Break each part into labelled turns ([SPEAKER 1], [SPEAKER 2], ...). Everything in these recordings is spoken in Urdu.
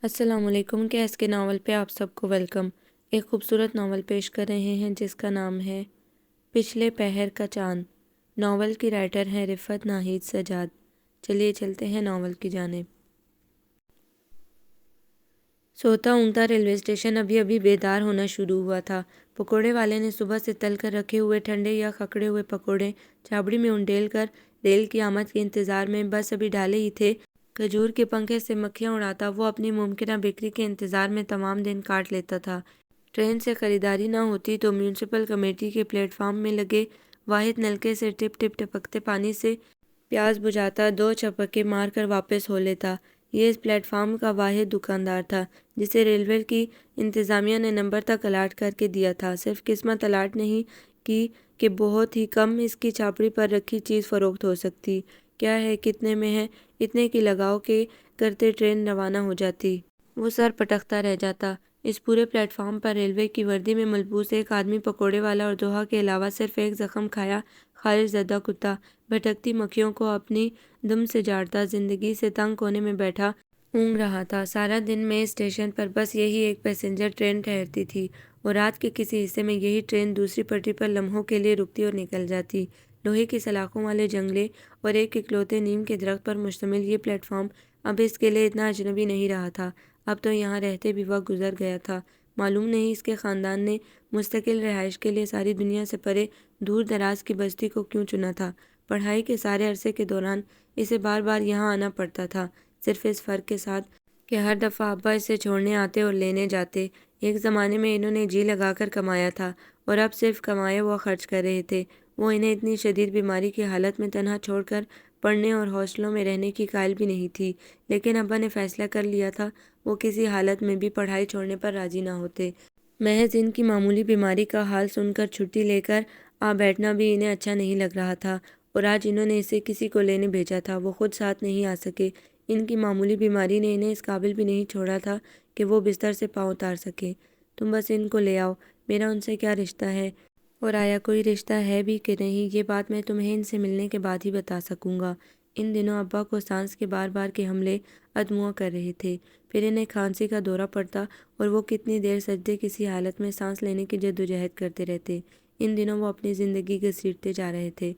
[SPEAKER 1] السلام علیکم۔ کیس کے ناول پہ آپ سب کو ویلکم۔ ایک خوبصورت ناول پیش کر رہے ہیں جس کا نام ہے پچھلے پہر کا چاند۔ ناول کی رائٹر ہیں رفعت ناہید سجاد۔ چلیے چلتے ہیں ناول کی جانب۔ سوتا اونگتا ریلوے اسٹیشن ابھی ابھی بیدار ہونا شروع ہوا تھا۔ پکوڑے والے نے صبح سے تل کر رکھے ہوئے ٹھنڈے یا کھکڑے ہوئے پکوڑے چھابڑی میں انڈیل کر ریل کی آمد کے انتظار میں بس ابھی ڈالے ہی تھے۔ کھجور کے پنکھے سے مکھیاں اڑاتا وہ اپنی ممکنہ بکری کے انتظار میں تمام دن کاٹ لیتا تھا۔ ٹرین سے خریداری نہ ہوتی تو میونسپل کمیٹی کے پلیٹ فارم میں لگے واحد نلکے سے ٹپ ٹپ ٹپکتے پانی سے پیاس بجھاتا، دو چھپکے مار کر واپس ہو لیتا۔ یہ اس پلیٹ فارم کا واحد دکاندار تھا جسے ریلوے کی انتظامیہ نے نمبر تک الاٹ کر کے دیا تھا۔ صرف قسمت الاٹ نہیں کی کہ بہت ہی کم اس کی چھاپڑی پر رکھی چیز فروخت ہو سکتی۔ کیا ہے، کتنے میں ہے، اتنے کی لگاؤ کے کرتے ٹرین روانہ ہو جاتی۔ وہ سر پٹکتا رہ جاتا۔ اس پورے پلیٹ فارم پر ریلوے کی وردی میں ملبوس ایک آدمی پکوڑے والا اور دوحہ کے علاوہ صرف ایک زخم کھایا خارش زدہ کتا بھٹکتی مکھیوں کو اپنی دم سے جاڑتا زندگی سے تنگ کونے میں بیٹھا اونگ رہا تھا۔ سارا دن میں اس اسٹیشن پر بس یہی ایک پیسنجر ٹرین ٹھہرتی تھی اور رات کے کسی حصے میں یہی ٹرین دوسری پٹری پر لمحوں کے لیے رکتی اور نکل جاتی۔ لوہے کی سلاخوں والے جنگلے اور ایک اکلوتے نیم کے درخت پر مشتمل یہ پلیٹ فارم اب اس کے لیے اتنا اجنبی نہیں رہا تھا۔ اب تو یہاں رہتے بھی وقت گزر گیا تھا۔ معلوم نہیں اس کے خاندان نے مستقل رہائش کے لیے ساری دنیا سے پرے دور دراز کی بستی کو کیوں چنا تھا۔ پڑھائی کے سارے عرصے کے دوران اسے بار بار یہاں آنا پڑتا تھا، صرف اس فرق کے ساتھ کہ ہر دفعہ ابا اسے چھوڑنے آتے اور لینے جاتے۔ ایک زمانے میں انہوں نے جی لگا کر کمایا تھا اور اب صرف کمایا ہوا خرچ کر رہے تھے۔ وہ انہیں اتنی شدید بیماری کی حالت میں تنہا چھوڑ کر پڑھنے اور ہاسٹلوں میں رہنے کی قائل بھی نہیں تھی، لیکن ابا نے فیصلہ کر لیا تھا وہ کسی حالت میں بھی پڑھائی چھوڑنے پر راضی نہ ہوتے۔ محض ان کی معمولی بیماری کا حال سن کر چھٹی لے کر آ بیٹھنا بھی انہیں اچھا نہیں لگ رہا تھا، اور آج انہوں نے اسے کسی کو لینے بھیجا تھا۔ وہ خود ساتھ نہیں آ سکے۔ ان کی معمولی بیماری نے انہیں اس قابل بھی نہیں چھوڑا تھا کہ وہ بستر سے پاؤں اتار سکیں۔ تم بس ان کو لے آؤ، میرا ان سے کیا رشتہ ہے، اور آیا کوئی رشتہ ہے بھی کہ نہیں، یہ بات میں تمہیں ان سے ملنے کے بعد ہی بتا سکوں گا۔ ان دنوں ابا کو سانس کے بار بار کے حملے ادموا کر رہے تھے، پھر انہیں کھانسی کا دورہ پڑتا اور وہ کتنی دیر سجدے کسی حالت میں سانس لینے کی جدوجہد کرتے رہتے۔ ان دنوں وہ اپنی زندگی گھسیٹتے جا رہے تھے،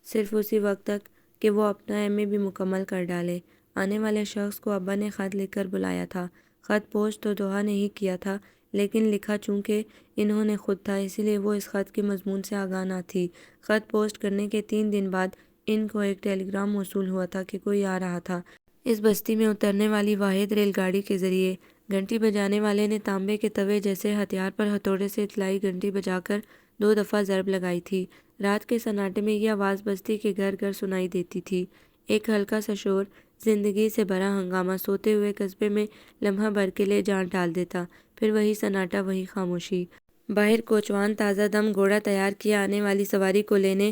[SPEAKER 1] صرف اسی وقت تک کہ وہ اپنا ایم اے بھی مکمل کر ڈالے۔ آنے والے شخص کو ابا نے خط لکھ کر بلایا تھا۔ خط پوسٹ تو دوحہ نے ہی کیا تھا، لیکن لکھا چونکہ انہوں نے خود تھا، اسی لیے وہ اس خط کے مضمون سے آگاہ نہ تھی۔ خط پوسٹ کرنے کے 3 دن بعد ان کو ایک ٹیلی گرام موصول ہوا تھا کہ کوئی آ رہا تھا۔ اس بستی میں اترنے والی واحد ریل گاڑی کے ذریعے۔ گھنٹی بجانے والے نے تانبے کے توے جیسے ہتھیار پر ہتھوڑے سے اطلاعی گھنٹی بجا کر 2 دفعہ ضرب لگائی تھی۔ رات کے سناٹے میں یہ آواز بستی کے گھر گھر سنائی دیتی تھی، ایک ہلکا سا شور، زندگی سے بھرا ہنگامہ سوتے ہوئے قصبے میں لمحہ بھر کے لیے جان ڈال دیتا۔ پھر وہی سناٹا، وہی خاموشی۔ باہر کوچوان تازہ دم گھوڑا تیار کیے آنے والی سواری کو لینے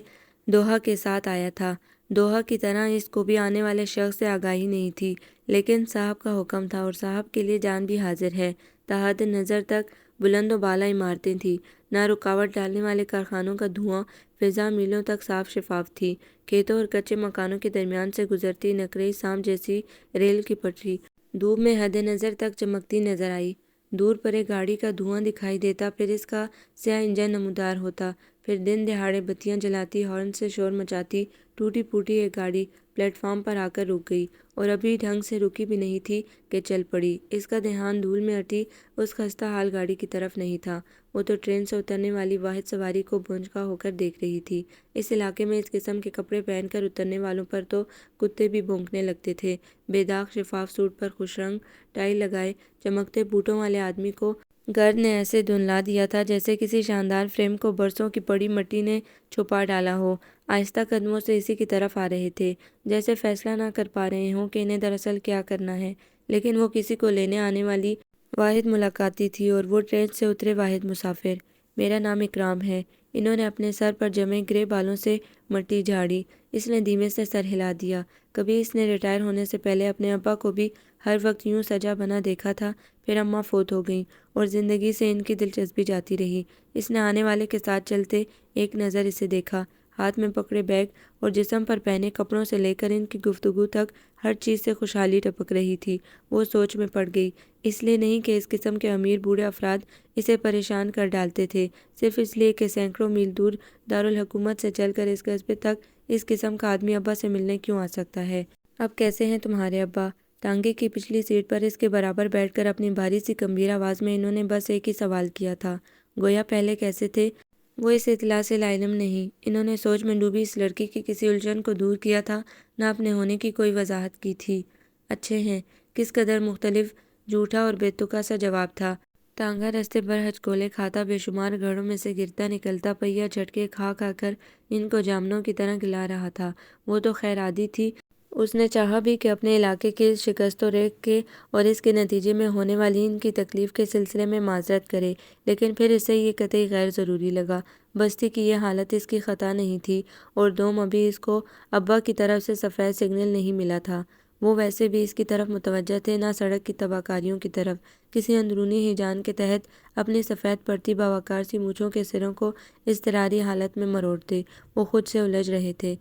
[SPEAKER 1] دوحہ کے ساتھ آیا تھا۔ دوحہ کی طرح اس کو بھی آنے والے شخص سے آگاہی نہیں تھی، لیکن صاحب کا حکم تھا اور صاحب کے لیے جان بھی حاضر ہے۔ تحت نظر تک بلند و بالا عمارتیں تھیں، نہ رکاوٹ ڈالنے والے کارخانوں کا دھواں، فضا میلوں تک صاف شفاف تھی۔ کھیتوں اور کچے مکانوں کے درمیان سے گزرتی نقرئی سانپ جیسی ریل کی پٹری دھوپ میں حد نظر تک چمکتی نظر آئی۔ دور پر ایک گاڑی کا دھواں دکھائی دیتا، پھر اس کا سیاہ انجن نمودار ہوتا، پھر دن دہاڑے بتیاں جلاتی، ہارن سے شور مچاتی ٹوٹی پھوٹی ایک گاڑی پلیٹ فارم پر آ کر رک گئی، اور ابھی ڈھنگ سے رکی بھی نہیں تھی کہ چل پڑی۔ اس کا دھیان دھول میں اٹی اس خستہ حال گاڑی کی طرف نہیں تھا، وہ تو ٹرین سے اترنے والی واحد سواری کو بھونچکا ہو کر دیکھ رہی تھی۔ اس علاقے میں اس قسم کے کپڑے پہن کر اترنے والوں پر تو کتے بھی بھونکنے لگتے تھے۔ بے داغ شفاف سوٹ پر خوش رنگ ٹائی لگائے چمکتے بوٹوں والے آدمی کو گرد نے ایسے دھندلا دیا تھا جیسے کسی شاندار فریم کو برسوں کی پڑی مٹی نے چھپا ڈالا ہو۔ آہستہ قدموں سے اسی کی طرف آ رہے تھے، جیسے فیصلہ نہ کر پا رہے ہوں کہ انہیں دراصل کیا کرنا ہے، لیکن وہ کسی کو لینے آنے والی واحد ملاقاتی تھی اور وہ ٹرین سے اترے واحد مسافر۔ میرا نام اکرام ہے۔ انہوں نے اپنے سر پر جمے گرے بالوں سے مٹی جھاڑی۔ اس نے دھیمے سے سر ہلا دیا۔ کبھی اس نے ریٹائر ہونے سے پہلے اپنے ابا کو بھی ہر وقت یوں سجا بنا دیکھا تھا، پھر اماں فوت ہو گئیں اور زندگی سے ان کی دلچسپی جاتی رہی۔ اس نے آنے والے کے ساتھ چلتے ایک نظر اسے دیکھا، ہاتھ میں پکڑے بیگ اور جسم پر پہنے کپڑوں سے لے کر ان کی گفتگو تک ہر چیز سے خوشحالی ٹپک رہی تھی۔ وہ سوچ میں پڑ گئی، اس لیے نہیں کہ اس قسم کے امیر بوڑھے افراد اسے پریشان کر ڈالتے تھے، صرف اس لیے کہ سینکڑوں میل دور دارالحکومت سے چل کر اس قصبے تک اس قسم کا آدمی ابا سے ملنے کیوں آ سکتا ہے۔ اب کیسے ہیں تمہارے ابا؟ ٹانگے کی پچھلی سیٹ پر اس کے برابر بیٹھ کر اپنی بھاری سی گمبھیر آواز میں انہوں نے بس ایک ہی سوال کیا تھا۔ گویا پہلے کیسے تھے وہ اس اطلاع سے لاعلم نہیں۔ انہوں نے سوچ میں ڈوبی اس لڑکی کی کسی الجھن کو دور کیا تھا، نہ اپنے ہونے کی کوئی وضاحت کی تھی۔ اچھے ہیں، کس قدر مختلف، جھوٹا اور بے تکا سا جواب تھا۔ ٹانگا رستے بھر ہچکولے کھاتا، بے شمار گھڑوں میں سے گرتا نکلتا پہیا جھٹکے کھا کھا کر ان کو جامنوں کی طرح گلا رہا تھا۔ وہ تو خیر عادی تھی، اس نے چاہا بھی کہ اپنے علاقے کی اس شکست و ریگ کے اور اس کے نتیجے میں ہونے والی ان کی تکلیف کے سلسلے میں معذرت کرے، لیکن پھر اسے یہ قطعی غیر ضروری لگا۔ بستی کی یہ حالت اس کی خطا نہیں تھی، اور دوم ابھی اس کو ابا کی طرف سے سفید سگنل نہیں ملا تھا۔ وہ ویسے بھی اس کی طرف متوجہ تھے، نہ سڑک کی تباہ کاریوں کی طرف۔ کسی اندرونی ہیجان کے تحت اپنی سفید پڑتی باوقار سی مونچھوں کے سروں کو اضطراری حالت میں مروڑتے وہ خود سے الجھ رہے تھے۔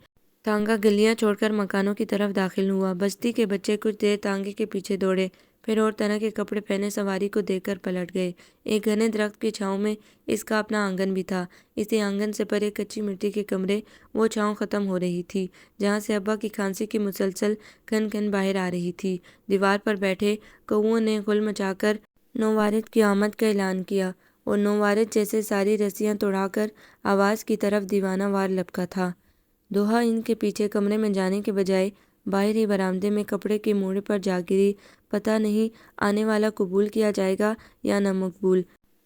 [SPEAKER 1] ٹانگا گلیاں چھوڑ کر مکانوں کی طرف داخل ہوا۔ بستی کے بچے کچھ دیر ٹانگے کے پیچھے دوڑے، پھر اور طرح کے کپڑے پہنے سواری کو دیکھ کر پلٹ گئے۔ ایک گھنے درخت کی چھاؤں میں اس کا اپنا آنگن بھی تھا۔ اسی آنگن سے پرے کچی مٹی کے کمرے، وہ چھاؤں ختم ہو رہی تھی جہاں سے ابا کی کھانسی کی مسلسل کھن کھن باہر آ رہی تھی۔ دیوار پر بیٹھے کوؤں نے غل مچا کر نوارد کی آمد کا اعلان کیا، اور نوارد جیسے ساری رسیاں توڑا کر آواز کی طرف دیوانہ وار لپکا تھا۔ دوحہ ان کے پیچھے کمرے میں جانے کے بجائے باہر ہی برآمدے میں کپڑے کے موڑے پر جا گری۔ پتہ نہیں آنے والا قبول کیا جائے گا یا نہ مقبول۔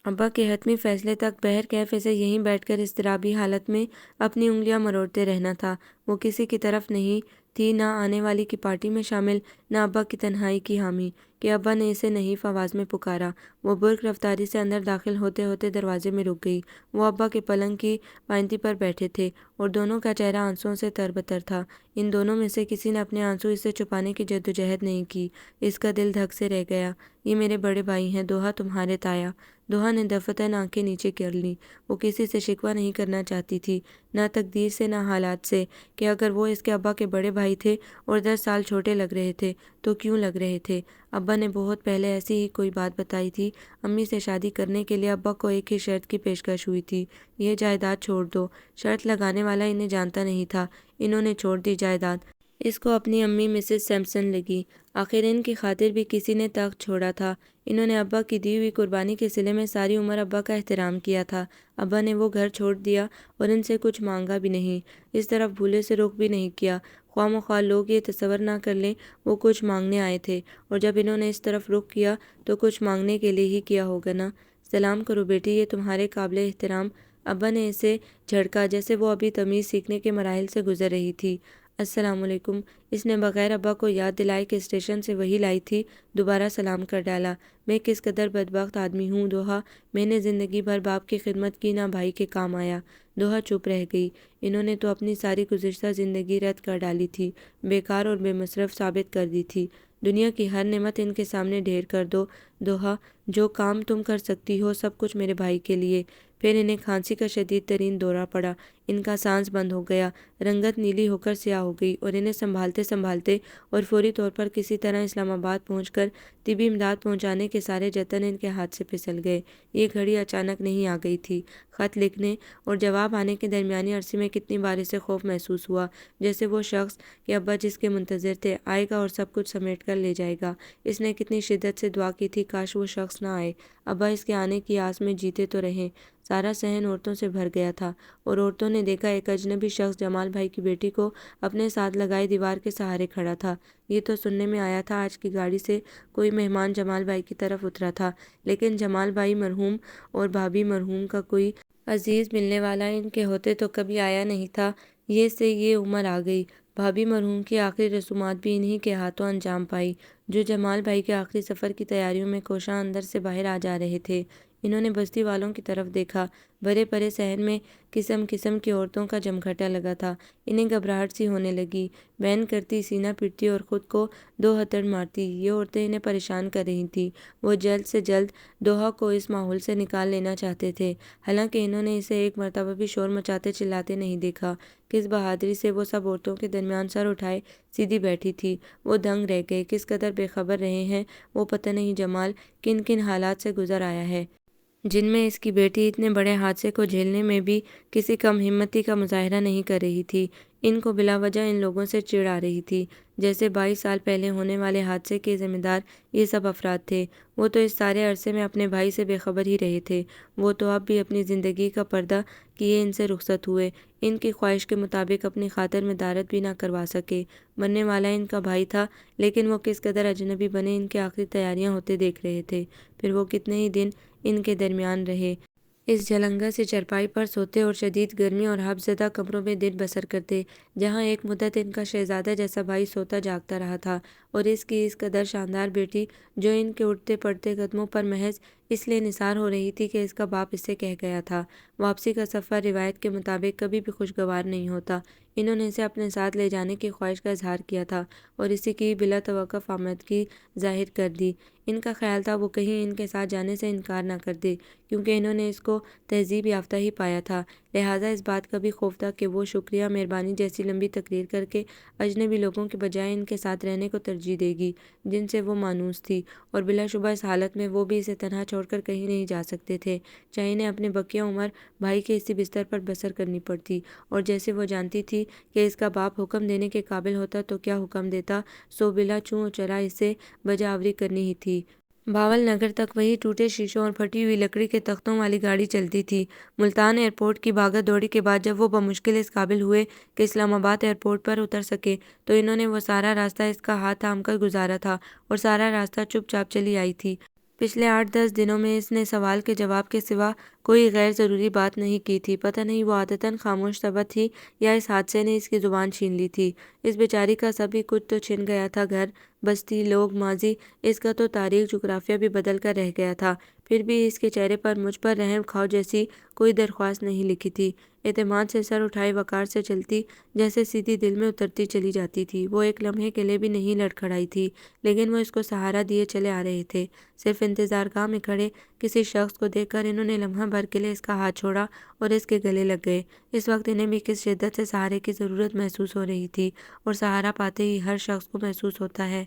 [SPEAKER 1] ابا کے حتمی فیصلے تک بہر کیف اسے یہیں بیٹھ کر اضطرابی حالت میں اپنی انگلیاں مروڑتے رہنا تھا۔ وہ کسی کی طرف نہیں تھی، نہ آنے والی کی پارٹی میں شامل، نہ ابا کی تنہائی کی حامی، کہ ابا نے اسے نحیف آواز میں پکارا۔ وہ برق رفتاری سے اندر داخل ہوتے ہوتے دروازے میں رک گئی۔ وہ ابا کے پلنگ کی پائنتی پر بیٹھے تھے، اور دونوں کا چہرہ آنسوؤں سے تربتر تھا۔ ان دونوں میں سے کسی نے اپنے آنسو اس سے چھپانے کی جدوجہد نہیں کی۔ اس کا دل دھک سے رہ گیا۔ یہ میرے بڑے بھائی ہیں دوحہ، تمہارے تایا۔ دوحہ نے دفتن آنکھیں نیچے کر لیں۔ وہ کسی سے شکوہ نہیں کرنا چاہتی تھی، نہ تقدیر سے، نہ حالات سے، کہ اگر وہ اس کے ابا کے بڑے بھائی تھے اور 10 سال چھوٹے لگ رہے تھے تو کیوں لگ رہے تھے۔ ابا نے بہت پہلے ایسی ہی کوئی بات بتائی تھی۔ امی سے شادی کرنے کے لیے ابا کو ایک ہی شرط کی پیشکش ہوئی تھی، یہ جائیداد چھوڑ دو۔ شرط لگانے والا انہیں جانتا نہیں تھا۔ انہوں نے چھوڑ دی جائیداد۔ اس کو اپنی امی مسز سمپسن لگی۔ آخر ان کی خاطر بھی کسی نے تخت چھوڑا تھا۔ انہوں نے ابا کی دی ہوئی قربانی کے صلے میں ساری عمر ابا کا احترام کیا تھا۔ ابا نے وہ گھر چھوڑ دیا اور ان سے کچھ مانگا بھی نہیں، اس طرف بھولے سے رخ بھی نہیں کیا۔ خواہ مخواہ لوگ یہ تصور نہ کر لیں وہ کچھ مانگنے آئے تھے، اور جب انہوں نے اس طرف رخ کیا تو کچھ مانگنے کے لیے ہی کیا ہوگا نا۔ سلام کرو بیٹی، یہ تمہارے قابل احترام۔ ابا نے اسے جھڑکا جیسے وہ ابھی تمیز سیکھنے کے مراحل سے گزر رہی تھی۔ السلام علیکم۔ اس نے بغیر ابا کو یاد دلائے کہ اسٹیشن سے وہی لائی تھی دوبارہ سلام کر ڈالا۔ میں کس قدر بدبخت آدمی ہوں دوحہ، میں نے زندگی بھر باپ کی خدمت کی، نہ بھائی کے کام آیا۔ دوحہ چپ رہ گئی۔ انہوں نے تو اپنی ساری گزشتہ زندگی رد کر ڈالی تھی، بیکار اور بے مصرف ثابت کر دی تھی۔ دنیا کی ہر نعمت ان کے سامنے ڈھیر کر دو دوحہ، جو کام تم کر سکتی ہو سب کچھ میرے بھائی کے لیے۔ پھر انہیں کھانسی کا شدید ترین دورہ پڑا۔ ان کا سانس بند ہو گیا، رنگت نیلی ہو کر سیاہ ہو گئی، اور انہیں سنبھالتے سنبھالتے اور فوری طور پر کسی طرح اسلام آباد پہنچ کر طبی امداد پہنچانے کے سارے جتن ان کے ہاتھ سے پھسل گئے۔ یہ گھڑی اچانک نہیں آ گئی تھی۔ خط لکھنے اور جواب آنے کے درمیانی عرصے میں کتنی بار اسے خوف محسوس ہوا، جیسے وہ شخص کہ ابا جس کے منتظر تھے آئے گا اور سب کچھ سمیٹ کر لے جائے گا۔ اس نے کتنی شدت سے دعا کی تھی کاش وہ شخص نہ آئے۔ ابا اس کے آنے کی آس میں جیتے تو رہیں۔ سارا صحن عورتوں سے بھر گیا تھا، اور عورتوں نے دیکھا ایک اجنبی شخص جمال بھائی کی بیٹی کو اپنے ساتھ لگائے دیوار کے سہارے کھڑا تھا۔ یہ تو سننے میں آیا تھا آج کی گاڑی سے کوئی مہمان جمال بھائی کی طرف اترا تھا، لیکن جمال بھائی مرحوم اور بھابھی مرحوم کا کوئی عزیز ملنے والا ان کے ہوتے تو کبھی آیا نہیں تھا۔ یہ سے یہ عمر آ گئی۔ بھابھی مرحوم کی آخری رسومات بھی انہی کے ہاتھوں انجام پائی، جو جمال بھائی کے آخری سفر کی تیاریوں میں کوشاں اندر سے باہر آ جا رہے تھے۔ انہوں نے بستی والوں کی طرف دیکھا۔ بھرے پڑے صحن میں قسم قسم کی عورتوں کا جمگھٹا لگا تھا۔ انہیں گھبراہٹ سی ہونے لگی۔ بین کرتی، سینہ پٹتی اور خود کو دو ہتھڑ مارتی، یہ عورتیں انہیں پریشان کر رہی تھیں۔ وہ جلد سے جلد دوحہ کو اس ماحول سے نکال لینا چاہتے تھے، حالانکہ انہوں نے اسے ایک مرتبہ بھی شور مچاتے چلاتے نہیں دیکھا۔ کس بہادری سے وہ سب عورتوں کے درمیان سر اٹھائے سیدھی بیٹھی تھی۔ وہ دنگ رہ گئے، کس قدر بے خبر رہے ہیں وہ پتہ نہیں۔ جمال کن کن حالات سے گزر آیا ہے، جن میں اس کی بیٹی اتنے بڑے حادثے کو جھیلنے میں بھی کسی کم ہمتی کا مظاہرہ نہیں کر رہی تھی۔ ان کو بلا وجہ ان لوگوں سے چڑ آ رہی تھی، جیسے 22 سال پہلے ہونے والے حادثے کے ذمہ دار یہ سب افراد تھے۔ وہ تو اس سارے عرصے میں اپنے بھائی سے بے خبر ہی رہے تھے۔ وہ تو اب بھی اپنی زندگی کا پردہ کیے ان سے رخصت ہوئے، ان کی خواہش کے مطابق اپنی خاطر میں دارت بھی نہ کروا سکے۔ مرنے والا ان کا بھائی تھا، لیکن وہ کس قدر اجنبی بنے ان کی آخری تیاریاں ہوتے دیکھ رہے تھے۔ پھر وہ کتنے ہی دن ان کے درمیان رہے، اس جلنگا سے چرپائی پر سوتے اور شدید گرمی اور ہب زدہ کمروں میں دن بسر کرتے، جہاں ایک مدت ان کا شہزادہ جیسا بھائی سوتا جاگتا رہا تھا، اور اس کی اس قدر شاندار بیٹی جو ان کے اٹھتے پڑتے قدموں پر محض اس لیے نثار ہو رہی تھی کہ اس کا باپ اس سے کہہ گیا تھا۔ واپسی کا سفر روایت کے مطابق کبھی بھی خوشگوار نہیں ہوتا۔ انہوں نے اسے اپنے ساتھ لے جانے کی خواہش کا اظہار کیا تھا اور اسی کی بلا توقف آمدگی ظاہر کر دی۔ ان کا خیال تھا وہ کہیں ان کے ساتھ جانے سے انکار نہ کر دے، کیونکہ انہوں نے اس کو تہذیب یافتہ ہی پایا تھا، لہٰذا اس بات کا بھی خوف تھا کہ وہ شکریہ مہربانی جیسی لمبی تقریر کر کے اجنبی لوگوں کے بجائے ان کے ساتھ رہنے کو ترجیح دے گی، جن سے وہ مانوس تھی، اور بلا شبہ اس حالت میں وہ بھی اسے تنہا چھوڑ کر کہیں نہیں جا سکتے تھے، چاہے انہیں اپنے بقیہ عمر بھائی کے اسی بستر پر بسر کرنی پڑتی۔ اور جیسے وہ جانتی تھی کہ اس کا باپ حکم دینے کے قابل ہوتا تو کیا حکم دیتا، سو بلا چوں و چرا اسے بجاوری کرنی ہی تھی۔ بھاول نگر تک وہی ٹوٹے شیشوں اور پھٹی ہوئی لکڑی کے تختوں والی گاڑی چلتی تھی۔ ملتان ایئرپورٹ کی بھاگا دوڑی کے بعد جب وہ بمشکل اس قابل ہوئے کہ اسلام آباد ایئرپورٹ پر اتر سکے، تو انہوں نے وہ سارا راستہ اس کا ہاتھ تھام کر گزارا تھا، اور سارا راستہ چپ چاپ چلی آئی تھی۔ پچھلے 8-10 دنوں میں اس نے سوال کے جواب کے سوا کوئی غیر ضروری بات نہیں کی تھی۔ پتہ نہیں وہ عادتاً خاموش طبع تھی یا اس حادثے نے اس کی زبان چھین لی تھی۔ اس بیچاری کا سبھی کچھ تو چھن گیا تھا، گھر، بستی، لوگ، ماضی، اس کا تو تاریخ جغرافیہ بھی بدل کر رہ گیا تھا، پھر بھی اس کے چہرے پر مجھ پر رحم کھاؤ جیسی کوئی درخواست نہیں لکھی تھی۔ اعتماد سے سر اٹھائے وقار سے چلتی، جیسے سیدھی دل میں اترتی چلی جاتی تھی۔ وہ ایک لمحے کے لیے بھی نہیں لڑکھڑائی تھی، لیکن وہ اس کو سہارا دیے چلے آ رہے تھے۔ صرف انتظار گاہ میں کھڑے کسی شخص کو دیکھ کر انہوں نے لمحہ بھر کے لیے اس کا ہاتھ چھوڑا اور اس کے گلے لگ گئے۔ اس وقت انہیں بھی کس شدت سے سہارے کی ضرورت محسوس ہو رہی تھی، اور سہارا پاتے ہی ہر شخص کو محسوس ہوتا ہے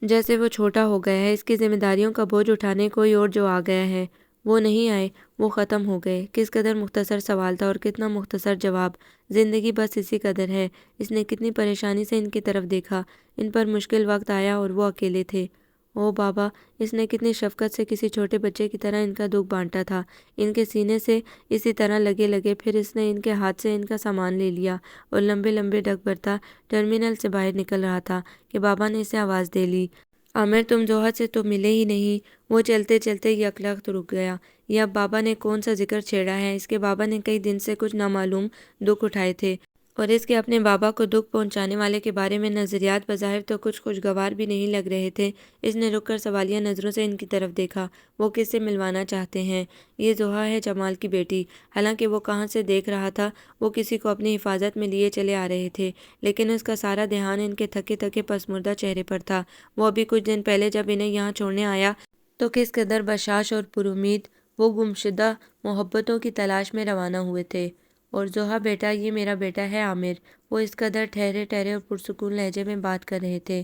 [SPEAKER 1] جیسے وہ چھوٹا ہو گیا ہے، اس کی ذمہ داریوں کا بوجھ اٹھانے کوئی اور جو آ گیا ہے۔ وہ نہیں آئے، وہ ختم ہو گئے۔ کس قدر مختصر سوال تھا اور کتنا مختصر جواب۔ زندگی بس اسی قدر ہے۔ اس نے کتنی پریشانی سے ان کی طرف دیکھا۔ ان پر مشکل وقت آیا اور وہ اکیلے تھے۔ او بابا، اس نے کتنی شفقت سے کسی چھوٹے بچے کی طرح ان کا دکھ بانٹا تھا، ان کے سینے سے اسی طرح لگے لگے۔ پھر اس نے ان کے ہاتھ سے ان کا سامان لے لیا اور لمبے لمبے ڈگ بھرتا ٹرمینل سے باہر نکل رہا تھا کہ بابا نے اسے آواز دے لی، عامر تم جوہر سے تو ملے ہی نہیں۔ وہ چلتے چلتے یکلخت رک گیا۔ یہ اب بابا نے کون سا ذکر چھیڑا ہے؟ اس کے بابا نے کئی دن سے کچھ نامعلوم دکھ اٹھائے تھے، اور اس کے اپنے بابا کو دکھ پہنچانے والے کے بارے میں نظریات بظاہر تو کچھ خوشگوار بھی نہیں لگ رہے تھے۔ اس نے رک کر سوالیہ نظروں سے ان کی طرف دیکھا۔ وہ کس سے ملوانا چاہتے ہیں؟ یہ زوہا ہے، جمال کی بیٹی۔ حالانکہ وہ کہاں سے دیکھ رہا تھا، وہ کسی کو اپنی حفاظت میں لیے چلے آ رہے تھے، لیکن اس کا سارا دھیان ان کے تھکے تھکے پسماردہ چہرے پر تھا۔ وہ ابھی کچھ دن پہلے جب انہیں یہاں چھوڑنے آیا تو کس قدر بشاش اور پرامید وہ گمشدہ محبتوں کی تلاش میں روانہ ہوئے تھے۔ اور زوہا بیٹا، یہ میرا بیٹا ہے عامر۔ وہ اس قدر ٹھہرے ٹھہرے اور پرسکون لہجے میں بات کر رہے تھے۔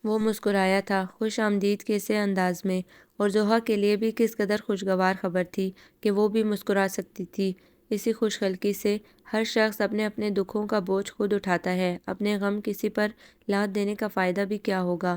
[SPEAKER 1] وہ مسکرایا تھا، خوش آمدید کے سے انداز میں، اور زوہا کے لیے بھی کس قدر خوشگوار خبر تھی کہ وہ بھی مسکرا سکتی تھی۔ اسی خوش خلقی سے ہر شخص اپنے اپنے دکھوں کا بوجھ خود اٹھاتا ہے، اپنے غم کسی پر لاد دینے کا فائدہ بھی کیا ہوگا۔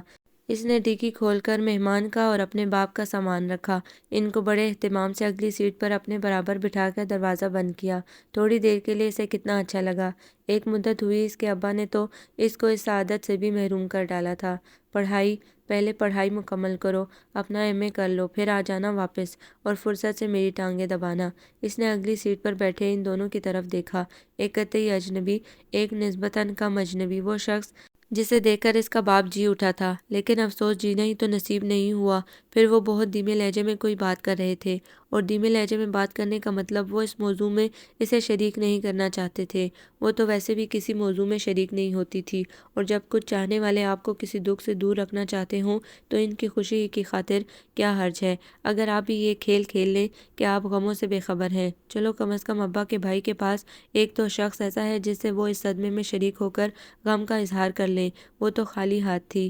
[SPEAKER 1] اس نے ڈگی کھول کر مہمان کا اور اپنے باپ کا سامان رکھا، ان کو بڑے اہتمام سے اگلی سیٹ پر اپنے برابر بٹھا کر دروازہ بند کیا۔ تھوڑی دیر کے لیے اسے کتنا اچھا لگا۔ ایک مدت ہوئی اس کے ابا نے تو اس کو اس سعادت سے بھی محروم کر ڈالا تھا۔ پڑھائی، پہلے پڑھائی مکمل کرو، اپنا ایم اے کر لو، پھر آ جانا واپس، اور فرصت سے میری ٹانگیں دبانا۔ اس نے اگلی سیٹ پر بیٹھے ان دونوں کی طرف دیکھا۔ ایک قطعی اجنبی، ایک نسبتاً کم اجنبی، وہ شخص جسے دیکھ کر اس کا باپ جی اٹھا تھا، لیکن افسوس جینا ہی تو نصیب نہیں ہوا، پھر وہ بہت دھیمے لہجے میں کوئی بات کر رہے تھے، اور دھیمے لہجے میں بات کرنے کا مطلب وہ اس موضوع میں اسے شریک نہیں کرنا چاہتے تھے۔ وہ تو ویسے بھی کسی موضوع میں شریک نہیں ہوتی تھی، اور جب کچھ چاہنے والے آپ کو کسی دکھ سے دور رکھنا چاہتے ہوں تو ان کی خوشی کی خاطر کیا حرج ہے اگر آپ بھی یہ کھیل کھیل لیں کہ آپ غموں سے بے خبر ہیں۔ چلو کم از کم ابا کے بھائی کے پاس ایک تو شخص ایسا ہے جس سے وہ اس صدمے میں شریک ہو کر غم کا اظہار کر لیں۔ وہ تو خالی ہاتھ تھی،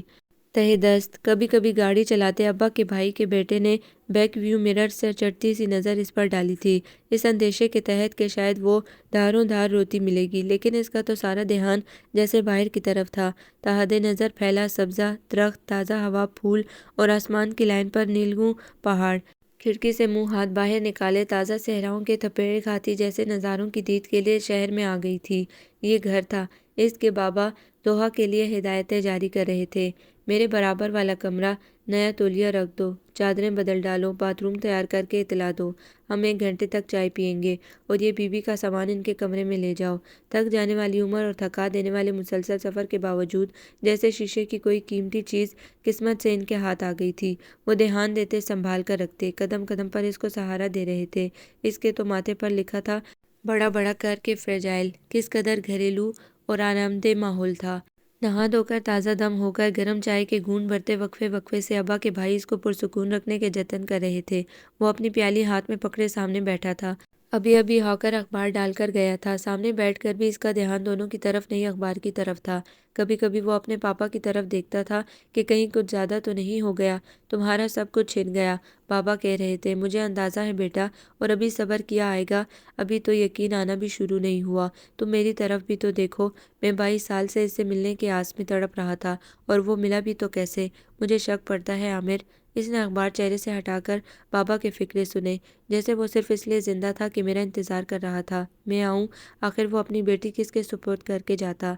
[SPEAKER 1] تہہ دست۔ کبھی کبھی گاڑی چلاتے ابا کے بھائی کے بیٹے نے بیک ویو مرر سے چڑھتی سی نظر اس پر ڈالی تھی، اس اندیشے کے تحت کہ شاید وہ دھاروں دھار روتی ملے گی، لیکن اس کا تو سارا دھیان جیسے باہر کی طرف تھا۔ تحت نظر پھیلا سبزہ درخت، تازہ ہوا، پھول، اور آسمان کی لائن پر نیلگوں پہاڑ۔ کھڑکی سے منہ ہاتھ باہر نکالے تازہ صحراؤں کے تھپیڑے کھاتی جیسے نظاروں کی دید کے لیے شہر میں آ گئی تھی۔ یہ گھر تھا، اس کے بابا دوحہ کے لیے ہدایتیں جاری کر رہے تھے۔ میرے برابر والا کمرہ، نیا تولیہ رکھ دو، چادریں بدل ڈالو، باتھ روم تیار کر کے اطلاع دو، ہم 1 گھنٹے تک چائے پیئیں گے، اور یہ بی بی کا سامان ان کے کمرے میں لے جاؤ۔ تھک جانے والی عمر اور تھکا دینے والے مسلسل سفر کے باوجود جیسے شیشے کی کوئی قیمتی چیز قسمت سے ان کے ہاتھ آ گئی تھی، وہ دھیان دیتے، سنبھال کر رکھتے، قدم قدم پر اس کو سہارا دے رہے تھے۔ اس کے تو ماتھے پر لکھا تھا بڑا بڑا کر کے فریجائل، کس قدر گھریلو اور آرام دہ ماحول تھا۔ نہا دھو کر تازہ دم ہو کر گرم چائے کے گھونٹ بھرتے وقفے وقفے سے ابا کے بھائی اس کو پرسکون رکھنے کے جتن کر رہے تھے۔ وہ اپنی پیالی ہاتھ میں پکڑے سامنے بیٹھا تھا، ابھی ابھی ہاکر اخبار ڈال کر گیا تھا۔ سامنے بیٹھ کر بھی اس کا دھیان دونوں کی طرف نہیں، اخبار کی طرف تھا۔ کبھی کبھی وہ اپنے پاپا کی طرف دیکھتا تھا کہ کہیں کچھ زیادہ تو نہیں ہو گیا، تمہارا سب کچھ چھن گیا۔ بابا کہہ رہے تھے، مجھے اندازہ ہے بیٹا، اور ابھی صبر کیا آئے گا، ابھی تو یقین آنا بھی شروع نہیں ہوا۔ تم میری طرف بھی تو دیکھو، میں 22 سال سے اس سے ملنے کی آس میں تڑپ رہا تھا، اور وہ ملا بھی تو کیسے؟ مجھے شک پڑتا ہے عامر۔ اس نے اخبار چہرے سے ہٹا کر بابا کے فقرے سنے، جیسے وہ صرف اس لیے زندہ تھا کہ میرا انتظار کر رہا تھا، میں آؤں۔ آخر وہ اپنی بیٹی کس کے سپرد کر کے جاتا؟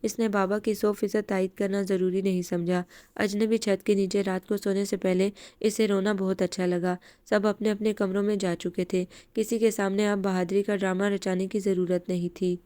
[SPEAKER 1] اس نے بابا کی 100% تائید کرنا ضروری نہیں سمجھا۔ اجنبی چھت کے نیچے رات کو سونے سے پہلے اسے رونا بہت اچھا لگا۔ سب اپنے اپنے کمروں میں جا چکے تھے، کسی کے سامنے اب بہادری کا ڈرامہ رچانے کی ضرورت نہیں تھی۔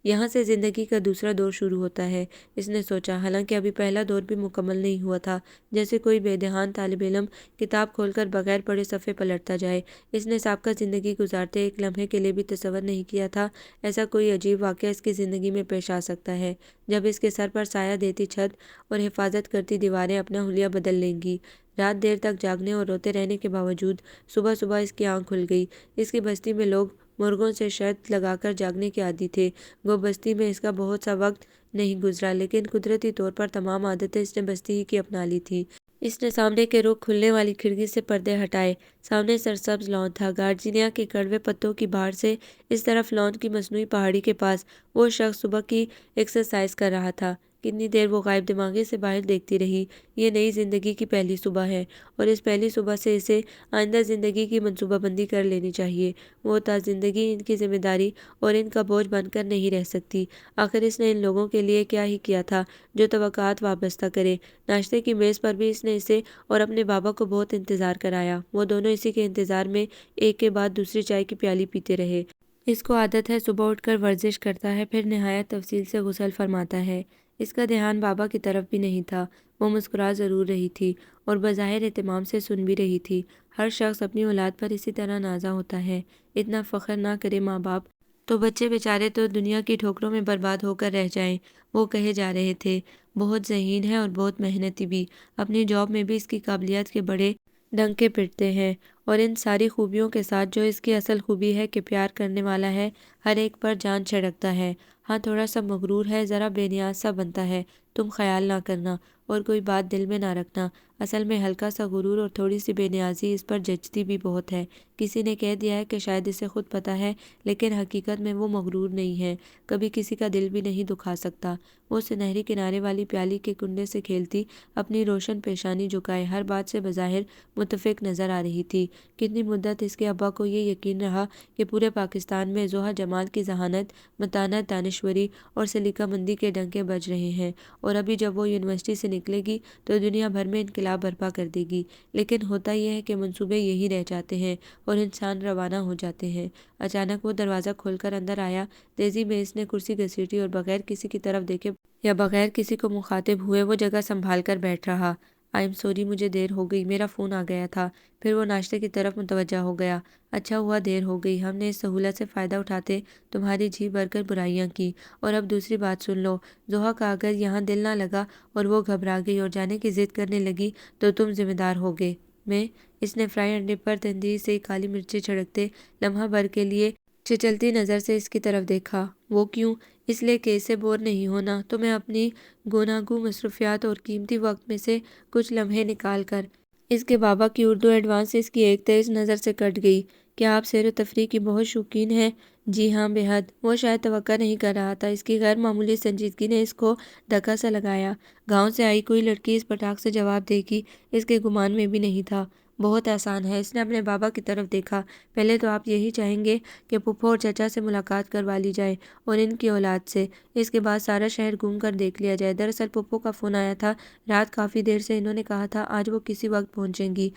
[SPEAKER 1] یہاں سے زندگی کا دوسرا دور شروع ہوتا ہے، اس نے سوچا، حالانکہ ابھی پہلا دور بھی مکمل نہیں ہوا تھا۔ جیسے کوئی بے دھیان طالب علم کتاب کھول کر بغیر پڑھے صفحے پلٹتا جائے۔ اس نے سابقہ زندگی گزارتے ایک لمحے کے لیے بھی تصور نہیں کیا تھا ایسا کوئی عجیب واقعہ اس کی زندگی میں پیش آ سکتا ہے، جب اس کے سر پر سایہ دیتی چھت اور حفاظت کرتی دیواریں اپنا حلیہ بدل لیں گی۔ رات دیر تک جاگنے اور روتے رہنے کے باوجود صبح صبح اس کی آنکھ کھل گئی۔ اس کی بستی میں لوگ مرغوں سے شرط لگا کر جاگنے کے عادی تھے۔ گو بستی میں اس کا بہت سا وقت نہیں گزرا، لیکن قدرتی طور پر تمام عادتیں اس نے بستی ہی کی اپنا لی تھی۔ اس نے سامنے کے رخ کھلنے والی کھڑکی سے پردے ہٹائے۔ سامنے سرسبز لان تھا، گارڈینیا کے کڑوے پتوں کی بہار سے۔ اس طرف لان کی مصنوعی پہاڑی کے پاس وہ شخص صبح کی ایکسرسائز کر رہا تھا۔ کتنی دیر وہ غائب دماغی سے باہر دیکھتی رہی۔ یہ نئی زندگی کی پہلی صبح ہے، اور اس پہلی صبح سے اسے آئندہ زندگی کی منصوبہ بندی کر لینی چاہیے۔ وہ تا زندگی ان کی ذمہ داری اور ان کا بوجھ بن کر نہیں رہ سکتی۔ آخر اس نے ان لوگوں کے لیے کیا ہی کیا تھا جو توقعات وابستہ کرے۔ ناشتے کی میز پر بھی اس نے اسے اور اپنے بابا کو بہت انتظار کرایا۔ وہ دونوں اسی کے انتظار میں ایک کے بعد دوسری چائے کی پیالی پیتے رہے۔ اس کو عادت ہے صبح اٹھ کر ورزش کرتا ہے، پھر نہایت تفصیل سے غسل فرماتا ہے۔ اس کا دھیان بابا کی طرف بھی نہیں تھا۔ وہ مسکرا ضرور رہی تھی اور بظاہر اہتمام سے سن بھی رہی تھی۔ ہر شخص اپنی اولاد پر اسی طرح نازا ہوتا ہے۔ اتنا فخر نہ کرے ماں باپ تو بچے بیچارے تو دنیا کی ٹھوکروں میں برباد ہو کر رہ جائیں، وہ کہے جا رہے تھے۔ بہت ذہین ہے اور بہت محنتی بھی، اپنی جاب میں بھی اس کی قابلیت کے بڑے ڈنکے پٹتے ہیں، اور ان ساری خوبیوں کے ساتھ جو اس کی اصل خوبی ہے کہ پیار کرنے والا ہے، ہر ایک پر جان چھڑکتا ہے۔ ہاں تھوڑا سا مغرور ہے، ذرا بے نیاز سا بنتا ہے، تم خیال نہ کرنا اور کوئی بات دل میں نہ رکھنا۔ اصل میں ہلکا سا غرور اور تھوڑی سی بے نیازی اس پر جچتی بھی بہت ہے۔ کسی نے کہہ دیا ہے کہ شاید اسے خود پتہ ہے، لیکن حقیقت میں وہ مغرور نہیں ہے، کبھی کسی کا دل بھی نہیں دکھا سکتا۔ وہ سنہری کنارے والی پیالی کے کنڈے سے کھیلتی اپنی روشن پیشانی جھکائے ہر بات سے بظاہر متفق نظر آ رہی تھی۔ کتنی مدت اس کے ابا کو یہ یقین رہا کہ پورے پاکستان میں ضحیٰ جمال کی ذہانت، متانت، دانشوری اور سلیقہ مندی کے ڈنکے بج رہے ہیں، اور ابھی جب وہ یونیورسٹی سے نکلے گی تو دنیا بھر میں انقلاب برپا کر دے گی۔ لیکن ہوتا یہ ہے کہ منصوبے یہی رہ جاتے ہیں اور انسان روانہ ہو جاتے ہیں۔ اچانک وہ دروازہ کھول کر اندر آیا۔ تیزی میں اس نے کرسی گھسیٹی اور بغیر کسی کی طرف دیکھے یا بغیر کسی کو مخاطب ہوئے وہ جگہ سنبھال کر بیٹھ رہا۔ آئی ایم سوری، مجھے دیر ہو گئی، میرا فون آ گیا تھا۔ پھر وہ ناشتے کی طرف متوجہ ہو گیا۔ اچھا ہوا دیر ہو گئی، ہم نے اس سہولت سے فائدہ اٹھاتے تمہاری جی بھر کر برائیاں کی۔ اور اب دوسری بات سن لو، زحا کا اگر یہاں دل نہ لگا اور وہ گھبرا گئی اور جانے کی ضد کرنے لگی تو تم ذمہ دار ہوگے۔ میں اس نے فرائی انڈے پر تندی سے کالی مرچیں چھڑکتے لمحہ بھر کے لیے چچلتی نظر سے اس کی طرف دیکھا۔ وہ کیوں؟ اس لیے کہ اسے بور نہیں ہونا، تو میں اپنی گوناگو مصروفیات اور قیمتی وقت میں سے کچھ لمحے نکال کر اس کے بابا کی اردو ایڈوانس اس کی ایک تیز نظر سے کٹ گئی۔ کیا آپ سیر و تفریح کی بہت شوقین ہیں؟ جی ہاں، بے حد۔ وہ شاید توقع نہیں کر رہا تھا، اس کی غیر معمولی سنجیدگی نے اس کو دھکا سا لگایا۔ گاؤں سے آئی کوئی لڑکی اس پٹاخ سے جواب دے گی، اس کے گمان میں بھی نہیں تھا۔ بہت آسان ہے۔ اس نے اپنے بابا کی طرف دیکھا۔ پہلے تو آپ یہی چاہیں گے کہ پھپھو اور چچا سے ملاقات کروا لی جائے اور ان کی اولاد سے۔ اس کے بعد سارا شہر گھوم کر دیکھ لیا جائے۔ دراصل پھپھو کا فون آیا تھا رات کافی دیر سے، انہوں نے کہا تھا آج وہ کسی وقت پہنچیں گی۔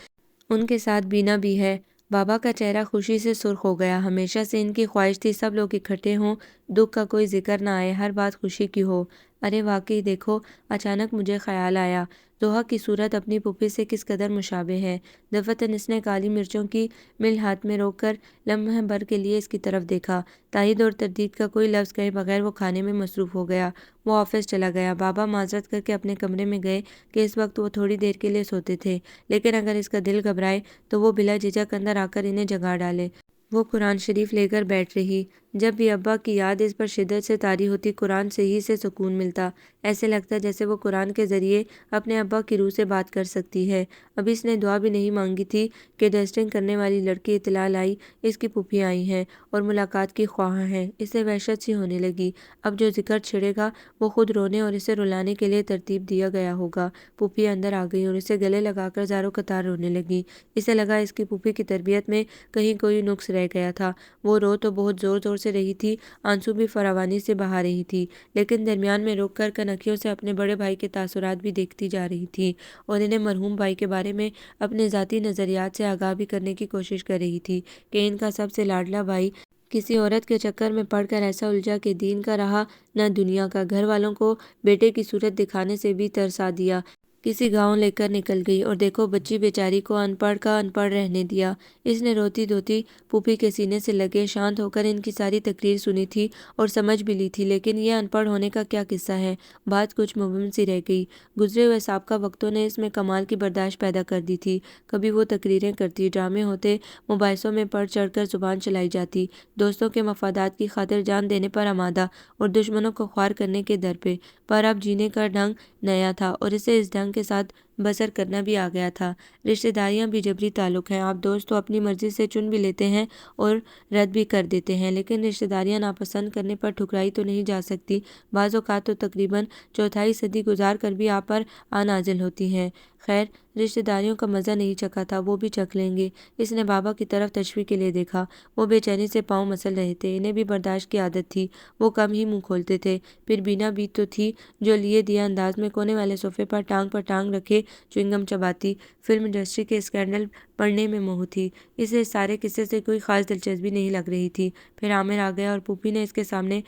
[SPEAKER 1] ان کے ساتھ بینا بھی ہے۔ بابا کا چہرہ خوشی سے سرخ ہو گیا۔ ہمیشہ سے ان کی خواہش تھی سب لوگ اکٹھے ہوں، دکھ کا کوئی ذکر نہ آئے، ہر بات خوشی کی ہو۔ ارے واقعی دیکھو، اچانک مجھے خیال آیا، زحا کی صورت اپنی پھوپھی سے کس قدر مشابہ ہے۔ دفعتاً اس نے کالی مرچوں کی مل ہاتھ میں روک کر لمحہ بھر کے لیے اس کی طرف دیکھا۔ تائید اور تردید کا کوئی لفظ کہے بغیر وہ کھانے میں مصروف ہو گیا۔ وہ آفس چلا گیا۔ بابا معذرت کر کے اپنے کمرے میں گئے کہ اس وقت وہ تھوڑی دیر کے لیے سوتے تھے، لیکن اگر اس کا دل گھبرائے تو وہ بلا جھجک اندر آ کر انہیں جگا ڈالے۔ وہ قرآن شریف لے کر بیٹھ رہی۔ جب بھی ابا کی یاد اس پر شدت سے طاری ہوتی، قرآن سے ہی سے سکون ملتا۔ ایسے لگتا جیسے وہ قرآن کے ذریعے اپنے ابا کی روح سے بات کر سکتی ہے۔ اب اس نے دعا بھی نہیں مانگی تھی کہ ڈسٹنگ کرنے والی لڑکی اطلاع لائی اس کی پھوپھی آئی ہیں اور ملاقات کی خواہاں ہیں۔ اسے وحشت سی ہونے لگی۔ اب جو ذکر چھڑے گا وہ خود رونے اور اسے رلانے کے لیے ترتیب دیا گیا ہوگا۔ پھوپھی اندر آ گئی اور اسے گلے لگا کر زاروں قطار رونے لگی۔ اسے لگا اس کی پھوپھی کی تربیت میں کہیں کوئی نقص رہ گیا تھا۔ وہ رو تو بہت زور زور سے رہی تھی، آنسو بھی فراوانی سے بہا رہی تھی، لیکن درمیان میں روک کر کنکھیوں سے اپنے بڑے بھائی کے تاثرات بھی دیکھتی جا رہی تھی اور انہیں مرحوم بھائی کے بارے میں اپنے ذاتی نظریات سے آگاہ بھی کرنے کی کوشش کر رہی تھی کہ ان کا سب سے لاڈلا بھائی کسی عورت کے چکر میں پڑ کر ایسا الجھا کہ دین کا رہا نہ دنیا کا، گھر والوں کو بیٹے کی صورت دکھانے سے بھی ترسا دیا، کسی گاؤں لے کر نکل گئی اور دیکھو بچی بیچاری کو ان پڑھ کا ان پڑھ رہنے دیا۔ اس نے روتی دھوتی پھوپھی کے سینے سے لگے شانت ہو کر ان کی ساری تقریر سنی تھی اور سمجھ بھی لی تھی، لیکن یہ ان پڑھ ہونے کا کیا قصہ ہے؟ بات کچھ مبہم سی رہ گئی۔ گزرے ہوئے سابقہ وقتوں نے اس میں کمال کی برداشت پیدا کر دی تھی۔ کبھی وہ تقریریں کرتی، ڈرامے ہوتے، مباحثوں میں بڑھ چڑھ کر زبان چلائی جاتی، دوستوں کے مفادات کی خاطر جان دینے پر آمادہ اور دشمنوں کو خوار کرنے کے در پہ۔ پر اب جینے کا ڈھنگ نیا تھا اور اسے اس ڈھنگ کے ساتھ بسر کرنا بھی آ گیا تھا۔ رشتہ داریاں بھی جبری تعلق ہیں۔ آپ دوست تو اپنی مرضی سے چن بھی لیتے ہیں اور رد بھی کر دیتے ہیں، لیکن رشتہ داریاں ناپسند کرنے پر ٹھکرائی تو نہیں جا سکتی۔ بعض اوقات تو تقریباً چوتھائی صدی گزار کر بھی آپ پر آ نازل ہوتی ہیں۔ خیر، رشتہ داریوں کا مزہ نہیں چکھا تھا، وہ بھی چکھ لیں گے۔ اس نے بابا کی طرف تشویق کے لیے دیکھا۔ وہ بے چینی سے پاؤں مسل رہے تھے، انہیں بھی برداشت کی عادت تھی، وہ کم ہی منہ کھولتے تھے۔ پھر بینا بھی تو تھی جو لیے دیا انداز میں کونے والے صوفے پر ٹانگ رکھے چوئنگم چباتی، فلم انڈسٹری کے اسکینڈل پڑھنے میں موہ تھی۔ اسے اس سارے قصے سے کوئی خاص دلچسپی نہیں لگ رہی تھی۔ پھر عامر آ گیا اور پھوپھی نے اس کے سامنے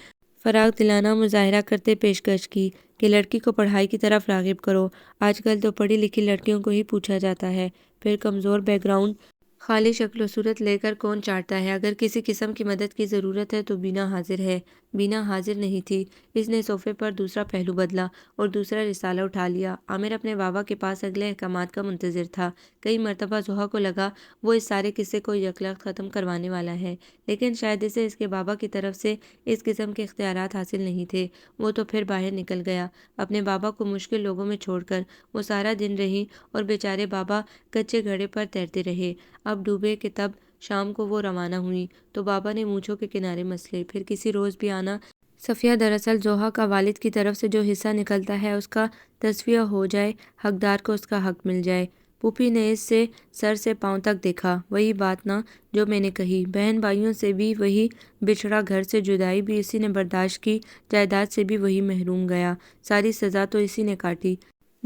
[SPEAKER 1] فراغ دلانہ مظاہرہ کرتے پیشکش کی کہ لڑکی کو پڑھائی کی طرف راغب کرو۔ آج کل تو پڑھی لکھی لڑکیوں کو ہی پوچھا جاتا ہے۔ پھر کمزور بیک گراؤنڈ، خالی شکل و صورت لے کر کون چاٹتا ہے؟ اگر کسی قسم کی مدد کی ضرورت ہے تو بینا حاضر ہے۔ بینا حاضر نہیں تھی۔ اس نے صوفے پر دوسرا پہلو بدلا اور دوسرا رسالہ اٹھا لیا۔ عامر اپنے بابا کے پاس اگلے احکامات کا منتظر تھا۔ کئی مرتبہ زحا کو لگا وہ اس سارے قصے کو یکلخت ختم کروانے والا ہے، لیکن شاید اسے اس کے بابا کی طرف سے اس قسم کے اختیارات حاصل نہیں تھے۔ وہ تو پھر باہر نکل گیا، اپنے بابا کو مشکل لوگوں میں چھوڑ کر۔ وہ سارا دن رہی اور بیچارے بابا کچے گھڑے پر تیرتے رہے۔ اب ڈوبے کہ تب شام کو وہ روانہ ہوئی تو بابا نے مونچھوں کے کنارے مسلے، پھر کسی روز بھی آنا۔ صفیہ دراصل زحا کا والد کی طرف سے جو حصہ نکلتا ہے اس کا تصفیہ ہو جائے، حقدار کو اس کا حق مل جائے۔ پھوپھی نے اس سے سر سے پاؤں تک دیکھا۔ وہی بات نا جو میں نے کہی، بہن بھائیوں سے بھی وہی بچھڑا، گھر سے جدائی بھی اسی نے برداشت کی، جائیداد سے بھی وہی محروم گیا، ساری سزا تو اسی نے کاٹی۔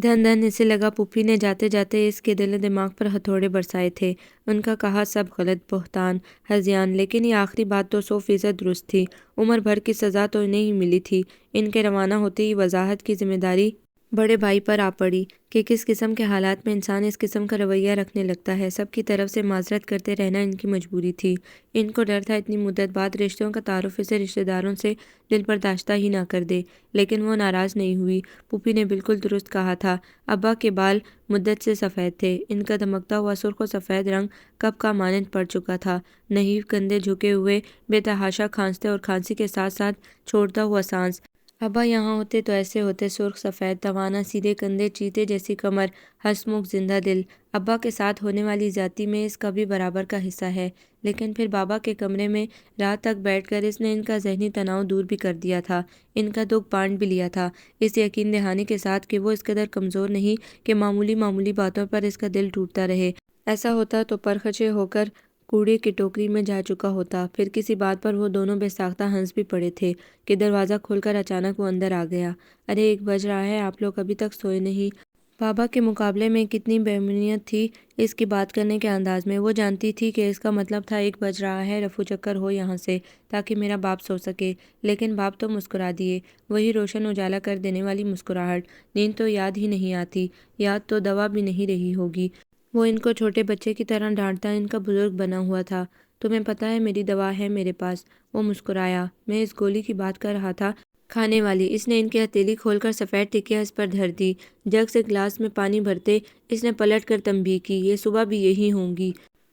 [SPEAKER 1] دھن اسے لگا پھوپھی نے جاتے جاتے اس کے دل و دماغ پر ہتھوڑے برسائے تھے۔ ان کا کہا سب غلط، بہتان، ہذیان، لیکن یہ آخری بات تو 100% درست تھی۔ عمر بھر کی سزا تو انہیں ہی ملی تھی۔ ان کے روانہ ہوتے ہی وضاحت کی ذمہ داری بڑے بھائی پر آ پڑی کہ کس قسم کے حالات میں انسان اس قسم کا رویہ رکھنے لگتا ہے۔ سب کی طرف سے معذرت کرتے رہنا ان کی مجبوری تھی۔ ان کو ڈر تھا اتنی مدت بعد رشتوں کا تعارف اسے رشتہ داروں سے دل برداشتہ ہی نہ کر دے، لیکن وہ ناراض نہیں ہوئی۔ پھوپھی نے بالکل درست کہا تھا۔ ابا کے بال مدت سے سفید تھے، ان کا دمکتا ہوا سرخ و سفید رنگ کپ کا مانند پڑ چکا تھا۔ نحیف کندھے جھکے ہوئے بے تحاشا کھانستے اور کھانسی کے ساتھ ساتھ چھوڑتا ہوا سانس۔ ابا یہاں ہوتے تو ایسے ہوتے، سرخ سفید، توانا، سیدھے کندھے، چیتے جیسی کمر، ہنسمکھ زندہ دل۔ ابا کے ساتھ ہونے والی زیادتی میں اس کا بھی برابر کا حصہ ہے، لیکن پھر بابا کے کمرے میں رات تک بیٹھ کر اس نے ان کا ذہنی تناؤ دور بھی کر دیا تھا، ان کا دکھ بانٹ بھی لیا تھا، اس یقین دہانی کے ساتھ کہ وہ اس قدر کمزور نہیں کہ معمولی معمولی باتوں پر اس کا دل ٹوٹتا رہے۔ ایسا ہوتا تو پرخچے ہو کر کوڑے کی ٹوکری میں جا چکا ہوتا۔ پھر کسی بات پر وہ دونوں بے ساختہ ہنس بھی پڑے تھے کہ دروازہ کھول کر اچانک وہ اندر آ گیا۔ ارے 1 بج رہا ہے، آپ لوگ ابھی تک سوئے نہیں؟ بابا کے مقابلے میں کتنی بےمعنیت تھی اس کی بات کرنے کے انداز میں۔ وہ جانتی تھی کہ اس کا مطلب تھا 1 بج رہا ہے، رفو چکر ہو یہاں سے تاکہ میرا باپ سو سکے۔ لیکن باپ تو مسکرا دیے، وہی روشن اجالا کر دینے والی مسکراہٹ۔ نیند تو یاد ہی نہیں آتی، یاد تو دوا بھی نہیں رہی ہوگی۔ وہ ان کو چھوٹے بچے کی طرح ڈانٹتا ان کا بزرگ بنا ہوا تھا۔ تمہیں پتہ ہے میری دوا ہے میرے پاس۔ وہ مسکرایا۔ میں اس گولی کی بات کر رہا تھا، کھانے والی۔ اس نے ان کی ہتھیلی کھول کر سفید ٹکیا اس پر دھر دی۔ جگ سے گلاس میں پانی بھرتے اس نے پلٹ کر تنبیہ کی، یہ صبح بھی یہی ہوں گی۔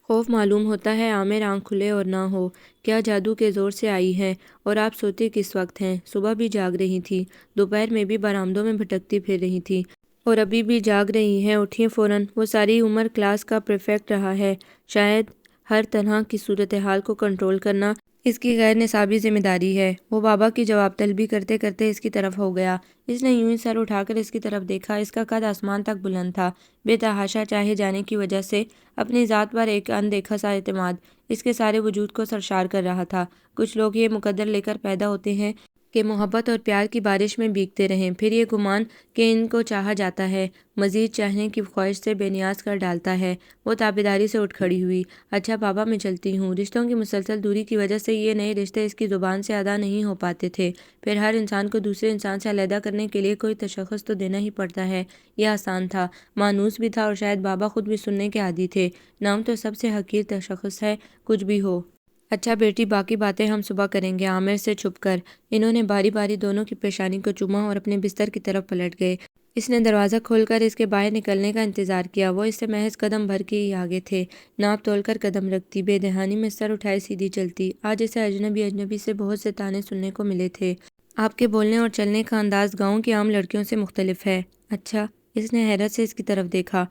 [SPEAKER 1] خوف معلوم ہوتا ہے عامر آنکھ کھلے اور نہ ہو، کیا جادو کے زور سے آئی ہیں؟ اور آپ سوتی کس وقت ہیں؟ صبح بھی جاگ رہی تھی، دوپہر میں بھی برآمدوں میں بھٹکتی پھر رہی تھی، اور ابھی بھی جاگ رہی ہیں۔ اٹھیں فوراً۔ وہ ساری عمر کلاس کا پریفیکٹ رہا ہے، شاید ہر طرح کی صورتحال کو کنٹرول کرنا اس کی غیر نصابی ذمہ داری ہے۔ وہ بابا کی جواب طلبی کرتے کرتے اس کی طرف ہو گیا۔ اس نے یوں ہی سر اٹھا کر اس کی طرف دیکھا۔ اس کا قد آسمان تک بلند تھا۔ بے تحاشا چاہے جانے کی وجہ سے اپنی ذات پر ایک اندیکھا سا اعتماد اس کے سارے وجود کو سرشار کر رہا تھا۔ کچھ لوگ یہ مقدر لے کر پیدا ہوتے ہیں کہ محبت اور پیار کی بارش میں بھیگتے رہیں، پھر یہ گمان کہ ان کو چاہا جاتا ہے مزید چاہنے کی خواہش سے بے نیاز کر ڈالتا ہے۔ وہ تابیداری سے اٹھ کھڑی ہوئی۔ اچھا بابا میں چلتی ہوں۔ رشتوں کی مسلسل دوری کی وجہ سے یہ نئے رشتے اس کی زبان سے ادا نہیں ہو پاتے تھے۔ پھر ہر انسان کو دوسرے انسان سے علیحدہ کرنے کے لیے کوئی تشخص تو دینا ہی پڑتا ہے۔ یہ آسان تھا، مانوس بھی تھا، اور شاید بابا خود بھی سننے کے عادی تھے۔ نام تو سب سے حقیر تشخص ہے، کچھ بھی ہو۔ اچھا بیٹی، باقی باتیں ہم صبح کریں گے، عامر سے چھپ کر۔ انہوں نے باری باری دونوں کی پیشانی کو چوما اور اپنے بستر کی طرف پلٹ گئے۔ اس نے دروازہ کھول کر اس کے باہر نکلنے کا انتظار کیا۔ وہ اس سے محض قدم بھر کے ہی آگے تھے۔ ناپ تول کر قدم رکھتی، بے دہانی میں سر اٹھائے سیدھی چلتی۔ آج اسے اجنبی سے بہت سے طعنے سننے کو ملے تھے۔ آپ کے بولنے اور چلنے کا انداز گاؤں کی عام لڑکیوں سے مختلف ہے۔ اچھا؟ اس نے حیرت سے اس کی طرف دیکھا۔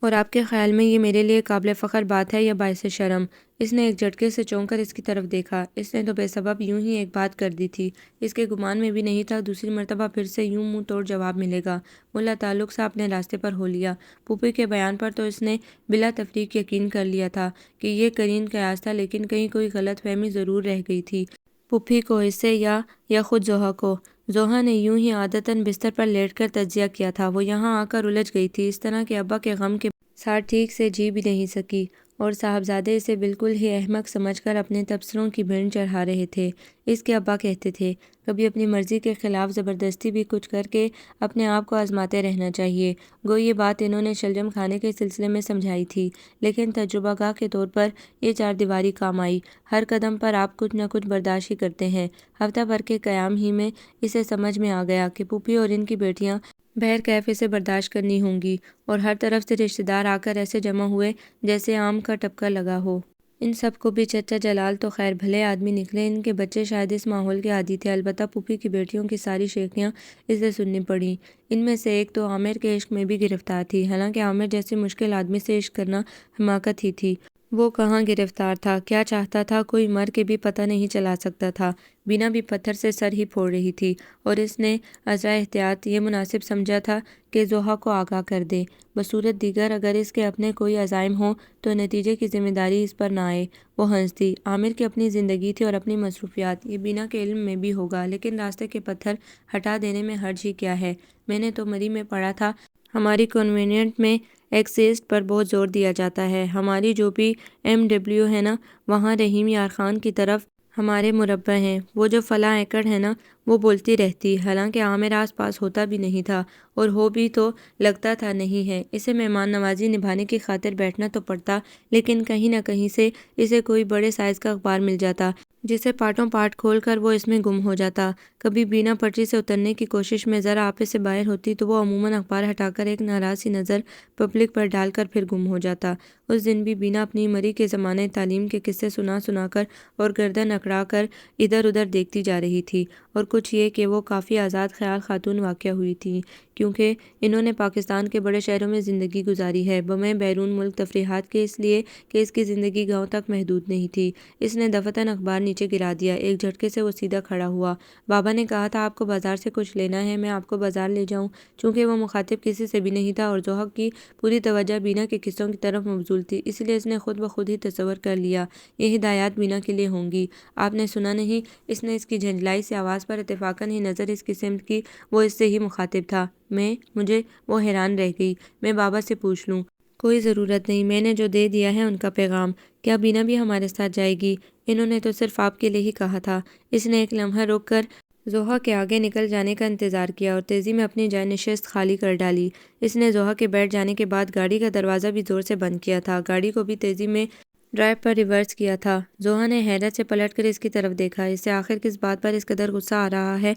[SPEAKER 1] اور آپ کے خیال میں یہ میرے لیے قابل فخر بات ہے یا باعث شرم؟ اس نے ایک جھٹکے سے چونک کر اس کی طرف دیکھا۔ اس نے تو بے سبب یوں ہی ایک بات کر دی تھی، اس کے گمان میں بھی نہیں تھا دوسری مرتبہ پھر سے یوں منہ توڑ جواب ملے گا۔ وہ لاتعلق سا اپنے راستے پر ہو لیا۔ پھوپھی کے بیان پر تو اس نے بلا تفریق یقین کر لیا تھا کہ یہ قرین قیاس تھا، لیکن کہیں کوئی غلط فہمی ضرور رہ گئی تھی۔ پھوپھی کو اس سے یا خود زوہا کو۔ زوہا نے یوں ہی عادتاً بستر پر لیٹ کر تجزیہ کیا تھا۔ وہ یہاں آ کر الجھ گئی تھی، اس طرح کہ ابا کے غم کے ساتھ ٹھیک سے جی بھی نہیں سکی، اور صاحبزادے اسے بالکل ہی احمق سمجھ کر اپنے تبصروں کی بھیڑ چڑھا رہے تھے۔ اس کے ابا کہتے تھے، کبھی اپنی مرضی کے خلاف زبردستی بھی کچھ کر کے اپنے آپ کو آزماتے رہنا چاہیے۔ گو یہ بات انہوں نے شلجم کھانے کے سلسلے میں سمجھائی تھی، لیکن تجربہ گاہ کے طور پر یہ 4 دیواری کام آئی۔ ہر قدم پر آپ کچھ نہ کچھ برداشت ہی کرتے ہیں۔ ہفتہ بھر کے قیام ہی میں اسے سمجھ میں آ گیا کہ پھوپھی اور ان کی بیٹیاں بہرکیف اسے برداشت کرنی ہوں گی، اور ہر طرف سے رشتہ دار آ کر ایسے جمع ہوئے جیسے آم کا ٹپکا لگا ہو۔ ان سب کو بھی چچا جلال تو خیر بھلے آدمی نکلے، ان کے بچے شاید اس ماحول کے عادی تھے۔ البتہ پھوپھی کی بیٹیوں کی ساری شیخیاں اسے سننی پڑیں۔ ان میں سے ایک تو عامر کے عشق میں بھی گرفتار تھی، حالانکہ عامر جیسے مشکل آدمی سے عشق کرنا حماقت ہی تھی۔ وہ کہاں گرفتار تھا، کیا چاہتا تھا، کوئی مر کے بھی پتہ نہیں چلا سکتا تھا۔ بینا بھی پتھر سے سر ہی پھوڑ رہی تھی، اور اس نے عذرا احتیاط یہ مناسب سمجھا تھا کہ زوہا کو آگاہ کر دے۔ بصورت دیگر اگر اس کے اپنے کوئی عزائم ہوں تو نتیجے کی ذمہ داری اس پر نہ آئے۔ وہ ہنس دی۔ عامر کی اپنی زندگی تھی اور اپنی مصروفیات، یہ بینا کے علم میں بھی ہوگا، لیکن راستے کے پتھر ہٹا دینے میں حرج ہی کیا ہے؟ میں نے تو مری میں پڑھا تھا، ہماری کانوینٹ میں ایکسیسٹ پر بہت زور دیا جاتا ہے۔ ہماری جو پی ایم ڈبلیو ہے نا، وہاں رحیم یار خان کی طرف ہمارے مربع ہیں، وہ جو فلاں ایکڑ ہے نا، وہ بولتی رہتی، حالانکہ عامر آس پاس ہوتا بھی نہیں تھا، اور ہو بھی تو لگتا تھا نہیں ہے۔ اسے مہمان نوازی نبھانے کی خاطر بیٹھنا تو پڑتا، لیکن کہیں نہ کہیں سے اسے کوئی بڑے سائز کا اخبار مل جاتا جسے پارٹوں پارٹ کھول کر وہ اس میں گم ہو جاتا۔ کبھی بینا پٹری سے اترنے کی کوشش میں ذرا آپے سے باہر ہوتی تو وہ عموماً اخبار ہٹا کر ایک ناراض سی نظر پبلک پر ڈال کر پھر گم ہو جاتا۔ اس دن بھی بینا اپنی مری کے زمانے تعلیم کے قصے سنا سنا کر اور گردن اکڑا کر ادھر ادھر دیکھتی جا رہی تھی، اور کچھ یہ کہ وہ کافی آزاد خیال خاتون واقع ہوئی تھی، کیونکہ انہوں نے پاکستان کے بڑے شہروں میں زندگی گزاری ہے، بمیں بیرون ملک تفریحات کے، اس لیے کہ اس کی زندگی گاؤں تک محدود نہیں تھی۔ اس نے دفعتاً اخبار نیچے گرا دیا، ایک جھٹکے سے وہ سیدھا کھڑا ہوا۔ بابا نے کہا تھا آپ کو بازار سے کچھ لینا ہے، میں آپ کو بازار لے جاؤں؟ چونکہ وہ مخاطب کسی سے بھی نہیں تھا اور ضحیٰ کی پوری توجہ بینا کے قصوں کی طرف مبذول تھی، اس لیے اس نے خود بخود ہی تصور کر لیا یہ ہدایات بینا کے لیے ہوں گی۔ آپ نے سنا نہیں؟ اس نے اس کی جھنجھلائی سی آواز پر اتفاقاً ہی نظر اس کی سمت کی، وہ اس سے ہی مخاطب تھا۔ مجھے وہ حیران رہ گئی، میں بابا سے پوچھ لوں؟ کوئی ضرورت نہیں، میں نے جو دے دیا ہے ان کا پیغام۔ کیا بینا بھی ہمارے ساتھ جائے گی؟ انہوں نے تو صرف آپ کے لیے ہی کہا تھا۔ اس نے ایک لمحہ رک کر ضحیٰ کے آگے نکل جانے کا انتظار کیا اور تیزی میں اپنی جائے نشست خالی کر ڈالی۔ اس نے ضحیٰ کے بیٹھ جانے کے بعد گاڑی کا دروازہ بھی زور سے بند کیا تھا، گاڑی کو بھی تیزی میں ڈرائیو پر ریورس کیا تھا۔ ضحیٰ نے حیرت سے پلٹ کر اس کی طرف دیکھا، اسے آخر کس بات پر اس قدر غصہ آ رہا ہے،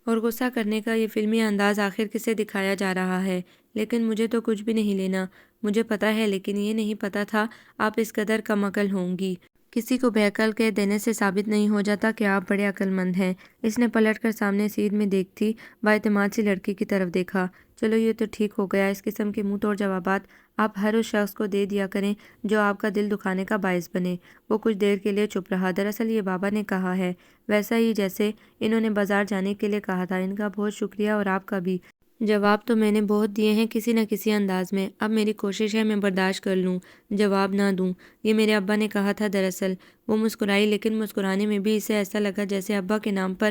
[SPEAKER 1] اور غصہ کرنے کا یہ فلمی انداز آخر کسے دکھایا جا رہا ہے؟ لیکن مجھے تو کچھ بھی نہیں لینا۔ مجھے پتا ہے، لیکن یہ نہیں پتا تھا آپ اس قدر کم عقل ہوں گی۔ کسی کو بے عقل کہہ دینے سے ثابت نہیں ہو جاتا کہ آپ بڑے عقل مند ہیں۔ اس نے پلٹ کر سامنے سیٹ میں دیکھتی بااعتماد سی لڑکی کی طرف دیکھا۔ چلو یہ تو ٹھیک ہو گیا، اس قسم کے منہ توڑ جوابات آپ ہر اس شخص کو دے دیا کریں جو آپ کا دل دکھانے کا باعث بنے۔ وہ کچھ دیر کے لیے چپ رہا۔ دراصل یہ بابا نے کہا ہے، ویسا ہی جیسے انہوں نے بازار جانے کے لیے کہا تھا۔ ان کا بہت شکریہ، اور آپ کا بھی۔ جواب تو میں نے بہت دیے ہیں کسی نہ کسی انداز میں، اب میری کوشش ہے میں برداشت کر لوں، جواب نہ دوں۔ یہ میرے ابا نے کہا تھا دراصل۔ وہ مسکرائی، لیکن مسکرانے میں بھی اسے ایسا لگا جیسے ابا کے نام پر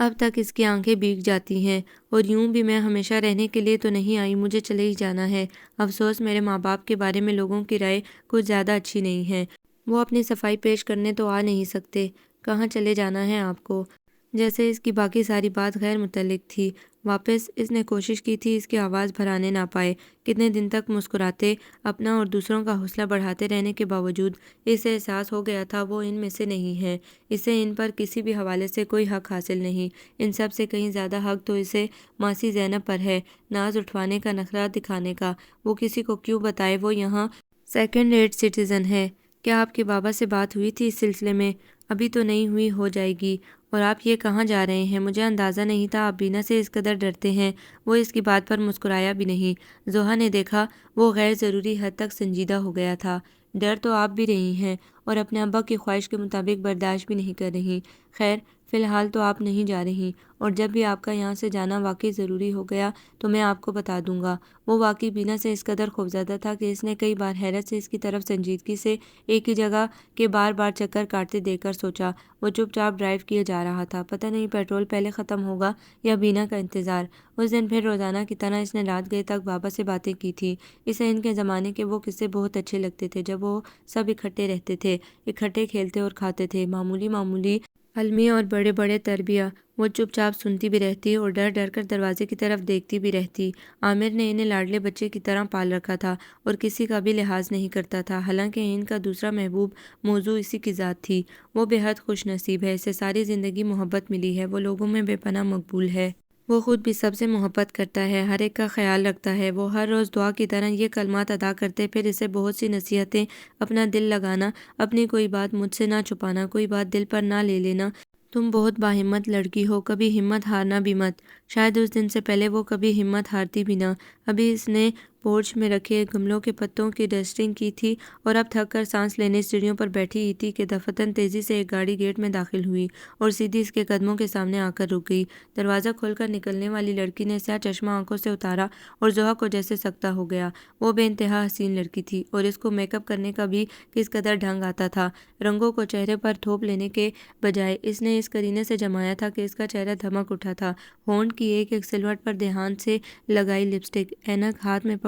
[SPEAKER 1] اب تک اس کی آنکھیں بھیگ جاتی ہیں۔ اور یوں بھی میں ہمیشہ رہنے کے لیے تو نہیں آئی، مجھے چلے ہی جانا ہے۔ افسوس، میرے ماں باپ کے بارے میں لوگوں کی رائے کچھ زیادہ اچھی نہیں ہے۔ وہ اپنی صفائی پیش کرنے تو آ نہیں سکتے۔ کہاں چلے جانا ہے آپ کو؟ جیسے اس کی باقی ساری بات غیر متعلق تھی۔ واپس اس نے کوشش کی تھی اس کی آواز بھرانے نہ پائے۔ کتنے دن تک مسکراتے، اپنا اور دوسروں کا حوصلہ بڑھاتے رہنے کے باوجود اسے احساس ہو گیا تھا وہ ان میں سے نہیں ہے۔ اسے ان پر کسی بھی حوالے سے کوئی حق حاصل نہیں۔ ان سب سے کہیں زیادہ حق تو اسے ماسی زینب پر ہے، ناز اٹھوانے کا، نخرہ دکھانے کا۔ وہ کسی کو کیوں بتائے وہ یہاں سیکنڈ ریٹ سٹیزن ہے؟ کیا آپ کے بابا سے بات ہوئی تھی اس سلسلے میں؟ ابھی تو نہیں ہوئی، ہو جائے گی۔ اور آپ یہ کہاں جا رہے ہیں؟ مجھے اندازہ نہیں تھا آپ بینا سے اس قدر ڈرتے ہیں۔ وہ اس کی بات پر مسکرایا بھی نہیں۔ ضحیٰ نے دیکھا وہ غیر ضروری حد تک سنجیدہ ہو گیا تھا۔ ڈر تو آپ بھی رہی ہیں، اور اپنے ابا کی خواہش کے مطابق برداشت بھی نہیں کر رہی۔ خیر، فی الحال تو آپ نہیں جا رہی، اور جب بھی آپ کا یہاں سے جانا واقعی ضروری ہو گیا تو میں آپ کو بتا دوں گا۔ وہ واقعی بینا سے اس قدر خوفزدہ تھا کہ اس نے کئی بار حیرت سے اس کی طرف سنجیدگی سے ایک ہی جگہ کے بار بار چکر کاٹتے دیکھ کر سوچا۔ وہ چپ چاپ ڈرائیو کیے جا رہا تھا، پتہ نہیں پیٹرول پہلے ختم ہوگا یا بینا کا انتظار۔ اس دن پھر روزانہ کی طرح اس نے رات گئے تک بابا سے باتیں کی تھی۔ اسے ان کے زمانے کے وہ قصے بہت اچھے لگتے تھے جب وہ سب اکٹھے رہتے تھے، اکٹھے کھیلتے اور کھاتے تھے، معمولی معمولی المیہ اور بڑے بڑے تربیہ۔ وہ چپ چاپ سنتی بھی رہتی اور ڈر ڈر کر دروازے کی طرف دیکھتی بھی رہتی۔ عامر نے انہیں لاڈلے بچے کی طرح پال رکھا تھا اور کسی کا بھی لحاظ نہیں کرتا تھا، حالانکہ ان کا دوسرا محبوب موضوع اسی کی ذات تھی۔ وہ بے حد خوش نصیب ہے، اسے ساری زندگی محبت ملی ہے، وہ لوگوں میں بے پناہ مقبول ہے۔ وہ خود بھی سب سے محبت کرتا ہے، ہر ایک کا خیال رکھتا ہے۔ وہ ہر روز دعا کی طرح یہ کلمات ادا کرتے، پھر اسے بہت سی نصیحتیں، اپنا دل لگانا، اپنی کوئی بات مجھ سے نہ چھپانا، کوئی بات دل پر نہ لے لینا۔ تم بہت باہمت لڑکی ہو، کبھی ہمت ہارنا بھی مت۔ شاید اس دن سے پہلے وہ کبھی ہمت ہارتی بھی نہ۔ ابھی اس نے پورچ میں رکھے گملوں کے پتوں کی ڈسٹنگ کی تھی اور اب تھک کر سانس لینے سیڑھیوں پر بیٹھی ہی تھی کہ دفعتاً تیزی سے ایک گاڑی گیٹ میں داخل ہوئی اور سیدھی اس کے قدموں کے سامنے آ کر رک گئی۔ دروازہ کھول کر نکلنے والی لڑکی نے سیاہ چشمہ آنکھوں سے اتارا اور ضحیٰ کو جیسے سکتہ ہو گیا۔ وہ بے انتہا حسین لڑکی تھی، اور اس کو میک اپ کرنے کا بھی کس قدر ڈھنگ آتا تھا۔ رنگوں کو چہرے پر تھوپ لینے کے بجائے اس نے اس قرینے سے جمایا تھا کہ اس کا چہرہ دھمک اٹھا تھا۔ ہونٹ کی ایک ایک سلوٹ پر دھیان سے لگائی لپسٹک، اینک ہاتھ میں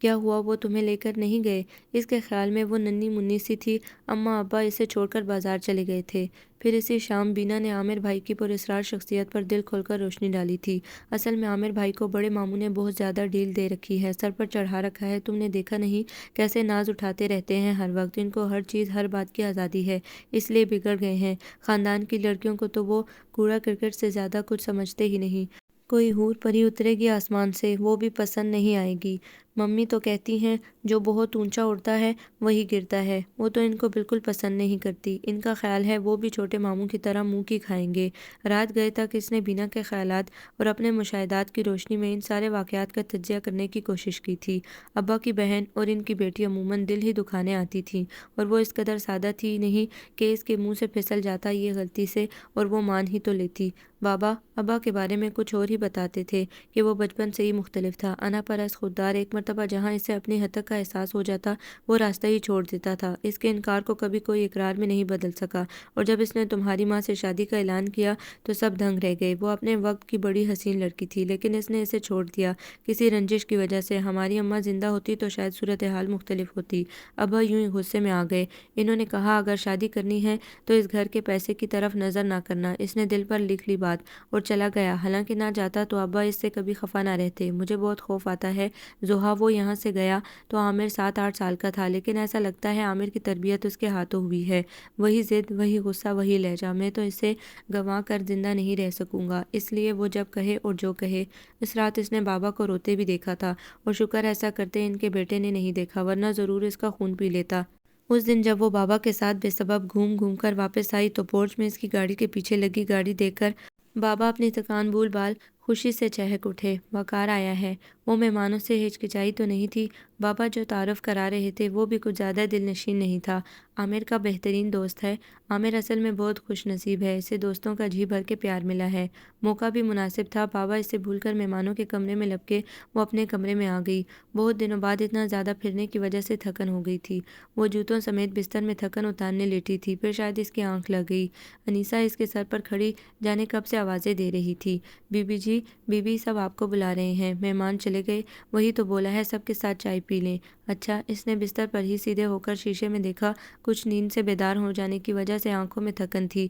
[SPEAKER 1] کیا ہوا وہ تمہیں لے کر نہیں گئے؟ اس کے خیال میں وہ ننھی منی سی تھی۔ اماں ابا اسے چھوڑ کر بازار چلے گئے تھے۔ پھر اسی شام بینا نے عامر بھائی کی پراسرار شخصیت پر دل کھول کر روشنی ڈالی تھی۔ اصل میں عامر بھائی کو بڑے ماموں نے بہت زیادہ ڈیل دے رکھی ہے، سر پر چڑھا رکھا ہے۔ تم نے دیکھا نہیں کیسے ناز اٹھاتے رہتے ہیں ہر وقت؟ ان کو ہر چیز ہر بات کی آزادی ہے، اس لیے بگڑ گئے ہیں۔ خاندان کی لڑکیوں کو تو وہ کوڑا کرکٹ سے زیادہ کچھ سمجھتے ہی نہیں۔ کوئی حور پری اترے گی آسمان سے، وہ بھی پسند نہیں آئے گی۔ ممی تو کہتی ہیں جو بہت اونچا اڑتا ہے وہی گرتا ہے، وہ تو ان کو بالکل پسند نہیں کرتی۔ ان کا خیال ہے وہ بھی چھوٹے ماموں کی طرح منہ کی کھائیں گے۔ رات گئے تک اس نے بینا کے خیالات اور اپنے مشاہدات کی روشنی میں ان سارے واقعات کا تجزیہ کرنے کی کوشش کی تھی۔ ابا کی بہن اور ان کی بیٹی عموماً دل ہی دکھانے آتی تھیں، اور وہ اس قدر سادہ تھی نہیں کہ اس کے منہ سے پھسل جاتا یہ غلطی سے اور وہ مان ہی تو لیتی۔ بابا ابا کے بارے میں کچھ اور ہی بتاتے تھے کہ وہ بچپن سے ہی مختلف تھا، انا پرست، خوددار۔ ایک مرتبہ جہاں اسے اپنی حد تک کا احساس ہو جاتا وہ راستہ ہی چھوڑ دیتا تھا۔ اس کے انکار کو کبھی کوئی اقرار میں نہیں بدل سکا، اور جب اس نے تمہاری ماں سے شادی کا اعلان کیا تو سب دنگ رہ گئے۔ وہ اپنے وقت کی بڑی حسین لڑکی تھی، لیکن اس نے اسے چھوڑ دیا کسی رنجش کی وجہ سے۔ ہماری اماں زندہ ہوتی تو شاید صورتحال مختلف ہوتی۔ ابا یوں ہی غصے میں آ گئے۔ انہوں نے کہا اگر شادی کرنی ہے تو اس گھر کے پیسے کی طرف نظر نہ کرنا۔ اس نے دل پر لکھ لی بات اور چلا گیا۔ حالانکہ نہ جاتا تو ابا اس سے کبھی خفا نہ رہتے۔ مجھے بہت خوف آتا ہے زوہا۔ وہ یہاں سے گیا تو عامر 7-8 سال کا تھا، لیکن ایسا لگتا ہے عامر کی تربیت اس کے ہاتھوں ہوئی ہے۔ وہی ضد، وہی غصہ، وہی لہجہ۔ میں تو اسے گنوا کر زندہ نہیں رہ سکوں گا، اس لیے وہ جب کہے اور جو کہے۔ اس رات اس نے بابا کو روتے بھی دیکھا تھا، اور شکر ایسا کرتے ان کے بیٹے نے نہیں دیکھا، ورنہ ضرور اس کا خون پی لیتا۔ اس دن جب وہ بابا کے ساتھ بے سبب گھوم گھوم کر واپس آئی تو پورچ میں اس کی گاڑی کے پیچھے لگی گاڑی دیکھ کر بابا اپنی تکان بھول بال خوشی سے چہک اٹھے۔ وقار آیا ہے۔ وہ مہمانوں سے ہچکچائی تو نہیں تھی۔ بابا جو تعارف کرا رہے تھے وہ بھی کچھ زیادہ دل نشین نہیں تھا۔ عامر کا بہترین دوست ہے۔ عامر اصل میں بہت خوش نصیب ہے، اسے دوستوں کا جی بھر کے پیار ملا ہے۔ موقع بھی مناسب تھا۔ بابا اسے بھول کر مہمانوں کے کمرے میں لپکے وہ اپنے کمرے میں آ گئی۔ بہت دنوں بعد اتنا زیادہ پھرنے کی وجہ سے تھکن ہو گئی تھی۔ وہ جوتوں سمیت بستر میں تھکن اتارنے لیٹی تھی، پھر شاید اس کی آنکھ لگ گئی۔ انیسہ اس کے سر پر کھڑی جانے کب سے آوازیں دے رہی تھی، بی بی جی، بی بی، سب آپ کو بلا رہے ہیں۔ مہمان چلے گئے؟ وہی تو بولا ہے سب کے ساتھ چائے پی لیں۔ اچھا۔ اس نے بستر پر ہی سیدھے ہو کر شیشے میں دیکھا۔ کچھ نیند سے بیدار ہو جانے کی وجہ سے آنکھوں میں تھکن تھی۔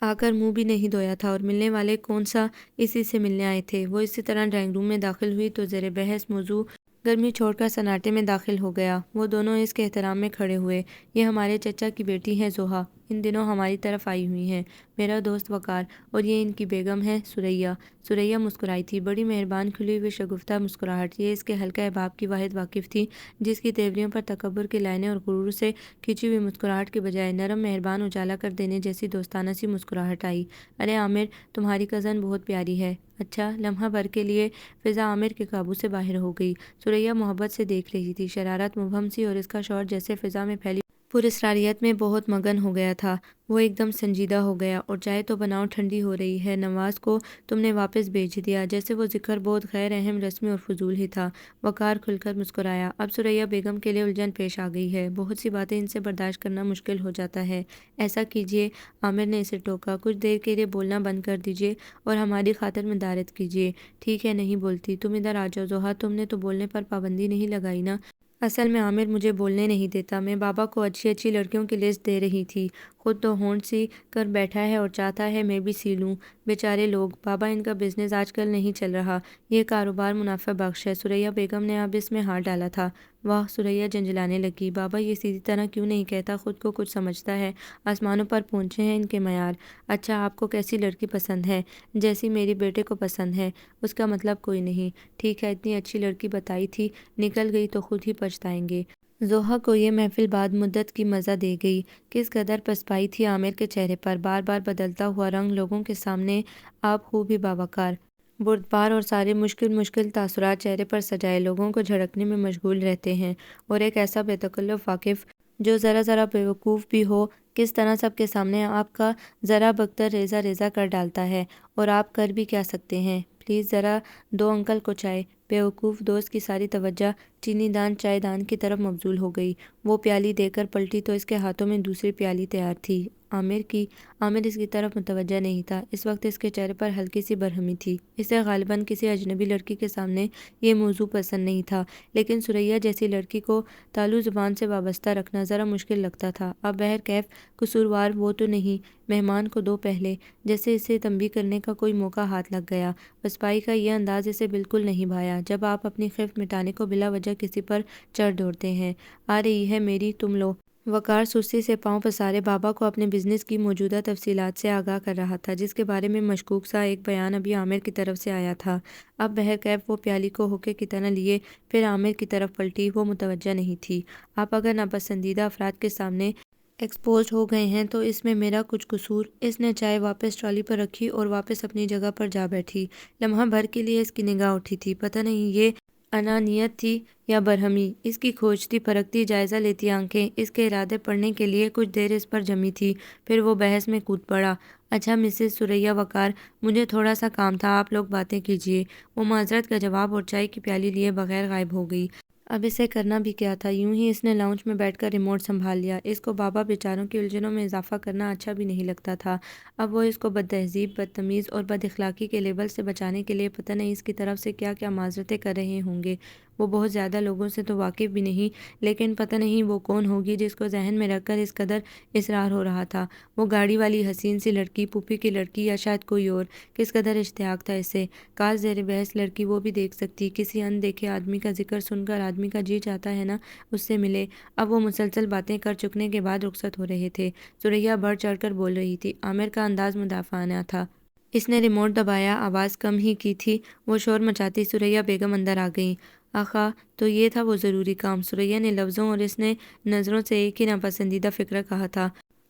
[SPEAKER 1] آ کر منہ بھی نہیں دھویا تھا، اور ملنے والے کون سا اسی سے ملنے آئے تھے۔ وہ اسی طرح ڈرائنگ روم میں داخل ہوئی تو زیر بحث موضوع گرمی چھوڑ کر سناٹے میں داخل ہو گیا۔ وہ دونوں اس کے احترام میں کھڑے ہوئے۔ یہ ہمارے چچا کی بیٹی ہیں زوہا، ان دنوں ہماری طرف آئی ہوئی ہیں۔ میرا دوست وقار، اور یہ ان کی بیگم ہے ثریا۔ ثریا مسکرائی تھی، بڑی مہربان کھلی ہوئی شگفتہ مسکراہٹ۔ یہ اس کے حلقہ احباب کی واحد واقف تھی، جس کی تیوریوں پر تکبر کے لائنیں اور غرور سے کھنچی ہوئی مسکراہٹ کے بجائے نرم مہربان اجالا کر دینے جیسی دوستانہ سی مسکراہٹ آئی۔ ارے عامر، تمہاری کزن بہت پیاری ہے۔ اچھا۔ لمحہ بھر کے لیے فضا عامر کے قابو سے باہر ہو گئی۔ ثریا محبت سے دیکھ رہی تھی، شرارت مبہم سی، اور اس کا شوہر جیسے فضا میں پھیلی پراسراریت میں بہت مگن ہو گیا تھا۔ وہ ایک دم سنجیدہ ہو گیا۔ اور چائے تو بناؤ، ٹھنڈی ہو رہی ہے۔ نواز کو تم نے واپس بھیج دیا؟ جیسے وہ ذکر بہت غیر اہم، رسمی اور فضول ہی تھا۔ وقار کھل کر مسکرایا۔ اب ثریا بیگم کے لیے الجھن پیش آ گئی ہے، بہت سی باتیں ان سے برداشت کرنا مشکل ہو جاتا ہے۔ ایسا کیجیے، عامر نے اسے ٹوکا، کچھ دیر کے لیے بولنا بند کر دیجیے اور ہماری خاطر مدارت کیجیے۔ ٹھیک ہے، نہیں بولتی۔ تم ادھر آ جاؤ زوہا، تم نے تو بولنے پر پابندی نہیں لگائی نا؟ اصل میں عامر مجھے بولنے نہیں دیتا۔ میں بابا کو اچھی اچھی لڑکیوں کی لسٹ دے رہی تھی، خود تو ہونٹ سی کر بیٹھا ہے اور چاہتا ہے میں بھی سی لوں۔ بیچارے لوگ۔ بابا، ان کا بزنس آج کل نہیں چل رہا، یہ کاروبار منافع بخش ہے۔ ثریا بیگم نے اب اس میں ہاتھ ڈالا تھا۔ واہ! ثریا جھنجھلانے لگی۔ بابا یہ سیدھی طرح کیوں نہیں کہتا؟ خود کو کچھ سمجھتا ہے؟ آسمانوں پر پہنچے ہیں ان کے معیار۔ اچھا، آپ کو کیسی لڑکی پسند ہے؟ جیسی میری بیٹے کو پسند ہے۔ اس کا مطلب کوئی نہیں۔ ٹھیک ہے، اتنی اچھی لڑکی بتائی تھی، نکل گئی تو خود ہی پچھتائیں گے۔ زوہا کو یہ محفل بعد مدت کی مزہ دے گئی۔ کس قدر پسپائی تھی عامر کے چہرے پر، بار بار بدلتا ہوا رنگ لوگوں کے سامنے آپ خوب ہی باوقار، بردبار، اور سارے مشکل تاثرات چہرے پر سجائے لوگوں کو جھڑکنے میں مشغول رہتے ہیں۔ اور ایک ایسا بے تکلف واقف جو ذرا بیوقوف بھی ہو، کس طرح سب کے سامنے آپ کا ذرا بکتر ریزہ ریزہ کر ڈالتا ہے، اور آپ کر بھی کیا سکتے ہیں؟ پلیز ذرا دو انکل کو چائے۔ بیوقوف دوست کی ساری توجہ چینی دان چائے دان کی طرف مبذول ہو گئی۔ وہ پیالی دے کر پلٹی تو اس کے ہاتھوں میں دوسری پیالی تیار تھی۔ عامر کی۔ عامر اس کی طرف متوجہ نہیں تھا۔ اس وقت اس کے چہرے پر ہلکی سی برہمی تھی۔ اسے غالباً کسی اجنبی لڑکی کے سامنے یہ موضوع پسند نہیں تھا، لیکن ثریا جیسی لڑکی کو تالو زبان سے وابستہ رکھنا ذرا مشکل لگتا تھا۔ اب بہرکیف قصوروار وہ تو نہیں، مہمان کو دو پہلے، جیسے اسے تنبیہ کرنے کا کوئی موقع ہاتھ لگ گیا۔ پسپائی کا یہ انداز اسے بالکل نہیں بھایا، جب آپ اپنی خفت مٹانے کو بلا وجہ کسی پر چڑھ دوڑتے ہیں۔ آ رہی ہے میری، تم لو۔ وقار سستی سے پاؤں پسارے بابا کو اپنے بزنس کی موجودہ تفصیلات سے آگاہ کر رہا تھا، جس کے بارے میں مشکوک سا ایک بیان ابھی عامر کی طرف سے آیا تھا۔ اب بہرکیف وہ پیالی کو ہوکے کی طرح لیے پھر عامر کی طرف پلٹی۔ وہ متوجہ نہیں تھی۔ آپ اگر ناپسندیدہ افراد کے سامنے ایکسپوزڈ ہو گئے ہیں تو اس میں میرا کچھ قصور؟ اس نے چائے واپس ٹرالی پر رکھی اور واپس اپنی جگہ پر جا بیٹھی۔ لمحہ بھر کے لیے اس کی نگاہ اٹھی تھی۔ پتہ نہیں یہ انانیت تھی یا برہمی، اس کی کھوجتی پرکھتی جائزہ لیتی آنکھیں اس کے ارادے پڑھنے کے لیے کچھ دیر اس پر جمی تھی۔ پھر وہ بحث میں کود پڑا۔ اچھا مسز ثریا وقار، مجھے تھوڑا سا کام تھا، آپ لوگ باتیں کیجیے۔ وہ معذرت کا جواب اور چائے کی پیالی لیے بغیر غائب ہو گئی۔ اب اسے کرنا بھی کیا تھا؟ یوں ہی اس نے لاؤنج میں بیٹھ کر ریموٹ سنبھال لیا۔ اس کو بابا بیچاروں کی الجھنوں میں اضافہ کرنا اچھا بھی نہیں لگتا تھا۔ اب وہ اس کو بد تہذیب، بدتمیز اور بد اخلاقی کے لیبل سے بچانے کے لیے پتہ نہیں اس کی طرف سے کیا کیا معذرتیں کر رہے ہوں گے۔ وہ بہت زیادہ لوگوں سے تو واقف بھی نہیں، لیکن پتہ نہیں وہ کون ہوگی جس کو ذہن میں رکھ کر اس قدر اصرار ہو رہا تھا۔ وہ گاڑی والی حسین سی لڑکی، پھوپھی کی لڑکی یا شاید کوئی اور؟ کس قدر اشتیاق تھا اسے۔ کاش زیر بحث لڑکی وہ بھی دیکھ سکتی۔ کسی ان دیکھے آدمی کا ذکر سن کر آدمی کا جی چاہتا ہے نا اس سے ملے۔ اب وہ مسلسل باتیں کر چکنے کے بعد رخصت ہو رہے تھے۔ ثریا بڑھ چڑھ کر بول رہی تھی۔ عامر کا انداز مدافعانہ تھا۔ اس نے ریموٹ دبایا، آواز کم ہی کی تھی۔ وہ شور مچاتی ثریا بیگم اندر آ گئیں۔ آخا تو یہ تھا وہ ضروری کام؟ ثریا نے لفظوں اور اس نے نظروں سے ایک ہی ناپسندیدہ فقرہ کہا تھا۔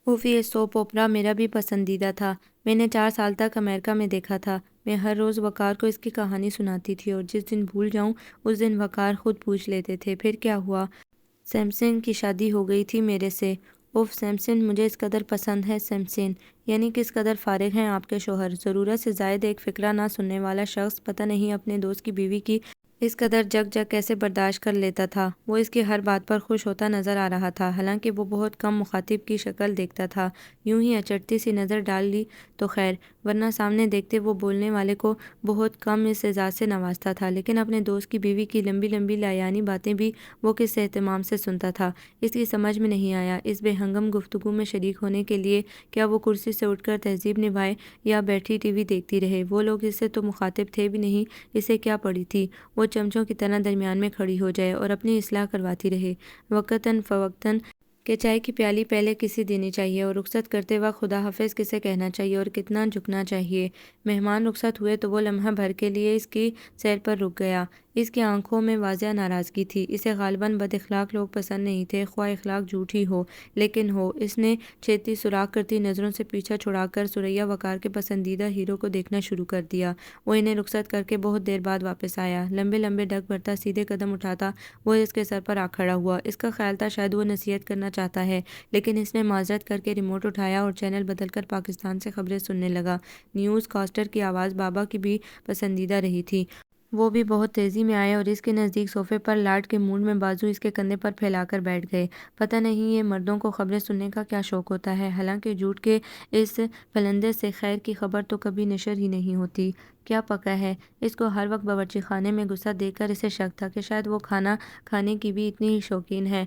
[SPEAKER 1] اف، یہ سوپ اوپرا میرا بھی پسندیدہ تھا۔ میں نے 4 سال تک امریکہ میں دیکھا تھا۔ میں ہر روز وقار کو اس کی کہانی سناتی تھی اور جس دن بھول جاؤں اس دن وقار خود پوچھ لیتے تھے پھر کیا ہوا؟ سیمسن کی شادی ہو گئی تھی میرے سے۔ اف، سیمسن مجھے اس قدر پسند ہے۔ سیمسن یعنی کس قدر فارغ ہیں آپ کے شوہر؟ ضرورت سے زائد ایک فقرہ نہ سننے والا شخص پتہ نہیں اپنے دوست کی بیوی کی اس قدر جگ جگ کیسے برداشت کر لیتا تھا۔ وہ اس کی ہر بات پر خوش ہوتا نظر آ رہا تھا، حالانکہ وہ بہت کم مخاطب کی شکل دیکھتا تھا۔ یوں ہی اچٹتی سی نظر ڈال لی تو خیر، ورنہ سامنے دیکھتے وہ بولنے والے کو بہت کم اس اعزاز سے نوازتا تھا، لیکن اپنے دوست کی بیوی کی لمبی لمبی لایانی باتیں بھی وہ کس اہتمام سے سنتا تھا۔ اس کی سمجھ میں نہیں آیا اس بے ہنگم گفتگو میں شریک ہونے کے لیے کیا وہ کرسی سے اٹھ کر تہذیب نبھائے یا بیٹھی ٹی وی دیکھتی رہے۔ وہ لوگ اس سے تو مخاطب تھے بھی نہیں، اسے کیا پڑی تھی وہ چمچوں کی طرح درمیان میں کھڑی ہو جائے اور اپنی اصلاح کرواتی رہے، وقتاً فوقتاً کہ چائے کی پیالی پہلے کسی دینی چاہیے اور رخصت کرتے وقت خدا حافظ کسے کہنا چاہیے اور کتنا جھکنا چاہیے۔ مہمان رخصت ہوئے تو وہ لمحہ بھر کے لیے اس کی سیر پر رک گیا۔ اس کی آنکھوں میں واضح ناراضگی تھی۔ اسے غالباً بد اخلاق لوگ پسند نہیں تھے، خواہ اخلاق جھوٹ ہی ہو لیکن ہو۔ اس نے چھیتی سوراخ کرتی نظروں سے پیچھا چھڑا کر ثریا وقار کے پسندیدہ ہیرو کو دیکھنا شروع کر دیا۔ وہ انہیں رخصت کر کے بہت دیر بعد واپس آیا۔ لمبے لمبے ڈگ بھرتا، سیدھے قدم اٹھاتا وہ اس کے سر پر آ کھڑا ہوا۔ اس کا خیال تھا شاید وہ نصیحت کرنا چاہتا ہے، لیکن اس نے معذرت کر کے ریموٹ اٹھایا اور چینل بدل کر پاکستان سے خبریں سننے لگا۔ نیوز کاسٹر کی آواز بابا کی بھی پسندیدہ رہی تھی۔ وہ بھی بہت تیزی میں آئے اور اس کے نزدیک صوفے پر لاڈ کے موڈ میں بازو اس کے کندھے پر پھیلا کر بیٹھ گئے۔ پتہ نہیں یہ مردوں کو خبریں سننے کا کیا شوق ہوتا ہے، حالانکہ جھوٹ کے اس پلندے سے خیر کی خبر تو کبھی نشر ہی نہیں ہوتی۔ کیا پکا ہے؟ اس کو ہر وقت باورچی خانے میں گھسا دیکھ کر اسے شک تھا کہ شاید وہ کھانا کھانے کی بھی اتنی ہی شوقین ہے،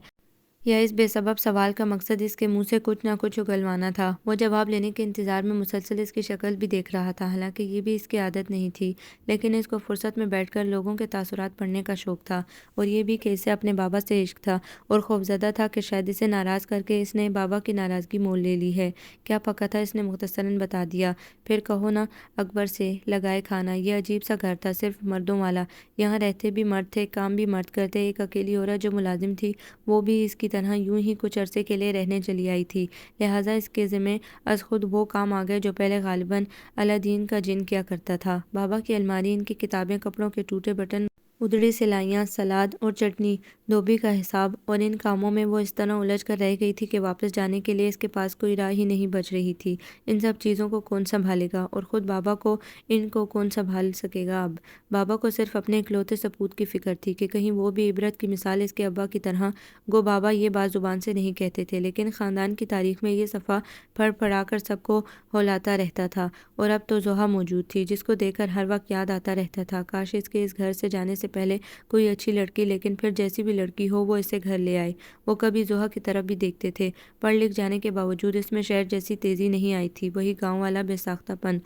[SPEAKER 1] یا اس بے سبب سوال کا مقصد اس کے منہ سے کچھ نہ کچھ اگلوانا تھا۔ وہ جواب لینے کے انتظار میں مسلسل اس کی شکل بھی دیکھ رہا تھا، حالانکہ یہ بھی اس کی عادت نہیں تھی، لیکن اس کو فرصت میں بیٹھ کر لوگوں کے تاثرات پڑھنے کا شوق تھا، اور یہ بھی کہ اسے اپنے بابا سے عشق تھا، اور خوفزدہ تھا کہ شاید اسے ناراض کر کے اس نے بابا کی ناراضگی مول لے لی ہے۔ کیا پکا تھا اس نے مختصراً بتا دیا۔ پھر کہو نا اکبر سے لگائے کھانا۔ یہ عجیب سا گھر تھا، صرف مردوں والا۔ یہاں رہتے بھی مرد تھے، کام بھی مرد کرتے۔ ایک اکیلی عورت جو ملازم تھی، وہ بھی اس کی طرح یوں ہی کچھ عرصے کے لیے رہنے چلی آئی تھی، لہٰذا اس کے ذمے از خود وہ کام آ گئے جو پہلے غالباً الادین کا جن کیا کرتا تھا۔ بابا کی الماری، ان کی کتابیں، کپڑوں کے ٹوٹے بٹن ادڑی سلائیاں، سلاد اور چٹنی، دھوبی کا حساب، اور ان کاموں میں وہ اس طرح الجھ کر رہ گئی تھی کہ واپس جانے کے لیے اس کے پاس کوئی راہ ہی نہیں بچ رہی تھی۔ ان سب چیزوں کو کون سنبھالے گا، اور خود بابا کو ان کو کون سنبھال سکے گا اب؟ بابا کو صرف اپنے اکلوتے سپوت کی فکر تھی کہ کہیں وہ بھی عبرت کی مثال اس کے ابا کی طرح، گو بابا یہ بات زبان سے نہیں کہتے تھے لیکن خاندان کی تاریخ میں یہ صفحہ پڑھ پڑھا کر سب کو ہلاتا رہتا تھا۔ اور اب تو زحا موجود تھی جس کو دیکھ کر ہر وقت یاد آتا رہتا تھا، کاش اس کے اس گھر سے جانے سے پہلے کوئی اچھی لڑکی، لیکن پھر جیسی بھی لڑکی ہو وہ اسے گھر لے آئے۔ وہ کبھی زحا کی طرف بھی دیکھتے تھے، پڑھ لکھ جانے کے باوجود اس میں شہر جیسی تیزی نہیں آئی تھی، وہی گاؤں والا بے ساختہ پن۔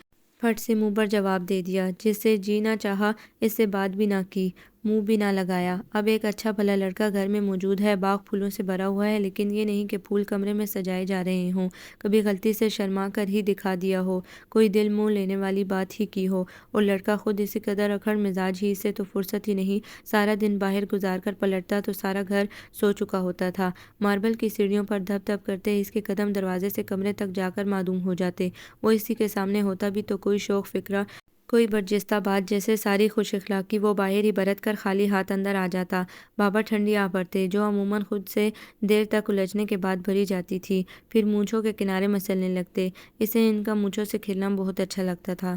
[SPEAKER 1] پھٹ سے منہ پر جواب دے دیا، جس سے جی نہ چاہا اس سے بات بھی نہ کی، منہ بھی نہ لگایا۔ اب ایک اچھا بھلا لڑکا گھر میں موجود ہے، باغ پھولوں سے بھرا ہوا ہے، لیکن یہ نہیں کہ پھول کمرے میں سجائے جا رہے ہوں، کبھی غلطی سے شرما کر ہی دکھا دیا ہو، کوئی دل منہ لینے والی بات ہی کی ہو، اور لڑکا خود اسی قدر اکھڑ مزاج ہی سے تو فرصت ہی نہیں، سارا دن باہر گزار کر پلٹتا تو سارا گھر سو چکا ہوتا تھا، ماربل کی سیڑھیوں پر دھپ دھپ کرتے اس کے قدم دروازے سے کمرے تک جا کر معدوم ہو جاتے، وہ اسی کے سامنے ہوتا بھی تو کوئی شوق فکرہ، کوئی برجستہ بات، جیسے ساری خوش اخلاقی وہ باہر ہی برت کر خالی ہاتھ اندر آ جاتا۔ بابا ٹھنڈی آ پڑتے، جو عموماً خود سے دیر تک الجھنے کے بعد بھری جاتی تھی، پھر مونچھوں کے کنارے مسلنے لگتے، اسے ان کا مونچھوں سے کھیلنا بہت اچھا لگتا تھا۔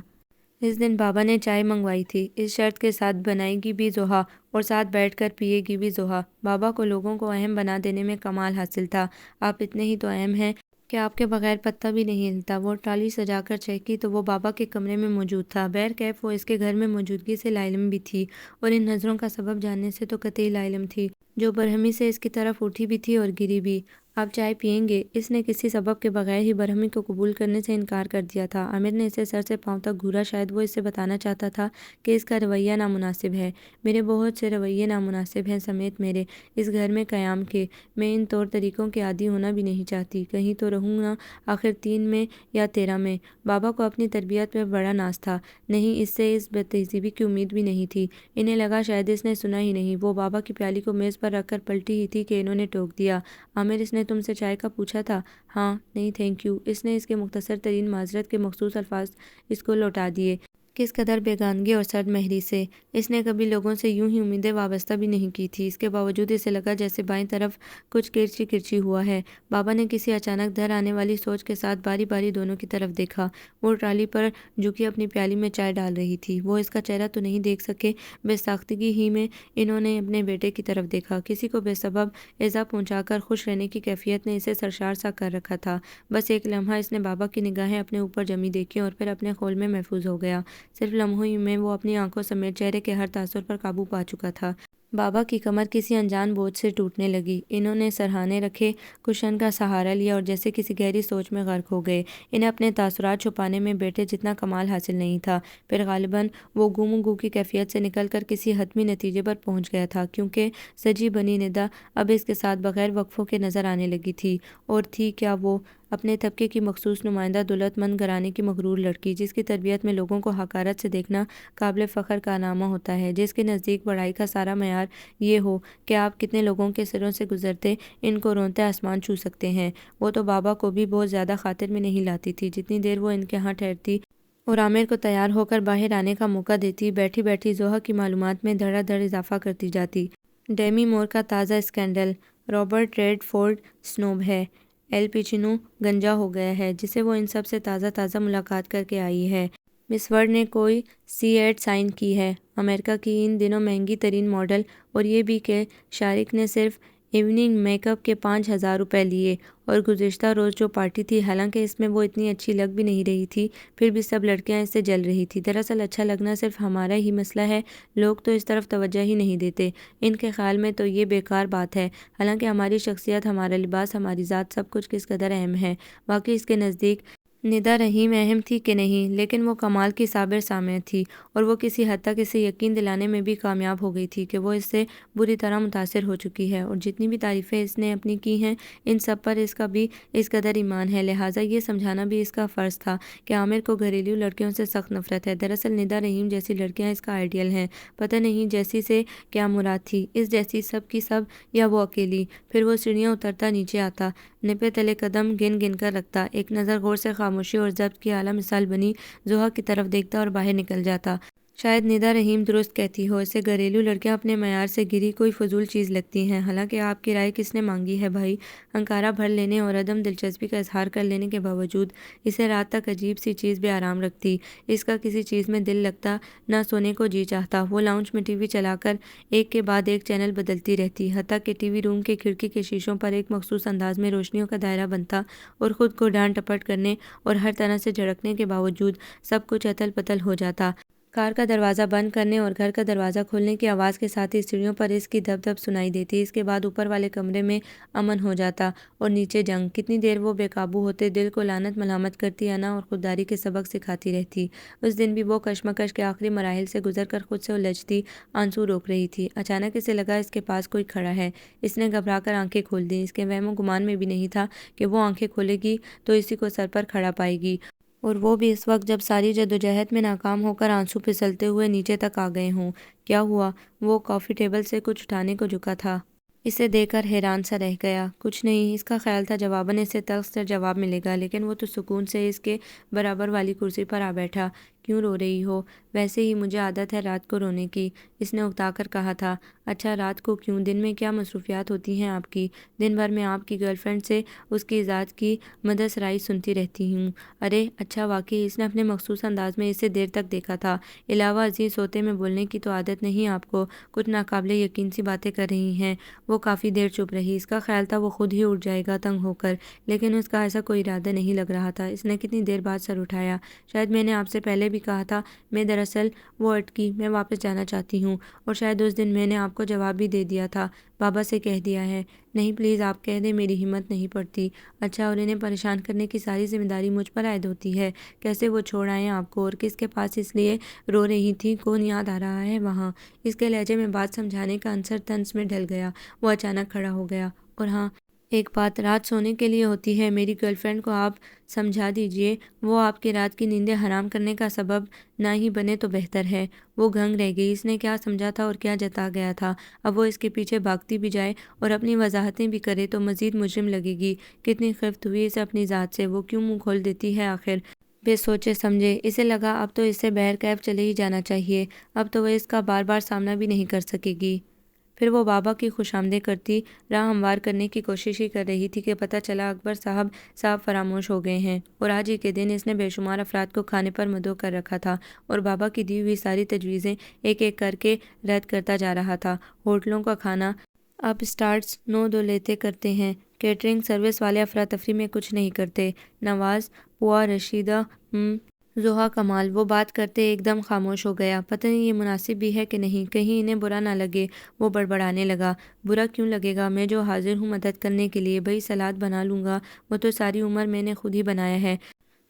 [SPEAKER 1] اس دن بابا نے چائے منگوائی تھی، اس شرط کے ساتھ بنائے گی بھی زحا اور ساتھ بیٹھ کر پیے گی بھی زحا۔ بابا کو لوگوں کو اہم بنا دینے میں کمال حاصل تھا، آپ اتنے ہی تو اہم ہیں کہ آپ کے بغیر پتہ بھی نہیں ہلتا۔ وہ ٹرالی سجا کر چہکی تو وہ بابا کے کمرے میں موجود تھا، بہرکیف وہ اس کے گھر میں موجودگی سے لاعلم بھی تھی، اور ان نظروں کا سبب جاننے سے تو قطعی لاعلم تھی، جو برہمی سے اس کی طرف اٹھی بھی تھی اور گری بھی۔ آپ چائے پئیں گے؟ اس نے کسی سبب کے بغیر ہی برہمی کو قبول کرنے سے انکار کر دیا تھا۔ عامر نے اسے سر سے پاؤں تک گھورا، شاید وہ اسے بتانا چاہتا تھا کہ اس کا رویہ نامناسب ہے۔ میرے بہت سے رویے نامناسب ہیں، سمیت میرے اس گھر میں قیام کے۔ میں ان طور طریقوں کے عادی ہونا بھی نہیں چاہتی، کہیں تو رہوں نہ آخر 3 میں یا 13 میں۔ بابا کو اپنی تربیت پہ بڑا ناز تھا، نہیں اس سے اس بد تہذیبی کی امید بھی نہیں تھی۔ انہیں لگا شاید اس نے سنا ہی نہیں، وہ بابا کی پیالی کو میز پر رکھ کر پلٹی ہی تھی کہ انہوں نے ٹوک دیا، عامر اس نے تم سے چائے کا پوچھا تھا؟ ہاں، نہیں تھینک یو۔ اس نے اس کے مختصر ترین معذرت کے مخصوص الفاظ اس کو لوٹا دیے، کس قدر بیگانگی اور سرد مہری سے۔ اس نے کبھی لوگوں سے یوں ہی امیدیں وابستہ بھی نہیں کی تھی، اس کے باوجود اسے لگا جیسے بائیں طرف کچھ کرچی کرچی ہوا ہے۔ بابا نے کسی اچانک دھر آنے والی سوچ کے ساتھ باری باری دونوں کی طرف دیکھا، وہ ٹرالی پر جھکی اپنی پیالی میں چائے ڈال رہی تھی، وہ اس کا چہرہ تو نہیں دیکھ سکے۔ بے ساختگی ہی میں انہوں نے اپنے بیٹے کی طرف دیکھا، کسی کو بے سبب ایذا پہنچا کر خوش رہنے کی کیفیت نے اسے سرشار سا کر رکھا تھا۔ بس ایک لمحہ اس نے بابا کی نگاہیں اپنے اوپر جمی دیکھی اور پھر اپنے خول میں محفوظ ہو گیا، صرف لمحوں ہی میں وہ اپنی آنکھوں سمیت چہرے کے ہر تاثر پر قابو پا چکا تھا۔ بابا کی کمر کسی انجان بوجھ سے ٹوٹنے لگی، انہوں نے سرہانے رکھے کشن کا سہارا لیا اور جیسے کسی گہری سوچ میں غرق ہو گئے۔ انہیں اپنے تاثرات چھپانے میں بیٹے جتنا کمال حاصل نہیں تھا، پھر غالباً وہ گم و گو کی کیفیت سے نکل کر کسی حتمی نتیجے پر پہنچ گیا تھا، کیونکہ سجی بنی ندا اب اس کے ساتھ بغیر وقفوں کے نظر آنے لگی تھی، اور تھی کیا وہ؟ اپنے طبقے کی مخصوص نمائندہ دولت مند گھرانے کی مغرور لڑکی، جس کی تربیت میں لوگوں کو حقارت سے دیکھنا قابل فخر کارنامہ ہوتا ہے، جس کے نزدیک بڑائی کا سارا معیار یہ ہو کہ آپ کتنے لوگوں کے سروں سے گزرتے ان کو رونتے آسمان چھو سکتے ہیں۔ وہ تو بابا کو بھی بہت زیادہ خاطر میں نہیں لاتی تھی، جتنی دیر وہ ان کے ہاں ٹھہرتی اور عامر کو تیار ہو کر باہر آنے کا موقع دیتی، بیٹھی بیٹھی زحا کی معلومات میں دھڑا دھڑ اضافہ کرتی جاتی۔ ڈیمی مور کا تازہ اسکینڈل، رابرٹ ریڈ فورڈ سنوب ہے، ایل پیچینو گنجا ہو گیا ہے، جسے وہ ان سب سے تازہ ملاقات کر کے آئی ہے۔ مس ورڈ نے کوئی C8 سائن کی ہے، امریکہ کی ان دنوں مہنگی ترین ماڈل، اور یہ بھی کہ شارک نے صرف ایوننگ میک اپ کے 5,000 روپے لیے، اور گزشتہ روز جو پارٹی تھی، حالانکہ اس میں وہ اتنی اچھی لگ بھی نہیں رہی تھی، پھر بھی سب لڑکیاں اس سے جل رہی تھی۔ دراصل اچھا لگنا صرف ہمارا ہی مسئلہ ہے، لوگ تو اس طرف توجہ ہی نہیں دیتے، ان کے خیال میں تو یہ بیکار بات ہے، حالانکہ ہماری شخصیت، ہمارا لباس، ہماری ذات، سب کچھ کس قدر اہم ہے۔ واقعی اس کے نزدیک ندا رحیم اہم تھی کہ نہیں، لیکن وہ کمال کی صابر سامع تھی، اور وہ کسی حد تک اسے یقین دلانے میں بھی کامیاب ہو گئی تھی کہ وہ اس سے بری طرح متاثر ہو چکی ہے، اور جتنی بھی تعریفیں اس نے اپنی کی ہیں، ان سب پر اس کا بھی اس قدر ایمان ہے، لہٰذا یہ سمجھانا بھی اس کا فرض تھا کہ عامر کو گھریلو لڑکیوں سے سخت نفرت ہے۔ دراصل ندا رحیم جیسی لڑکیاں اس کا آئیڈیل ہیں، پتہ نہیں جیسی سے کیا مراد تھی، اس جیسی سب کی سب یا وہ اکیلی؟ پھر وہ سیڑھیاں اترتا نیچے آتا، نپے تلے قدم گن گن کر رکھتا، ایک نظر غور سے خاموشی اور ضبط کی اعلیٰ مثال بنی زحا کی طرف دیکھتا اور باہر نکل جاتا۔ شاید ندا رحیم درست کہتی ہو، اسے گھریلو لڑکیاں اپنے معیار سے گری کوئی فضول چیز لگتی ہیں۔ حالانکہ آپ کی رائے کس نے مانگی ہے بھائی؟ ہنکارا بھر لینے اور عدم دلچسپی کا اظہار کر لینے کے باوجود اسے رات تک عجیب سی چیز بے آرام رکھتی۔ اس کا کسی چیز میں دل لگتا، نہ سونے کو جی چاہتا۔ وہ لاؤنج میں ٹی وی چلا کر ایک کے بعد ایک چینل بدلتی رہتی، حتیٰ کہ ٹی وی روم کے کھڑکی کے شیشوں پر ایک مخصوص انداز میں روشنیوں کا دائرہ بنتا اور خود کو ڈانٹ ٹپٹ کرنے اور ہر طرح سے جھڑکنے کے باوجود سب کچھ اتل پتل ہو جاتا۔ کار کا دروازہ بند کرنے اور گھر کا دروازہ کھولنے کی آواز کے ساتھ ہی سیڑھیوں پر اس کی دب دب سنائی دیتی۔ اس کے بعد اوپر والے کمرے میں امن ہو جاتا اور نیچے جنگ۔ کتنی دیر وہ بے قابو ہوتے، دل کو لعنت ملامت کرتی، انا اور خودداری کے سبق سکھاتی رہتی۔ اس دن بھی وہ کشمکش کے آخری مراحل سے گزر کر خود سے الجھتی آنسو روک رہی تھی۔ اچانک اسے لگا اس کے پاس کوئی کھڑا ہے۔ اس نے گھبرا کر آنکھیں کھول دیں۔ اس کے وہم و گمان میں بھی نہیں تھا کہ وہ آنکھیں کھولے گی تو اسی کو سر پر کھڑا پائے گی، اور وہ بھی اس وقت جب ساری جدوجہد میں ناکام ہو کر آنسو پھسلتے ہوئے نیچے تک آ گئے ہوں۔ کیا ہوا؟ وہ کافی ٹیبل سے کچھ اٹھانے کو جھکا تھا۔ اسے دیکھ کر حیران سا رہ گیا۔ کچھ نہیں، اس کا خیال تھا جواباً اسے تلخ سے جواب ملے گا، لیکن وہ تو سکون سے اس کے برابر والی کرسی پر آ بیٹھا۔ کیوں رو رہی ہو؟ ویسے ہی مجھے عادت ہے رات کو رونے کی، اس نے اکتا کر کہا تھا۔ اچھا، رات کو کیوں؟ دن میں کیا مصروفیات ہوتی ہیں آپ کی؟ دن بھر میں آپ کی گرل فرینڈ سے اس کی ذات کی مدح سنتی رہتی ہوں۔ ارے اچھا، واقعی؟ اس نے اپنے مخصوص انداز میں اسے دیر تک دیکھا تھا۔ علاوہ ازیں سوتے میں بولنے کی تو عادت نہیں آپ کو؟ کچھ ناقابل یقین سی باتیں کر رہی ہیں۔ وہ کافی دیر چپ رہی۔ اس کا خیال تھا وہ خود ہی اٹھ جائے گا تنگ ہو کر، لیکن اس کا ایسا کوئی ارادہ نہیں لگ رہا تھا۔ اس نے کتنی دیر بعد سر اٹھایا۔ شاید میں نے آپ سے پہلے بھی کہا تھا۔ میں دراصل وہ اٹکی، میں واپس جانا چاہتی ہوں، اور شاید اس دن میں نے آپ کو جواب بھی دے دیا تھا۔ بابا سے کہہ دیا ہے؟ نہیں پلیز آپ کہہ دیں، میری ہمت نہیں پڑتی۔ اچھا، اور انہیں پریشان کرنے کی ساری ذمہ داری مجھ پر عائد ہوتی ہے؟ کیسے وہ چھوڑ آئیں آپ کو؟ اور کس کے پاس اس لیے رو رہی تھی؟ کون یاد آ رہا ہے وہاں؟ اس کے لہجے میں بات سمجھانے کا عنصر طنز میں ڈھل گیا۔ وہ اچانک کھڑا ہو گیا۔ اور ہاں، ایک بات، رات سونے کے لیے ہوتی ہے۔ میری گرل فرینڈ کو آپ سمجھا دیجئے، وہ آپ کی رات کی نیندیں حرام کرنے کا سبب نہ ہی بنے تو بہتر ہے۔ وہ دنگ رہ گئی۔ اس نے کیا سمجھا تھا اور کیا جتا گیا تھا؟ اب وہ اس کے پیچھے بھاگتی بھی جائے اور اپنی وضاحتیں بھی کرے تو مزید مجرم لگے گی۔ کتنی خفت ہوئی اسے اپنی ذات سے۔ وہ کیوں منہ کھول دیتی ہے آخر؟ بے سوچے سمجھے اسے لگا اب تو اس سے بغیر کیف چلے ہی جانا چاہیے۔ اب تو وہ اس کا بار بار سامنا بھی نہیں کر سکے گی۔ پھر وہ بابا کی خوش آمدید کرتی راہ ہموار کرنے کی کوشش ہی کر رہی تھی کہ پتہ چلا اکبر صاحب فراموش ہو گئے ہیں، اور آج ہی کے دن اس نے بے شمار افراد کو کھانے پر مدعو کر رکھا تھا اور بابا کی دی ہوئی ساری تجویزیں ایک ایک کر کے رد کرتا جا رہا تھا۔ ہوٹلوں کا کھانا اب اسٹارٹس 9 لیتے کرتے ہیں۔ کیٹرنگ سروس والے افراتفری میں کچھ نہیں کرتے۔ نواز، پوا، رشیدہ، ضحیٰ، کمال، وہ بات کرتے ایک دم خاموش ہو گیا۔ پتہ نہیں یہ مناسب بھی ہے کہ نہیں، کہیں انہیں برا نہ لگے۔ وہ بڑبڑانے لگا۔ برا کیوں لگے گا؟ میں جو حاضر ہوں مدد کرنے کے لیے، بھئی سلاد بنا لوں گا، وہ تو ساری عمر میں نے خود ہی بنایا ہے۔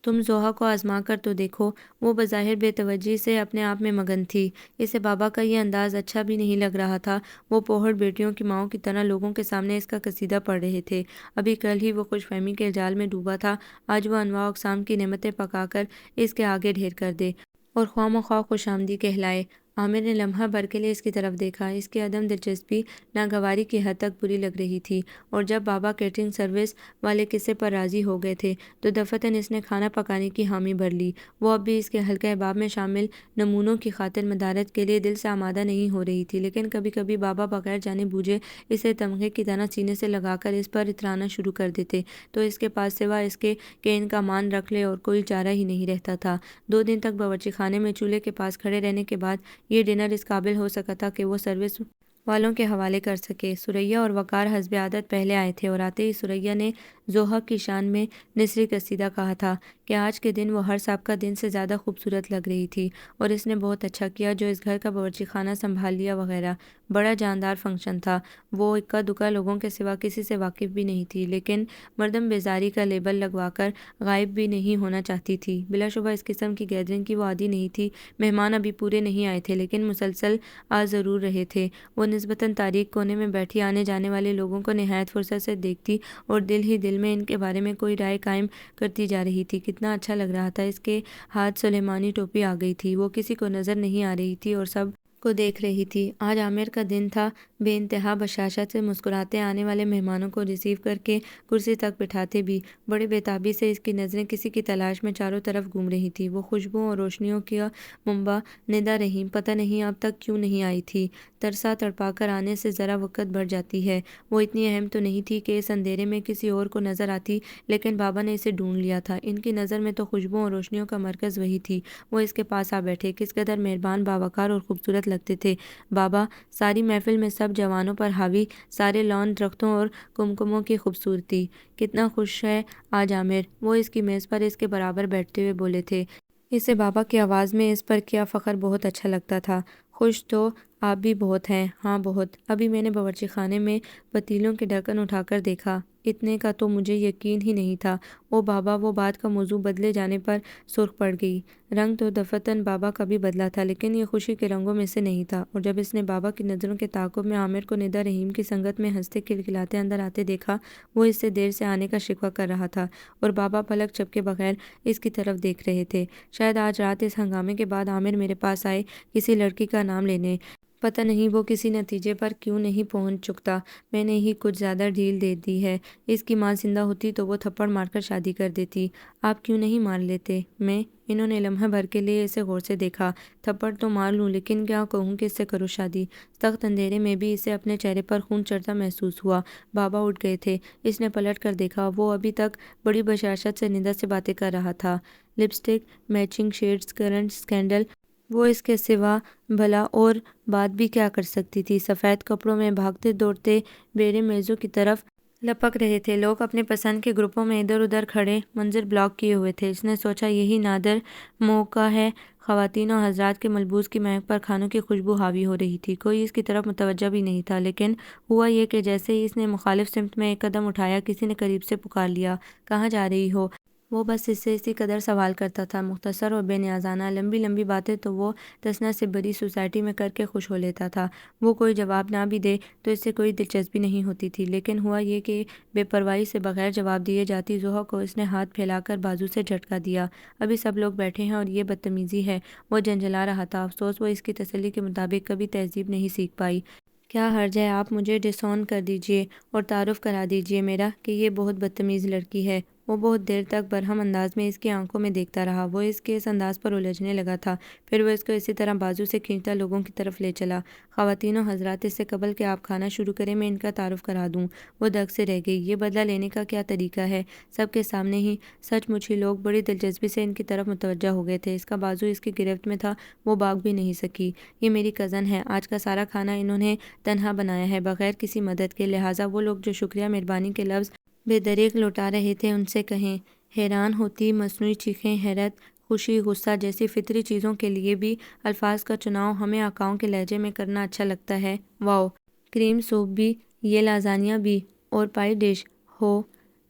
[SPEAKER 1] تم ضحیٰ کو آزما کر تو دیکھو۔ وہ بظاہر بے توجہی سے اپنے آپ میں مگن تھی۔ اسے بابا کا یہ انداز اچھا بھی نہیں لگ رہا تھا۔ وہ پوہڑ بیٹیوں کی ماؤں کی طرح لوگوں کے سامنے اس کا قصیدہ پڑھ رہے تھے۔ ابھی کل ہی وہ خوش فہمی کے جال میں ڈوبا تھا، آج وہ انواع اقسام کی نعمتیں پکا کر اس کے آگے ڈھیر کر دے اور خواہ مخواہ خوش آمدی کہلائے۔ عامر نے لمحہ بھر کے لیے اس کی طرف دیکھا۔ اس کی عدم دلچسپی ناگواری کی حد تک بری لگ رہی تھی، اور جب بابا کیٹرنگ سروس والے قصے پر راضی ہو گئے تھے تو دفعتاً اس نے کھانا پکانے کی حامی بھر لی۔ وہ اب بھی اس کے حلقہ احباب میں شامل نمونوں کی خاطر مدارت کے لیے دل سے آمادہ نہیں ہو رہی تھی، لیکن کبھی کبھی بابا بغیر جانے بوجھے اسے تمغے کی طرح سینے سے لگا کر اس پر اترانا شروع کر دیتے تو اس کے پاس سوا اس کے کہ ان کا مان رکھ لے اور کوئی چارہ ہی نہیں رہتا تھا۔ 2 دن تک باورچی خانے میں چولہے کے پاس کھڑے رہنے کے بعد یہ ڈنر اس قابل ہو سکا تھا کہ وہ سروس والوں کے حوالے کر سکے۔ سریا اور وقار حسب عادت پہلے آئے تھے، اور آتے ہی سریا نے ضحیٰ کی شان میں نثری قصیدہ کہا تھا کہ آج کے دن وہ ہر سابقہ دن سے زیادہ خوبصورت لگ رہی تھی، اور اس نے بہت اچھا کیا جو اس گھر کا باورچی خانہ سنبھال لیا وغیرہ۔ بڑا جاندار فنکشن تھا۔ وہ اکا دکا لوگوں کے سوا کسی سے واقف بھی نہیں تھی، لیکن مردم بیزاری کا لیبل لگوا کر غائب بھی نہیں ہونا چاہتی تھی۔ بلا شبہ اس قسم کی گیدرنگ کی وہ عادی نہیں تھی۔ مہمان ابھی پورے نہیں آئے تھے، لیکن مسلسل آ ضرور رہے تھے۔ وہ نسبتاً تاریک کونے میں بیٹھی آنے جانے والے لوگوں کو نہایت فرصت سے دیکھتی اور دل ہی دل میں ان کے بارے میں کوئی رائے قائم کرتی جا رہی تھی۔ کتنا اچھا لگ رہا تھا۔ اس کے ہاتھ سلیمانی ٹوپی آ گئی تھی۔ وہ کسی کو نظر نہیں آ رہی تھی اور سب کو دیکھ رہی تھی۔ آج عامر کا دن تھا۔ بے انتہا بشاشت سے مسکراتے آنے والے مہمانوں کو ریسیو کر کے کرسی تک بٹھاتے بھی۔ بڑی بےتابی سے اس کی نظریں کسی کی تلاش میں چاروں طرف گھوم رہی تھی۔ وہ خوشبوؤں اور روشنیوں کا منبع ندا رحیم پتہ نہیں اب تک کیوں نہیں آئی تھی۔ ترسا تڑپا کر آنے سے ذرا وقت بڑھ جاتی ہے۔ وہ اتنی اہم تو نہیں تھی کہ اس اندھیرے میں کسی اور کو نظر آتی، لیکن بابا نے اسے ڈھونڈ لیا تھا۔ ان کی نظر میں تو خوشبوؤں اور روشنیوں کا مرکز وہی تھی۔ وہ اس کے پاس آ بیٹھے۔ کس قدر مہربان، باوقار اور خوبصورت لگتے تھے بابا، ساری محفل میں سب جوانوں پر حاوی، سارے لان، درختوں اور کمکموں کی خوبصورتی۔ کتنا خوش ہے آج عامر، وہ اس کی میز پر اس کے برابر بیٹھتے ہوئے بولے تھے۔ اسے بابا کی آواز میں اس پر کیا فخر بہت اچھا لگتا تھا۔ خوش تو آپ بھی بہت ہیں، ہاں بہت۔ ابھی میں نے باورچی خانے میں پتیلوں کے ڈھکن اٹھا کر دیکھا، اتنے کا تو مجھے یقین ہی نہیں تھا۔ او بابا، وہ بات کا موضوع بدلے جانے پر سرخ پڑ گئی۔ رنگ تو دفعتاً بابا کا بھی بدلا تھا، لیکن یہ خوشی کے رنگوں میں سے نہیں تھا۔ اور جب اس نے بابا کی نظروں کے تعاقب میں عامر کو ندا رحیم کی سنگت میں ہنستے کھلکھلاتے اندر آتے دیکھا، وہ اس سے دیر سے آنے کا شکوہ کر رہا تھا، اور بابا پلک جھپکے بغیر اس کی طرف دیکھ رہے تھے۔ شاید آج رات اس ہنگامے کے بعد عامر میرے پاس آئے کسی لڑکی کا نام لینے۔ پتہ نہیں وہ کسی نتیجے پر کیوں نہیں پہنچ چکتا۔ میں نے ہی کچھ زیادہ ڈھیل دے دی ہے۔ اس کی ماں زندہ ہوتی تو وہ تھپڑ مار کر شادی کر دیتی۔ آپ کیوں نہیں مان لیتے؟ میں؟ انہوں نے لمحہ بھر کے لیے اسے غور سے دیکھا۔ تھپڑ تو مار لوں، لیکن کیا کہوں کہ اس سے کرو شادی؟ سخت اندھیرے میں بھی اسے اپنے چہرے پر خون چڑھتا محسوس ہوا۔ بابا اٹھ گئے تھے۔ اس نے پلٹ کر دیکھا۔ وہ ابھی تک بڑی بشاشت سے ندا سے باتیں کر رہا تھا۔ Lipstick, matching sheds, current, scandal, وہ اس کے سوا بھلا اور بات بھی کیا کر سکتی تھی؟ سفید کپڑوں میں بھاگتے دوڑتے بیرے میزوں کی طرف لپک رہے تھے۔ لوگ اپنے پسند کے گروپوں میں ادھر ادھر کھڑے منظر بلاک کیے ہوئے تھے۔ اس نے سوچا یہی نادر موقع ہے۔ خواتین و حضرات کے ملبوس کی مہک پر کھانوں کی خوشبو حاوی ہو رہی تھی۔ کوئی اس کی طرف متوجہ بھی نہیں تھا، لیکن ہوا یہ کہ جیسے ہی اس نے مخالف سمت میں ایک قدم اٹھایا، کسی نے قریب سے پکار لیا، کہاں جا رہی ہو؟ وہ بس اس سے اسی قدر سوال کرتا تھا، مختصر اور بے نیازانہ۔ لمبی لمبی باتیں تو وہ تسنہ سے بڑی سوسائٹی میں کر کے خوش ہو لیتا تھا۔ وہ کوئی جواب نہ بھی دے تو اس سے کوئی دلچسپی نہیں ہوتی تھی، لیکن ہوا یہ کہ بے پرواہی سے بغیر جواب دیے جاتی ضحیٰ کو اس نے ہاتھ پھیلا کر بازو سے جھٹکا دیا۔ ابھی سب لوگ بیٹھے ہیں اور یہ بدتمیزی ہے؟ وہ جھنجھلا رہا تھا۔ افسوس وہ اس کی تسلی کے مطابق کبھی تہذیب نہیں سیکھ پائی۔ کیا حرج ہے؟ آپ مجھے ڈسون کر دیجئے اور تعارف کرا دیجئے میرا کہ یہ بہت بدتمیز لڑکی ہے۔ وہ بہت دیر تک برہم انداز میں اس کی آنکھوں میں دیکھتا رہا۔ وہ اس کے اس انداز پر الجھنے لگا تھا۔ پھر وہ اس کو اسی طرح بازو سے کھینچتا لوگوں کی طرف لے چلا۔ خواتین و حضرات، اس سے قبل کہ آپ کھانا شروع کریں میں ان کا تعارف کرا دوں۔ وہ دگ سے رہ گئی۔ یہ بدلہ لینے کا کیا طریقہ ہے؟ سب کے سامنے ہی؟ سچ مچ ہی لوگ بڑی دلچسپی سے ان کی طرف متوجہ ہو گئے تھے۔ اس کا بازو اس کی گرفت میں تھا، وہ بھاگ بھی نہیں سکی۔ یہ میری کزن ہے۔ آج کا سارا کھانا انہوں نے تنہا بنایا ہے، بغیر کسی مدد کے، لہٰذا وہ لوگ جو شکریہ مہربانی کے لفظ بے دریغ لوٹا رہے تھے ان سے کہیں۔ حیران ہوتی مصنوعی چیخیں، حیرت، خوشی، غصہ جیسی فطری چیزوں کے لیے بھی الفاظ کا چناؤ ہمیں آقاؤں کے لہجے میں کرنا اچھا لگتا ہے۔ واؤ، کریم سوپ بھی، یہ لازانیہ بھی، اور پائی ڈش ہو،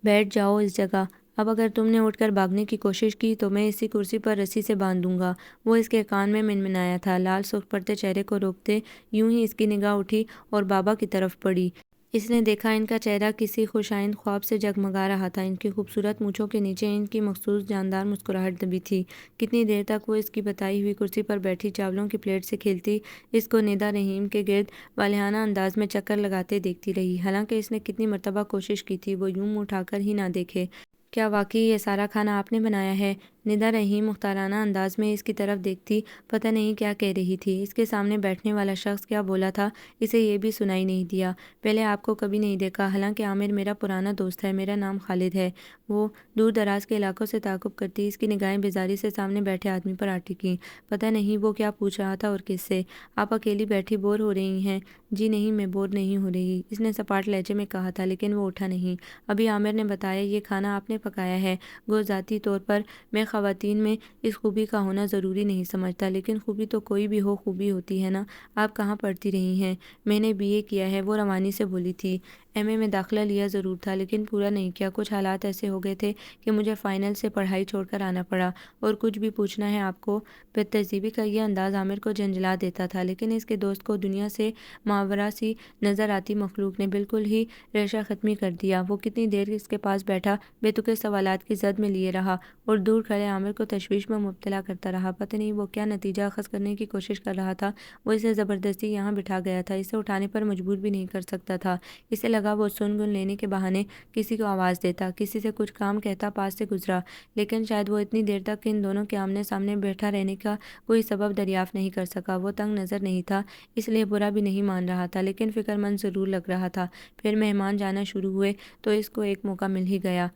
[SPEAKER 1] بیٹھ جاؤ اس جگہ۔ اب اگر تم نے اٹھ کر بھاگنے کی کوشش کی تو میں اسی کرسی پر رسی سے باندھ دوں گا۔ وہ اس کے کان میں منمنایا تھا۔ لال سرخ پڑتے چہرے کو روکتے یوں ہی اس کی نگاہ اٹھی اور بابا کی طرف پڑی۔ اس نے دیکھا ان کا چہرہ کسی خوشائند خواب سے جگمگا رہا تھا۔ ان کی خوبصورت مونچھوں کے نیچے ان کی مخصوص جاندار مسکراہٹ دبی تھی۔ کتنی دیر تک وہ اس کی بتائی ہوئی کرسی پر بیٹھی چاولوں کی پلیٹ سے کھیلتی اس کو ندا رحیم کے گرد والہانہ انداز میں چکر لگاتے دیکھتی رہی، حالانکہ اس نے کتنی مرتبہ کوشش کی تھی وہ یوں منہ اٹھا کر ہی نہ دیکھے۔ کیا واقعی یہ سارا کھانا آپ نے بنایا ہے؟ ندا رحیم مختارانہ انداز میں اس کی طرف دیکھتی پتہ نہیں کیا کہہ رہی تھی۔ اس کے سامنے بیٹھنے والا شخص کیا بولا تھا اسے یہ بھی سنائی نہیں دیا۔ پہلے آپ کو کبھی نہیں دیکھا، حالانکہ عامر میرا پرانا دوست ہے، میرا نام خالد ہے۔ وہ دور دراز کے علاقوں سے تعاقب کرتی اس کی نگاہیں بیزاری سے سامنے بیٹھے آدمی پر آ ٹکیں۔ پتہ نہیں وہ کیا پوچھ رہا تھا اور کس سے۔ آپ اکیلی بیٹھی بور ہو رہی ہیں؟ جی نہیں، میں بور نہیں ہو رہی، اس نے سپاٹ لہجے میں کہا تھا، لیکن وہ اٹھا نہیں۔ ابھی عامر نے بتایا یہ کھانا آپ نے پکایا ہے۔ گو ذاتی طور پر میں خواتین میں اس خوبی کا ہونا ضروری نہیں سمجھتا، لیکن خوبی تو کوئی بھی ہو خوبی ہوتی ہے نا۔ آپ کہاں پڑھتی رہی ہیں؟ میں نے BA کیا ہے، وہ روانی سے بولی تھی۔ ایم اے میں داخلہ لیا ضرور تھا لیکن پورا نہیں کیا۔ کچھ حالات ایسے ہو گئے تھے کہ مجھے فائنل سے پڑھائی چھوڑ کر آنا پڑا۔ اور کچھ بھی پوچھنا ہے آپ کو؟ بدتہذیبی کا یہ انداز عامر کو جھنجھلا دیتا تھا، لیکن اس کے دوست کو دنیا سے ماورا سی نظر آتی مخلوق نے بالکل ہی ریشہ ختمی کر دیا۔ وہ کتنی دیر اس کے پاس بیٹھا، بے تکے سوالات کی زد میں لیے رہا اور دور کھڑے عامر کو تشویش میں مبتلا کرتا رہا۔ پتہ نہیں وہ کیا نتیجہ اخذ کرنے کی کوشش کر رہا تھا۔ وہ اسے زبردستی یہاں بٹھا گیا تھا، اسے اٹھانے پر مجبور بھی نہیں کر سکتا تھا۔ اسے لگا وہ سن گن لینے کے بہانے کسی کو آواز دیتا، کسی سے کچھ کام کہتا پاس سے گزرا، لیکن شاید وہ اتنی دیر تک ان دونوں کے آمنے سامنے بیٹھا رہنے کا کوئی سبب دریافت نہیں کر سکا۔ وہ تنگ نظر نہیں تھا، اس لیے برا بھی نہیں مان رہا تھا، لیکن فکر مند ضرور لگ رہا تھا۔ پھر مہمان جانا شروع ہوئے تو اس کو ایک موقع مل ہی گیا۔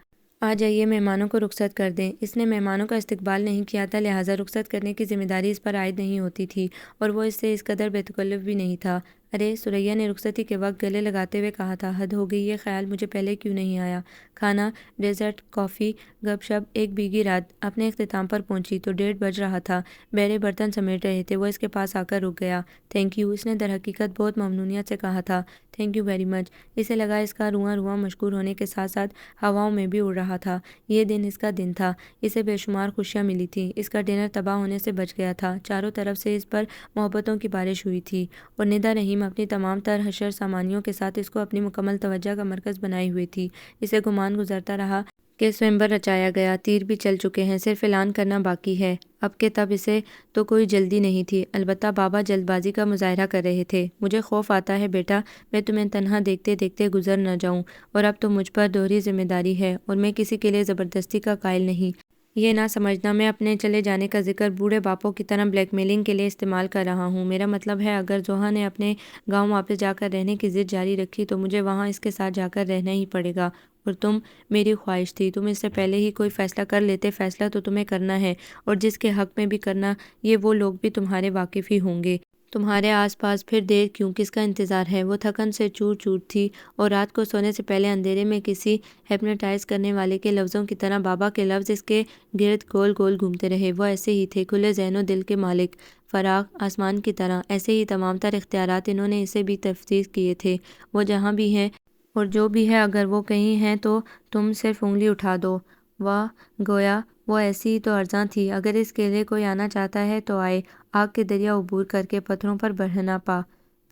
[SPEAKER 1] آ جائیے، مہمانوں کو رخصت کر دیں۔ اس نے مہمانوں کا استقبال نہیں کیا تھا، لہٰذا رخصت کرنے کی ذمہ داری اس پر عائد نہیں ہوتی تھی، اور وہ اس سے اس قدر بے تکلف بھی نہیں تھا۔ ارے، ثریا نے رخصتی کے وقت گلے لگاتے ہوئے کہا تھا، حد ہو گئی، یہ خیال مجھے پہلے کیوں نہیں آیا؟ کھانا، ڈیزرٹ، کافی، گپ شپ، ایک بھیگی رات اپنے اختتام پر پہنچی تو 1:30 بج رہا تھا۔ بیرے برتن سمیٹ رہے تھے، وہ اس کے پاس آ کر رک گیا۔ تھینک یو، اس نے درحقیقت بہت ممنونیت سے کہا تھا۔ Thank you very much. اسے لگا اس کا رواں رواں مشکور ہونے کے ساتھ ساتھ ہواؤں میں بھی اڑ رہا تھا۔ یہ دن اس کا دن تھا، اسے بے شمار خوشیاں ملی تھیں، اس کا ڈنر تباہ ہونے سے بچ گیا تھا، چاروں طرف سے اس پر محبتوں کی بارش ہوئی تھی، اور ندا رحیم اپنی تمام تر حشر سامانیوں کے ساتھ اس کو اپنی مکمل توجہ کا مرکز بنائے ہوئے تھی۔ اسے گمان گزرتا رہا کہ سوئمبر رچایا گیا، تیر بھی چل چکے ہیں، صرف اعلان کرنا باقی ہے۔ اب کہ تب اسے تو کوئی جلدی نہیں تھی، البتہ بابا جلد بازی کا مظاہرہ کر رہے تھے۔ مجھے خوف آتا ہے بیٹا، میں تمہیں تنہا دیکھتے دیکھتے گزر نہ جاؤں، اور اب تو مجھ پر دوہری ذمہ داری ہے، اور میں کسی کے لیے زبردستی کا قائل نہیں۔ یہ نہ سمجھنا میں اپنے چلے جانے کا ذکر بوڑھے باپوں کی طرح بلیک میلنگ کے لیے استعمال کر رہا ہوں۔ میرا مطلب ہے اگر زوہا نے اپنے گاؤں واپس جا کر رہنے کی ضد جاری رکھی تو مجھے وہاں اس کے ساتھ جا کر رہنا ہی پڑے گا، اور تم میری خواہش تھی، تم اس سے پہلے ہی کوئی فیصلہ کر لیتے۔ فیصلہ تو تمہیں کرنا ہے، اور جس کے حق میں بھی کرنا، یہ وہ لوگ بھی تمہارے واقف ہی ہوں گے۔ تمہارے آس پاس پھر دیر کیوں، کس کا انتظار ہے؟ وہ تھکن سے چور چور تھی، اور رات کو سونے سے پہلے اندھیرے میں کسی ہپنوٹائز کرنے والے کے لفظوں کی طرح بابا کے لفظ اس کے گرد گول گول گھومتے رہے۔ وہ ایسے ہی تھے، کھلے ذہن و دل کے مالک، فراغ آسمان کی طرح۔ ایسے ہی تمام تر اختیارات انہوں نے اسے بھی تفویض کیے تھے۔ وہ جہاں بھی ہیں اور جو بھی ہے، اگر وہ کہیں ہیں تو تم صرف انگلی اٹھا دو۔ واہ، گویا وہ ایسی ہی تو ارزاں تھی، اگر اس کے لیے کوئی آنا چاہتا ہے تو آئے، آگ کے دریا عبور کر کے پتھروں پر بڑھنا پا۔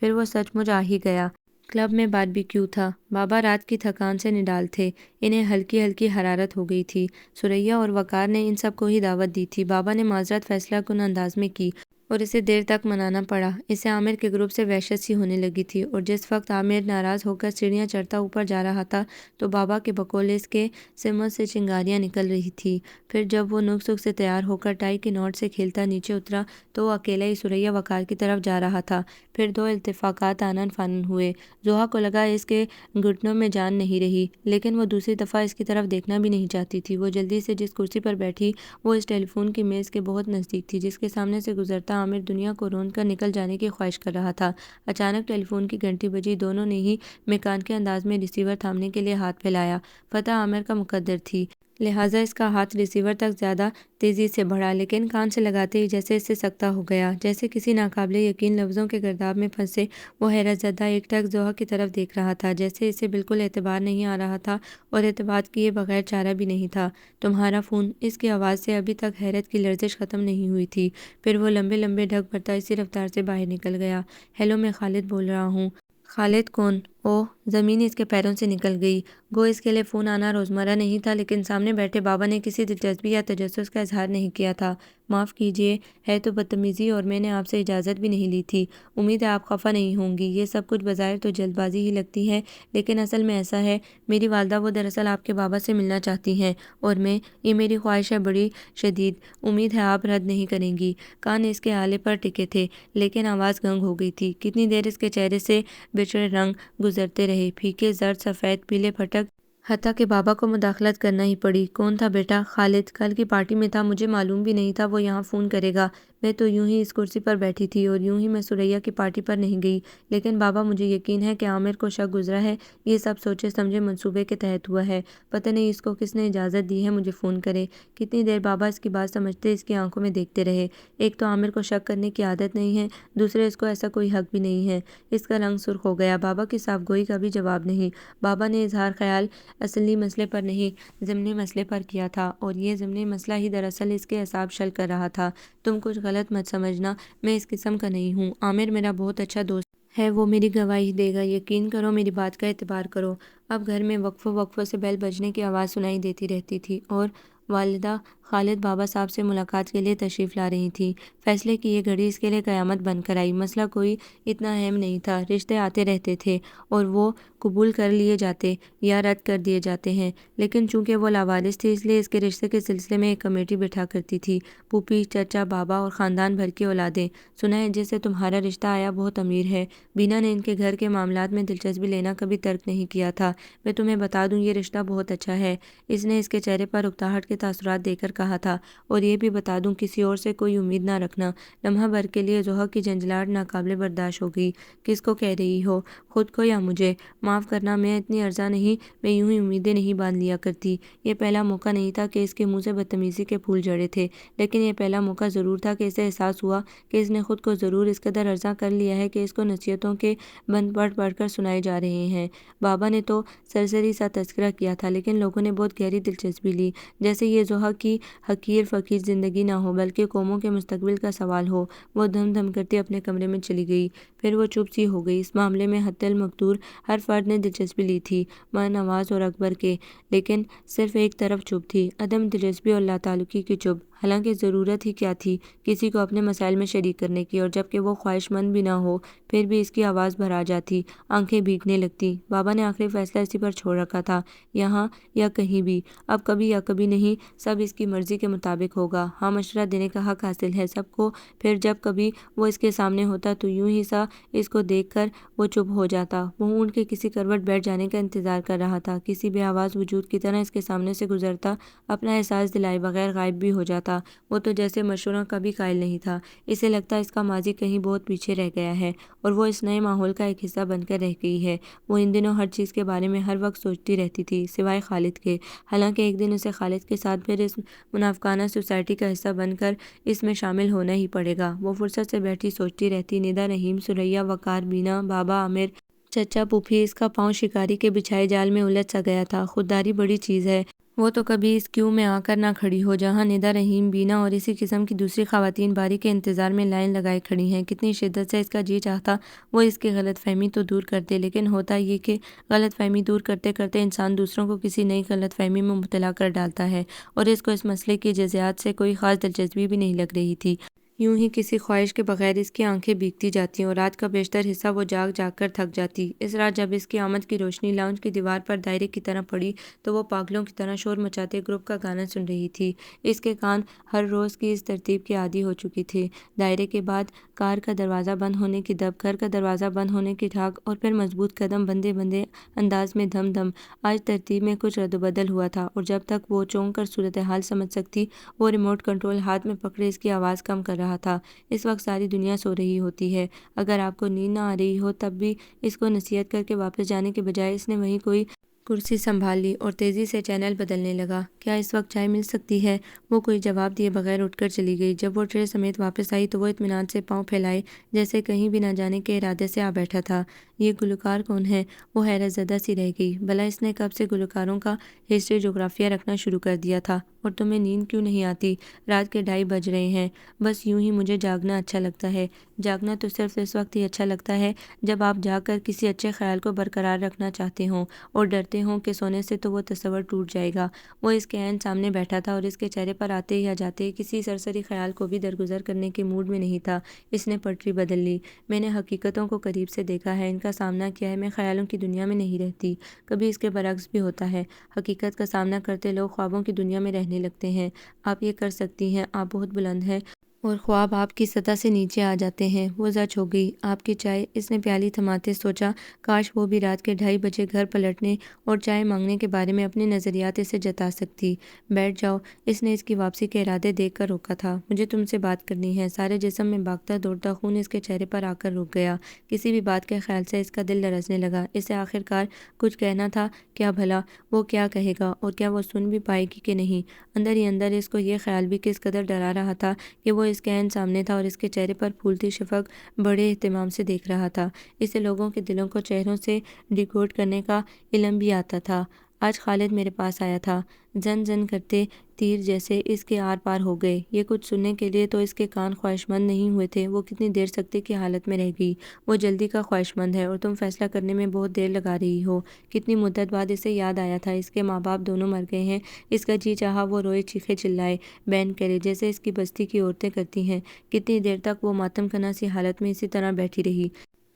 [SPEAKER 1] پھر وہ سچ مچ آ ہی گیا۔ کلب میں باربیکیو تھا، بابا رات کی تھکان سے نڈال تھے، انہیں ہلکی ہلکی حرارت ہو گئی تھی۔ ثریا اور وقار نے ان سب کو ہی دعوت دی تھی۔ بابا نے معذرت فیصلہ کن انداز میں کی، اور اسے دیر تک منانا پڑا۔ اسے عامر کے گروپ سے وحشت سی ہونے لگی تھی، اور جس وقت عامر ناراض ہو کر سیڑھیاں چڑھتا اوپر جا رہا تھا تو بابا کے بقول اس کے سمت سے چنگاریاں نکل رہی تھی۔ پھر جب وہ نک سک سے تیار ہو کر ٹائی کی نوٹ سے کھیلتا نیچے اترا تو وہ اکیلا ہی ثریا وقار کی طرف جا رہا تھا۔ پھر دو التفاقات آنن فانن ہوئے۔ زوہا کو لگا اس کے گھٹنوں میں جان نہیں رہی، لیکن وہ دوسری دفعہ اس کی طرف دیکھنا بھی نہیں چاہتی تھی۔ وہ جلدی سے جس کرسی پر بیٹھی وہ اس ٹیلی فون کی میز کے بہت نزدیک تھی جس کے سامنے سے گزرتا عامر دنیا کو روند کر نکل جانے کی خواہش کر رہا تھا۔ اچانک ٹیلی فون کی گھنٹی بجی، دونوں نے ہی میکانیکی انداز میں ریسیور تھامنے کے لیے ہاتھ پھیلایا۔ فتح عامر کا مقدر تھی، لہٰذا اس کا ہاتھ ریسیور تک زیادہ تیزی سے بڑھا، لیکن کان سے لگاتے ہی جیسے اس سے سکتا ہو گیا۔ جیسے کسی ناقابل یقین لفظوں کے گرداب میں پھنسے وہ حیرت زدہ ایک ٹک زوہا کی طرف دیکھ رہا تھا، جیسے اسے بالکل اعتبار نہیں آ رہا تھا اور اعتماد کیے بغیر چارہ بھی نہیں تھا۔ تمہارا فون؟ اس کی آواز سے ابھی تک حیرت کی لرزش ختم نہیں ہوئی تھی۔ پھر وہ لمبے لمبے ڈھک بھرتا اسی رفتار سے باہر نکل گیا۔ ہیلو، میں خالد بول رہا ہوں۔ خالد کون؟ اوہ، زمین اس کے پیروں سے نکل گئی۔ گو اس کے لیے فون آنا روزمرہ نہیں تھا، لیکن سامنے بیٹھے بابا نے کسی دلچسپی یا تجسس کا اظہار نہیں کیا تھا۔ معاف کیجیے، ہے تو بدتمیزی، اور میں نے آپ سے اجازت بھی نہیں لی تھی۔ امید ہے آپ خفا نہیں ہوں گی۔ یہ سب کچھ بظاہر تو جلد بازی ہی لگتی ہے، لیکن اصل میں ایسا ہے۔ میری والدہ، وہ دراصل آپ کے بابا سے ملنا چاہتی ہیں، اور میں، یہ میری خواہش ہے بڑی شدید، امید ہے آپ رد نہیں کریں گی۔ کان اس کے آلے پر ٹکے تھے، لیکن آواز گنگ ہو گئی تھی۔ کتنی دیر اس کے چہرے سے بچھڑے رنگ گزرتے رہے، پھیکے، زرد، سفید، پیلے، پھٹک، حتیٰ کہ بابا کو مداخلت کرنا ہی پڑی۔ کون تھا بیٹا؟ خالد کل کی پارٹی میں تھا، مجھے معلوم بھی نہیں تھا وہ یہاں فون کرے گا۔ میں تو یوں ہی اس کرسی پر بیٹھی تھی اور یوں ہی میں سریا کی پارٹی پر نہیں گئی، لیکن بابا مجھے یقین ہے کہ عامر کو شک گزرا ہے، یہ سب سوچے سمجھے منصوبے کے تحت ہوا ہے۔ پتہ نہیں اس کو کس نے اجازت دی ہے مجھے فون کرے۔ کتنی دیر بابا اس کی بات سمجھتے اس کی آنکھوں میں دیکھتے رہے۔ ایک تو عامر کو شک کرنے کی عادت نہیں ہے، دوسرے اس کو ایسا کوئی حق بھی نہیں ہے۔ اس کا رنگ سرخ ہو گیا۔ بابا کی صاف گوئی کا بھی جواب نہیں۔ بابا نے اظہار خیال اصلی مسئلے پر نہیں ضمنی مسئلے پر کیا تھا، اور یہ ضمنی مسئلہ ہی دراصل اس کے اعصاب شل کر رہا تھا۔ تم کچھ غلط مت سمجھنا، میں اس قسم کا نہیں ہوں۔ عامر میرا بہت اچھا دوست ہے، وہ میری گواہی دے گا، یقین کرو، میری بات کا اعتبار کرو۔ اب گھر میں وقفوں سے بیل بجنے کی آواز سنائی دیتی رہتی تھی اور والدہ خالد بابا صاحب سے ملاقات کے لیے تشریف لا رہی تھی۔ فیصلے کی یہ گھڑی اس کے لیے قیامت بن کر آئی۔ مسئلہ کوئی اتنا اہم نہیں تھا، رشتے آتے رہتے تھے اور وہ قبول کر لیے جاتے یا رد کر دیے جاتے ہیں، لیکن چونکہ وہ لاوارث تھی اس لیے اس کے رشتے کے سلسلے میں ایک کمیٹی بٹھا کرتی تھی، پھوپھی، چچا، بابا اور خاندان بھر کی اولادیں۔ سنا ہے جس سے تمہارا رشتہ آیا بہت امیر ہے۔ بینا نے ان کے گھر کے معاملات میں دلچسپی لینا کبھی ترک نہیں کیا تھا۔ میں تمہیں بتا دوں، یہ رشتہ بہت اچھا ہے، اس نے اس کے چہرے پر اکتاہٹ کے تاثرات دے کر کہا تھا، اور یہ بھی بتا دوں کسی اور سے کوئی امید نہ رکھنا۔ لمحہ بھر کے لیے ضحک کی جھنجھلاہٹ ناقابل برداشت ہو گئی۔ کس کو کہہ رہی ہو؟ خود کو یا مجھے؟ معاف کرنا، میں اتنی ارزاں نہیں، میں یوں ہی امیدیں نہیں باندھ لیا کرتی۔ یہ پہلا موقع نہیں تھا کہ اس کے منہ سے بدتمیزی کے پھول جھڑے تھے، لیکن یہ پہلا موقع ضرور تھا کہ اسے احساس ہوا کہ اس نے خود کو ضرور اس قدر ارزاں کر لیا ہے کہ اس کو نصیحتوں کے بند پڑھ کر سنائے جا رہے ہیں۔ بابا نے تو سرسری سا تذکرہ کیا تھا، لیکن لوگوں نے بہت گہری دلچسپی لی، جیسے یہ ضحک کی حقیر فقیر زندگی نہ ہو بلکہ قوموں کے مستقبل کا سوال ہو۔ وہ دھم دھم کرتی اپنے کمرے میں چلی گئی۔ پھر وہ چپ سی ہو گئی۔ اس معاملے میں حتی المقدور ہر فرد نے دلچسپی لی تھی، ماں نواز اور اکبر کے، لیکن صرف ایک طرف چپ تھی، عدم دلچسپی اور لاتعلقی کی چپ۔ حالانکہ ضرورت ہی کیا تھی کسی کو اپنے مسائل میں شریک کرنے کی، اور جبکہ وہ خواہش مند بھی نہ ہو پھر بھی اس کی آواز بھر آ جاتی، آنکھیں بھیگنے لگتی۔ بابا نے آخری فیصلہ اسی پر چھوڑ رکھا تھا، یہاں یا کہیں بھی، اب کبھی یا کبھی نہیں، سب اس کی مرضی کے مطابق ہوگا۔ ہاں مشورہ دینے کا حق حاصل ہے سب کو۔ پھر جب کبھی وہ اس کے سامنے ہوتا تو یوں ہی سا اس کو دیکھ کر وہ چپ ہو جاتا۔ وہ اونٹ کے کسی کروٹ بیٹھ جانے کا انتظار کر رہا تھا، کسی بے آواز وجود کی طرح اس کے سامنے سے گزرتا، اپنا احساس دلائے بغیر غائب بھی ہو جاتا۔ وہ تو جیسے مشوروں کا بھی قائل نہیں تھا، اسے لگتا اس کا ماضی کہیں بہت پیچھے رہ گیا ہے اور وہ اس نئے ماحول کا ایک حصہ بن کر رہ گئی ہے۔ وہ ان دنوں ہر چیز کے بارے میں ہر وقت سوچتی رہتی تھی سوائے خالد کے، حالانکہ ایک دن اسے خالد کے ساتھ پھر اس منافقانہ سوسائٹی کا حصہ بن کر اس میں شامل ہونا ہی پڑے گا۔ وہ فرصت سے بیٹھی سوچتی رہتی، ندا، رحیم، سریا، وقار، بینا، بابا، عامر، چچا، پھوپھی، اس کا پاؤں شکاری کے بچھائے جال میں الجھ سا گیا تھا۔ خودداری بڑی چیز ہے۔ وہ تو کبھی اس کیو میں آ کر نہ کھڑی ہو جہاں ندا، رحیم، بینا اور اسی قسم کی دوسری خواتین باری کے انتظار میں لائن لگائے کھڑی ہیں۔ کتنی شدت سے اس کا جی چاہتا وہ اس کی غلط فہمی تو دور کر دے، لیکن ہوتا یہ کہ غلط فہمی دور کرتے کرتے انسان دوسروں کو کسی نئی غلط فہمی میں مبتلا کر ڈالتا ہے، اور اس کو اس مسئلے کی جزیات سے کوئی خاص دلچسپی بھی نہیں لگ رہی تھی۔ یوں ہی کسی خواہش کے بغیر اس کی آنکھیں بھیگتی جاتیں اور رات کا بیشتر حصہ وہ جاگ جاگ کر تھک جاتی۔ اس رات جب اس کی آمد کی روشنی لاؤنج کی دیوار پر دائرے کی طرح پڑی تو وہ پاگلوں کی طرح شور مچاتے گروپ کا گانا سن رہی تھی۔ اس کے کان ہر روز کی اس ترتیب کے عادی ہو چکے تھے، دائرے کے بعد کار کا دروازہ بند ہونے کی دب، گھر کا دروازہ بند ہونے کی ٹھاک، اور پھر مضبوط قدم بندے بندے انداز میں دھم دھم۔ آج ترتیب میں کچھ رد و بدل ہوا تھا، اور جب تک وہ چونک کر صورتحال سمجھ سکتی وہ ریموٹ کنٹرول ہاتھ میں پکڑے اس کی آواز کم کر رہا تھا۔ اس وقت ساری دنیا سو رہی ہوتی ہے۔ اگر آپ کو نیند نہ آ رہی ہو تب بھی اس کو نصیحت کر کے واپس جانے کے بجائے اس نے وہیں کوئی کرسی سنبھال لی اور تیزی سے چینل بدلنے لگا۔ کیا اس وقت چائے مل سکتی ہے؟ وہ کوئی جواب دیے بغیر اٹھ کر چلی گئی۔ جب وہ ٹرے سمیت واپس آئی تو وہ اطمینان سے پاؤں پھیلائے جیسے کہیں بھی نہ جانے کے ارادے سے آ بیٹھا تھا۔ یہ گلوکار کون ہے؟ وہ حیرت زدہ سی رہ گئی۔ بھلا اس نے کب سے گلوکاروں کا ہسٹری جغرافیہ رکھنا شروع کر دیا تھا؟ اور تمہیں نیند کیوں نہیں آتی؟ رات کے 2:30 بج رہے ہیں۔ بس یوں ہی مجھے جاگنا اچھا لگتا ہے۔ جاگنا تو صرف اس وقت ہی اچھا لگتا ہے جب آپ جاگ کر کسی اچھے خیال کو برقرار رکھنا چاہتے ہوں اور ڈرتے ہوں کہ سونے سے تو وہ تصور ٹوٹ جائے گا۔ وہ اس کے عین سامنے بیٹھا تھا اور اس کے چہرے پر آتے یا جاتے کسی سرسری خیال کو بھی درگزر کرنے کے موڈ میں نہیں تھا۔ اس نے پٹری بدل لی۔ میں نے حقیقتوں کو قریب سے دیکھا ہے، ان کا سامنا کیا ہے۔ میں خیالوں کی دنیا میں نہیں رہتی۔ کبھی اس کے برعکس بھی ہوتا ہے، حقیقت کا سامنا کرتے لوگ خوابوں کی دنیا میں رہنے لگتے ہیں۔ آپ یہ کر سکتی ہیں، آپ بہت بلند ہیں اور خواب آپ کی سطح سے نیچے آ جاتے ہیں۔ وہ زچ ہو گئی۔ آپ کی چائے؟ اس نے پیالی تھماتے سوچا، کاش وہ بھی رات کے 2:30 گھر پلٹنے اور چائے مانگنے کے بارے میں اپنے نظریات اسے جتا سکتی۔ بیٹھ جاؤ، اس نے اس کی واپسی کے ارادے دیکھ کر روکا تھا۔ مجھے تم سے بات کرنی ہے۔ سارے جسم میں باغتا دوڑتا خون اس کے چہرے پر آ کر رک گیا۔ کسی بھی بات کے خیال سے اس کا دل لرزنے لگا۔ اسے آخرکار کچھ کہنا تھا۔ کیا بھلا وہ کیا کہے گا، اور کیا وہ سن بھی پائے گی کہ نہیں؟ اندر ہی اندر اس کو یہ خیال بھی کس قدر ڈرا رہا تھا کہ وہ اس کے عین سامنے تھا اور اس کے چہرے پر پھولتی شفق بڑے اہتمام سے دیکھ رہا تھا۔ اسے لوگوں کے دلوں کو چہروں سے ڈیکوڈ کرنے کا علم بھی آتا تھا۔ آج خالد میرے پاس آیا تھا۔ زن زن کرتے تیر جیسے اس کے آر پار ہو گئے۔ یہ کچھ سننے کے لیے تو اس کے کان خواہشمند نہیں ہوئے تھے۔ وہ کتنی دیر سکتے کی حالت میں رہ گئی۔ وہ جلدی کا خواہشمند ہے اور تم فیصلہ کرنے میں بہت دیر لگا رہی ہو۔ کتنی مدت بعد اسے یاد آیا تھا اس کے ماں باپ دونوں مر گئے ہیں۔ اس کا جی چاہا وہ روئے، چیخے چلائے، بین کرے جیسے اس کی بستی کی عورتیں کرتی ہیں۔ کتنی دیر تک وہ ماتم کناں سی حالت میں اسی طرح بیٹھی رہی۔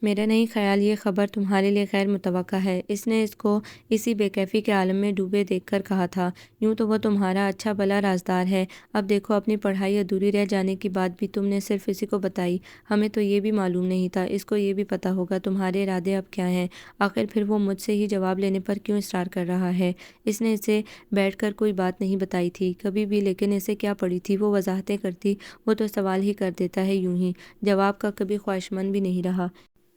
[SPEAKER 1] میرا نہیں خیال یہ خبر تمہارے لیے غیر متوقع ہے، اس نے اس کو اسی بے کیفی کے عالم میں ڈوبے دیکھ کر کہا تھا۔ یوں تو وہ تمہارا اچھا بھلا رازدار ہے۔ اب دیکھو، اپنی پڑھائی ادھوری رہ جانے کی بات بھی تم نے صرف اسی کو بتائی۔ ہمیں تو یہ بھی معلوم نہیں تھا۔ اس کو یہ بھی پتا ہوگا تمہارے ارادے اب کیا ہیں۔ آخر پھر وہ مجھ سے ہی جواب لینے پر کیوں اصرار کر رہا ہے؟ اس نے اسے بیٹھ کر کوئی بات نہیں بتائی تھی کبھی بھی، لیکن اسے کیا پڑی تھی وہ وضاحتیں کرتی؟ وہ تو سوال ہی کر دیتا ہے یوں ہی، جواب کا کبھی خواہشمند بھی نہیں رہا۔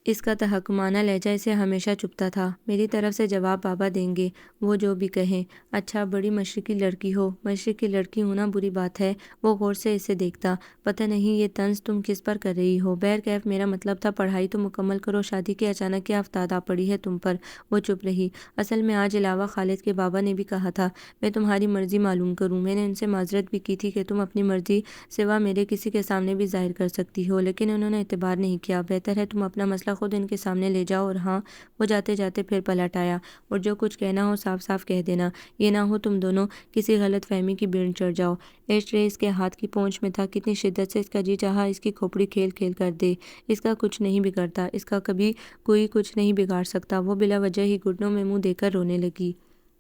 [SPEAKER 1] اس کا تحکمانہ لہجہ اسے ہمیشہ چبھتا تھا۔ میری طرف سے جواب بابا دیں گے، وہ جو بھی کہیں۔ اچھا، بڑی مشرقی لڑکی ہو۔ مشرق کی لڑکی ہونا بری بات ہے؟ وہ غور سے اسے دیکھتا۔ پتہ نہیں یہ طنز تم کس پر کر رہی ہو؟ بہرکیف میرا مطلب تھا پڑھائی تو مکمل کرو، شادی کی اچانک کیا افتاد آ پڑی ہے تم پر؟ وہ چپ رہی۔ اصل میں آج علاوہ خالد کے بابا نے بھی کہا تھا میں تمہاری مرضی معلوم کروں۔ میں نے ان سے معذرت بھی کی تھی کہ تم اپنی مرضی سوا میرے کسی کے سامنے بھی ظاہر کر سکتی ہو، لیکن انہوں نے اعتبار نہیں کیا۔ بہتر ہے تم اپنا مسئلہ خود ان کے سامنے لے جاؤ۔ اور ہاں، وہ جاتے جاتے پھر پلٹ آیا، اور جو کچھ کہنا ہو صاف صاف کہہ دینا، یہ نہ ہو تم دونوں کسی غلط فہمی کی بھیڑ چڑھ جاؤ۔ ایش ٹرے اس کے ہاتھ کی پہنچ میں تھا۔ کتنی شدت سے اس کا جی چاہا اس کی کھوپڑی کھیل کھیل کر دے۔ اس کا کچھ نہیں بگڑتا، اس کا کبھی کوئی کچھ نہیں بگاڑ سکتا۔ وہ بلا وجہ ہی گھٹنوں میں منہ دے کر رونے لگی۔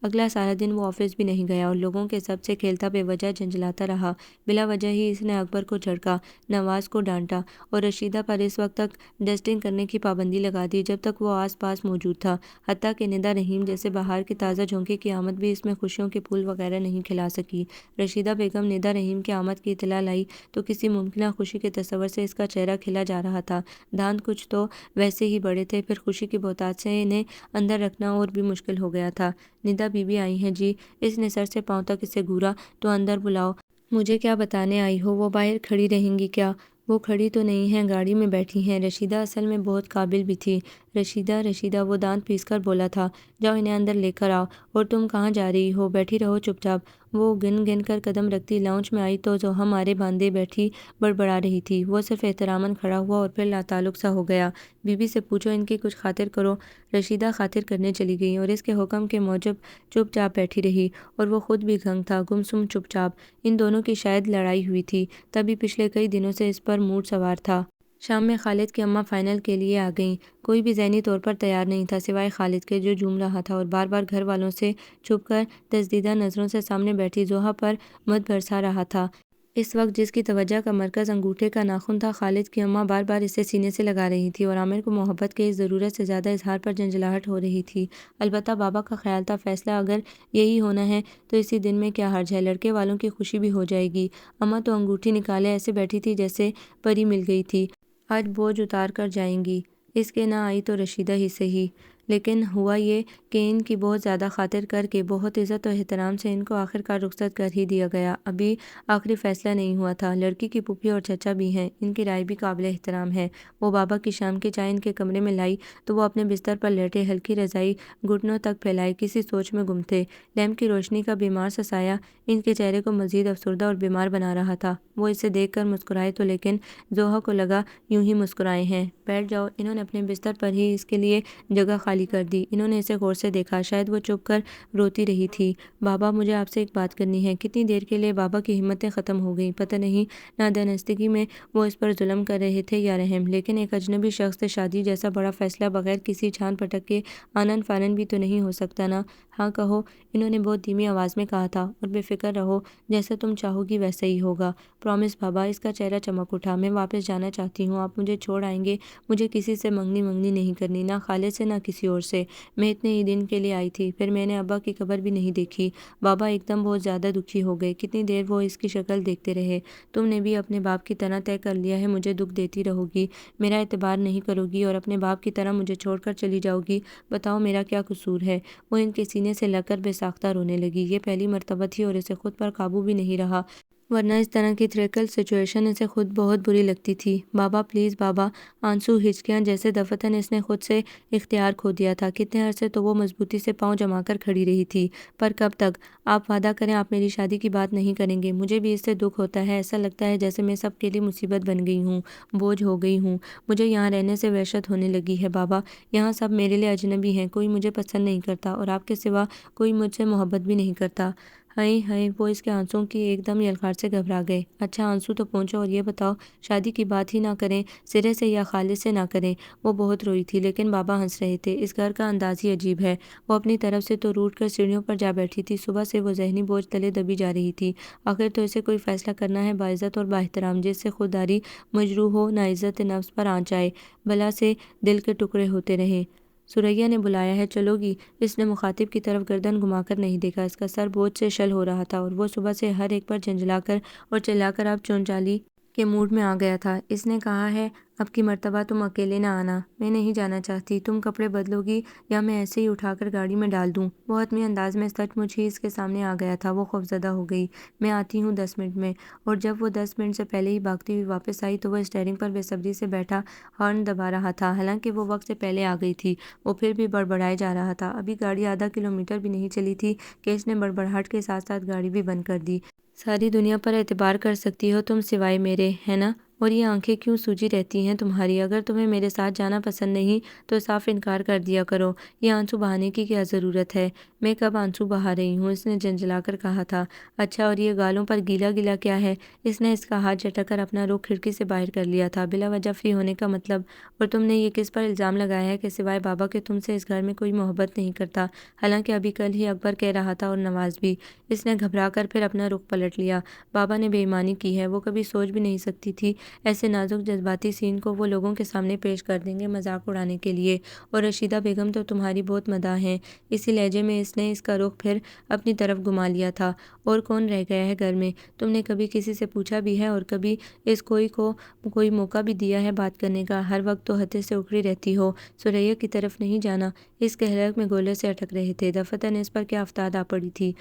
[SPEAKER 1] اگلا سارا دن وہ آفس بھی نہیں گیا اور لوگوں کے سب سے کھیلتا بے وجہ جھنجھلاتا رہا۔ بلا وجہ ہی اس نے اکبر کو جھڑکا، نواز کو ڈانٹا اور رشیدہ پر اس وقت تک ڈسٹنگ کرنے کی پابندی لگا دی جب تک وہ آس پاس موجود تھا۔ حتیٰ کہ ندا رحیم جیسے بہار کے تازہ جھونکے کی آمد بھی اس میں خوشیوں کے پھول وغیرہ نہیں کھلا سکی۔ رشیدہ بیگم ندا رحیم کی آمد کی اطلاع لائی تو کسی ممکنہ خوشی کے تصور سے اس کا چہرہ کھلا جا رہا تھا۔ دانت کچھ تو ویسے ہی بڑے تھے، پھر خوشی کی بہتات سے انہیں اندر رکھنا اور بھی مشکل ہو گیا تھا۔ ندا بی بی آئی ہیں جی؟ اس نے سر سے پاؤں تک اسے گھورا۔ تو اندر بلاؤ۔ مجھے کیا بتانے آئی ہو؟ وہ باہر کھڑی رہیں گی کیا؟ وہ کھڑی تو نہیں ہیں، گاڑی میں بیٹھی ہیں۔ رشیدہ اصل میں بہت قابل بھی تھی۔ رشیدہ وہ دانت پیس کر بولا تھا۔ جاؤ انہیں اندر لے کر آؤ۔ اور تم کہاں جا رہی ہو؟ بیٹھی رہو چپ چاپ۔ وہ گن گن کر قدم رکھتی لاؤنج میں آئی تو زوہا مارے باندھے بیٹھی بڑبڑا رہی تھی۔ وہ صرف احتراماً کھڑا ہوا اور پھر لاتعلق سا ہو گیا۔ بی بی سے پوچھو ان کی کچھ خاطر کرو۔ رشیدہ خاطر کرنے چلی گئی اور اس کے حکم کے موجب چپ چاپ بیٹھی رہی، اور وہ خود بھی گھنگ تھا، گمسم چپ چاپ۔ ان دونوں کی شاید لڑائی ہوئی تھی، تبھی پچھلے کئی دنوں سے اس پر موڈ سوار تھا۔ شام میں خالد کی اماں فائنل کے لیے آ گئیں۔ کوئی بھی ذہنی طور پر تیار نہیں تھا سوائے خالد کے، جو جھوم رہا تھا اور بار بار گھر والوں سے چھپ کر تزدیدہ نظروں سے سامنے بیٹھی زوہا پر مد برسا رہا تھا۔ اس وقت جس کی توجہ کا مرکز انگوٹھے کا ناخن تھا، خالد کی اماں بار بار اسے سینے سے لگا رہی تھی اور عامر کو محبت کے اس ضرورت سے زیادہ اظہار پر جھنجھلاہٹ ہو رہی تھی۔ البتہ بابا کا خیال تھا فیصلہ اگر یہی ہونا ہے تو اسی دن میں کیا حرج ہے، لڑکے والوں کی خوشی بھی ہو جائے گی۔ اماں تو انگوٹھی نکالے ایسے بیٹھی تھی جیسے پری مل گئی تھی۔ آج بوجھ اتار کر جائیں گی۔ اس کے نہ آئی تو رشیدہ ہی سہی، لیکن ہوا یہ کہ ان کی بہت زیادہ خاطر کر کے بہت عزت و احترام سے ان کو آخرکار رخصت کر ہی دیا گیا۔ ابھی آخری فیصلہ نہیں ہوا تھا۔ لڑکی کی پھوپھی اور چچا بھی ہیں، ان کی رائے بھی قابل احترام ہے۔ وہ بابا کی شام کی چائے ان کے کمرے میں لائی تو وہ اپنے بستر پر لیٹے، ہلکی رضائی گھٹنوں تک پھیلائے کسی سوچ میں گم تھے۔ لیمپ کی روشنی کا بیمار سا سایہ ان کے چہرے کو مزید افسردہ اور بیمار بنا رہا تھا۔ وہ اسے دیکھ کر مسکرائے تو لیکن زوہا کو لگا یوں ہی مسکرائے ہیں۔ بیٹھ جاؤ۔ انہوں نے اپنے بستر پر ہی اس کے لیے جگہ خالی کھڑی کر دی۔ انہوں نے اسے غور سے دیکھا، شاید وہ چپ کر روتی رہی تھی۔ بابا، مجھے آپ سے ایک بات کرنی ہے۔ کتنی دیر کے لیے بابا کی ہمتیں ختم ہو گئیں۔ پتہ نہیں نادانستگی میں وہ اس پر ظلم کر رہے تھے یا رحم، لیکن ایک اجنبی شخص سے شادی جیسا بڑا فیصلہ بغیر کسی چھان پٹک کے آنن فانن بھی تو نہیں ہو سکتا نا۔ ہاں کہو، انہوں نے بہت دھیمی آواز میں کہا تھا، اور بے فکر رہو، جیسا تم چاہو گی ویسا ہی ہوگا۔ پرومس بابا۔ اس کا چہرہ چمک اٹھا۔ میں واپس جانا چاہتی ہوں، آپ مجھے چھوڑ آئیں گے؟ مجھے کسی سے منگنی نہیں کرنی، نہ خالد سے نہ کسی اور سے۔ میں اتنے ہی دن کے لیے آئی تھی، پھر میں نے ابا کی قبر بھی نہیں دیکھی۔ بابا ایک دم بہت زیادہ دکھی ہو گئے۔ کتنی دیر وہ اس کی شکل دیکھتے رہے۔ تم نے بھی اپنے باپ کی طرح طے کر لیا ہے، مجھے دکھ دیتی رہو گی، میرا اعتبار نہیں کرو گی اور اپنے باپ کی طرح مجھے چھوڑ کر چلی جاؤ گی؟ بتاؤ میرا کیا قصور ہے؟ وہ ان کے سینے سے لگ کر بے ساختہ رونے لگی۔ یہ پہلی مرتبہ تھی اور اسے خود پر قابو بھی نہیں رہا، ورنہ اس طرح کی تھریکل سچویشن اسے خود بہت بری لگتی تھی۔ بابا پلیز بابا۔ آنسو ہچکیاں جیسے دفتن اس نے خود سے اختیار کھو دیا تھا۔ کتنے عرصے تو وہ مضبوطی سے پاؤں جما کر کھڑی رہی تھی، پر کب تک؟ آپ وعدہ کریں آپ میری شادی کی بات نہیں کریں گے؟ مجھے بھی اس سے دکھ ہوتا ہے، ایسا لگتا ہے جیسے میں سب کے لیے مصیبت بن گئی ہوں، بوجھ ہو گئی ہوں۔ مجھے یہاں رہنے سے وحشت ہونے لگی ہے بابا، یہاں سب میرے لیے اجنبی ہیں، کوئی مجھے پسند نہیں کرتا اور آپ کے سوا کوئی مجھ سے محبت بھی نہیں کرتا۔ ہائے ہائے، وہ اس کے آنسوؤں کی ایک دم یلغار سے گھبرا گئے۔ اچھا آنسو تو پہنچو اور یہ بتاؤ، شادی کی بات ہی نہ کریں سرے سے یا خالد سے نہ کریں؟ وہ بہت روئی تھی، لیکن بابا ہنس رہے تھے۔ اس گھر کا انداز ہی عجیب ہے۔ وہ اپنی طرف سے تو روٹ کر سیڑھیوں پر جا بیٹھی تھی، صبح سے وہ ذہنی بوجھ تلے دبی جا رہی تھی۔ آخر تو اسے کوئی فیصلہ کرنا ہے باعزت اور باحترام، جس سے خودداری مجروح ہو نہ عزت نفس پر آنچ آئے، بلا سے دل کے ٹکڑے ہوتے رہیں۔ سریا نے بلایا ہے، چلو گی؟ اس نے مخاطب کی طرف گردن گھما کر نہیں دیکھا، اس کا سر بوجھ سے شل ہو رہا تھا اور وہ صبح سے ہر ایک پر جھنجھلا کر اور چلا کر اب چونچالی کے موڈ میں آ گیا تھا۔ اس نے کہا ہے اب کی مرتبہ تم اکیلے نہ آنا، میں نہیں جانا چاہتی، تم کپڑے بدلو گی یا میں ایسے ہی اٹھا کر گاڑی میں ڈال دوں؟ وہ حتمی انداز میں سچ مچ ہی اس کے سامنے آ گیا تھا۔ وہ خوفزدہ ہو گئی۔ میں آتی ہوں 10 منٹ میں۔ اور جب وہ 10 منٹ سے پہلے ہی بھاگتی ہوئی واپس آئی تو وہ اسٹیئرنگ پر بے صبری سے بیٹھا ہارن دبا رہا تھا، حالانکہ وہ وقت سے پہلے آ گئی تھی۔ وہ پھر بھی بڑبڑائے جا رہا تھا۔ ابھی گاڑی آدھا کلومیٹر بھی نہیں چلی تھی کہ اس نے بڑبڑاہٹ کے ساتھ ساتھ گاڑی بھی بند کر دی۔ ساری دنیا پر اعتبار کر سکتی ہو تم سوائے میرے، ہے نا؟ اور یہ آنکھیں کیوں سوجی رہتی ہیں تمہاری؟ اگر تمہیں میرے ساتھ جانا پسند نہیں تو صاف انکار کر دیا کرو، یہ آنسو بہانے کی کیا ضرورت ہے؟ میں کب آنسو بہا رہی ہوں؟ اس نے جھنجھلا کر کہا تھا۔ اچھا، اور یہ گالوں پر گیلا گیلا کیا ہے؟ اس نے اس کا ہاتھ جھٹک کر اپنا رخ کھڑکی سے باہر کر لیا تھا۔ بلا وجہ فری ہونے کا مطلب؟ اور تم نے یہ کس پر الزام لگایا ہے کہ سوائے بابا کے تم سے اس گھر میں کوئی محبت نہیں کرتا؟ حالانکہ ابھی کل ہی اکبر کہہ رہا تھا اور نواز بھی۔ اس نے گھبرا کر پھر اپنا رخ پلٹ لیا۔ بابا نے بے ایمانی کی ہے، وہ کبھی سوچ بھی نہیں سکتی تھی ایسے نازک جذباتی سین کو وہ لوگوں کے سامنے پیش کر دیں گے مذاق اڑانے کے لیے۔ اور رشیدہ بیگم تو تمہاری بہت مداح ہیں۔ اسی لہجے میں اس نے اس کا رخ پھر اپنی طرف گھما لیا تھا۔ اور کون رہ گیا ہے گھر میں؟ تم نے کبھی کسی سے پوچھا بھی ہے؟ اور کبھی اس کوئی کو کوئی موقع بھی دیا ہے بات کرنے کا؟ ہر وقت تو ہتے سے اکھڑی رہتی ہو۔ سریا کی طرف نہیں جانا؟ اس کے حلق میں گولے سے اٹک رہے تھے۔ دفتن اس پر کیا افتاد آ پڑی تھی؟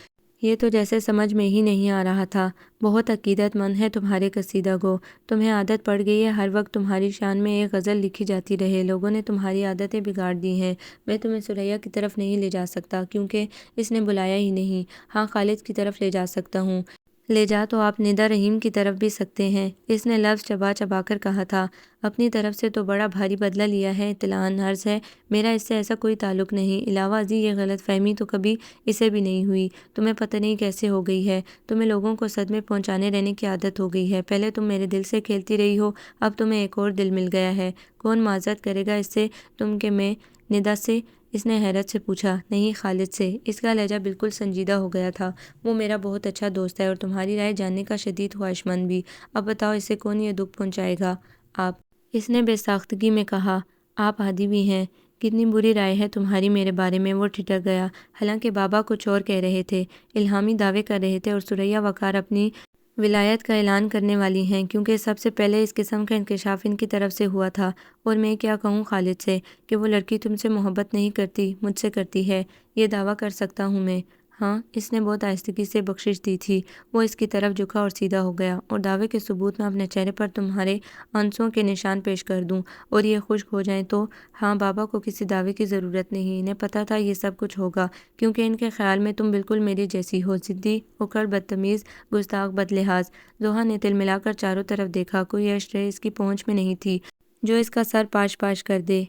[SPEAKER 1] یہ تو جیسے سمجھ میں ہی نہیں آ رہا تھا۔ بہت عقیدت مند ہے تمہارے قصیدہ گو، تمہیں عادت پڑ گئی ہے ہر وقت تمہاری شان میں ایک غزل لکھی جاتی رہے۔ لوگوں نے تمہاری عادتیں بگاڑ دی ہیں۔ میں تمہیں سریا کی طرف نہیں لے جا سکتا کیونکہ اس نے بلایا ہی نہیں۔ ہاں خالد کی طرف لے جا سکتا ہوں۔ لے جا تو آپ ندا رحیم کی طرف بھی سکتے ہیں، اس نے لفظ چبا چبا کر کہا تھا۔ اپنی طرف سے تو بڑا بھاری بدلہ لیا ہے، اطلاعاً عرض ہے میرا اس سے ایسا کوئی تعلق نہیں۔ علاوہ ازیں یہ غلط فہمی تو کبھی اسے بھی نہیں ہوئی، تمہیں پتہ نہیں کیسے ہو گئی ہے۔ تمہیں لوگوں کو صدمے پہنچانے رہنے کی عادت ہو گئی ہے۔ پہلے تم میرے دل سے کھیلتی رہی ہو، اب تمہیں ایک اور دل مل گیا ہے۔ کون معذرت کرے گا اس سے تم کہ میں؟ ندا سے؟ اس نے حیرت سے پوچھا۔ نہیں، خالد سے۔ اس کا لہجہ بالکل سنجیدہ ہو گیا تھا۔ وہ میرا بہت اچھا دوست ہے اور تمہاری رائے جاننے کا شدید خواہش مند بھی۔ اب بتاؤ اسے کون یہ دکھ پہنچائے گا؟ آپ، اس نے بے ساختگی میں کہا۔ آپ عادی بھی ہیں، کتنی بری رائے ہے تمہاری میرے بارے میں؟ وہ ٹھٹک گیا۔ حالانکہ بابا کچھ اور کہہ رہے تھے، الہامی دعوے کر رہے تھے اور سریا وقار اپنی ولایت کا اعلان کرنے والی ہیں کیونکہ سب سے پہلے اس قسم کا انکشاف ان کی طرف سے ہوا تھا۔ اور میں کیا کہوں خالد سے کہ وہ لڑکی تم سے محبت نہیں کرتی، مجھ سے کرتی ہے، یہ دعویٰ کر سکتا ہوں میں؟ ہاں، اس نے بہت آہستگی سے بخشش دی تھی۔ وہ اس کی طرف جھکا اور سیدھا ہو گیا۔ اور دعوے کے ثبوت میں اپنے چہرے پر تمہارے آنسوؤں کے نشان پیش کر دوں اور یہ خشک ہو جائیں تو؟ ہاں، بابا کو کسی دعوے کی ضرورت نہیں، انہیں پتہ تھا یہ سب کچھ ہوگا کیونکہ ان کے خیال میں تم بالکل میری جیسی ہو، ضدی، اکڑ، بدتمیز، گستاخ، بدلحاظ۔ زوہا نے تل ملا کر چاروں طرف دیکھا، کوئی اشرے اس کی پہنچ میں نہیں تھی جو اس کا سر پاش پاش کر دے۔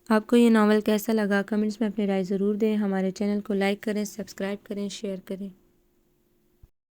[SPEAKER 1] آپ کو یہ ناول کیسا لگا؟ کمنٹس میں اپنی رائے ضرور دیں۔ ہمارے چینل کو لائک کریں، سبسکرائب کریں، شیئر کریں۔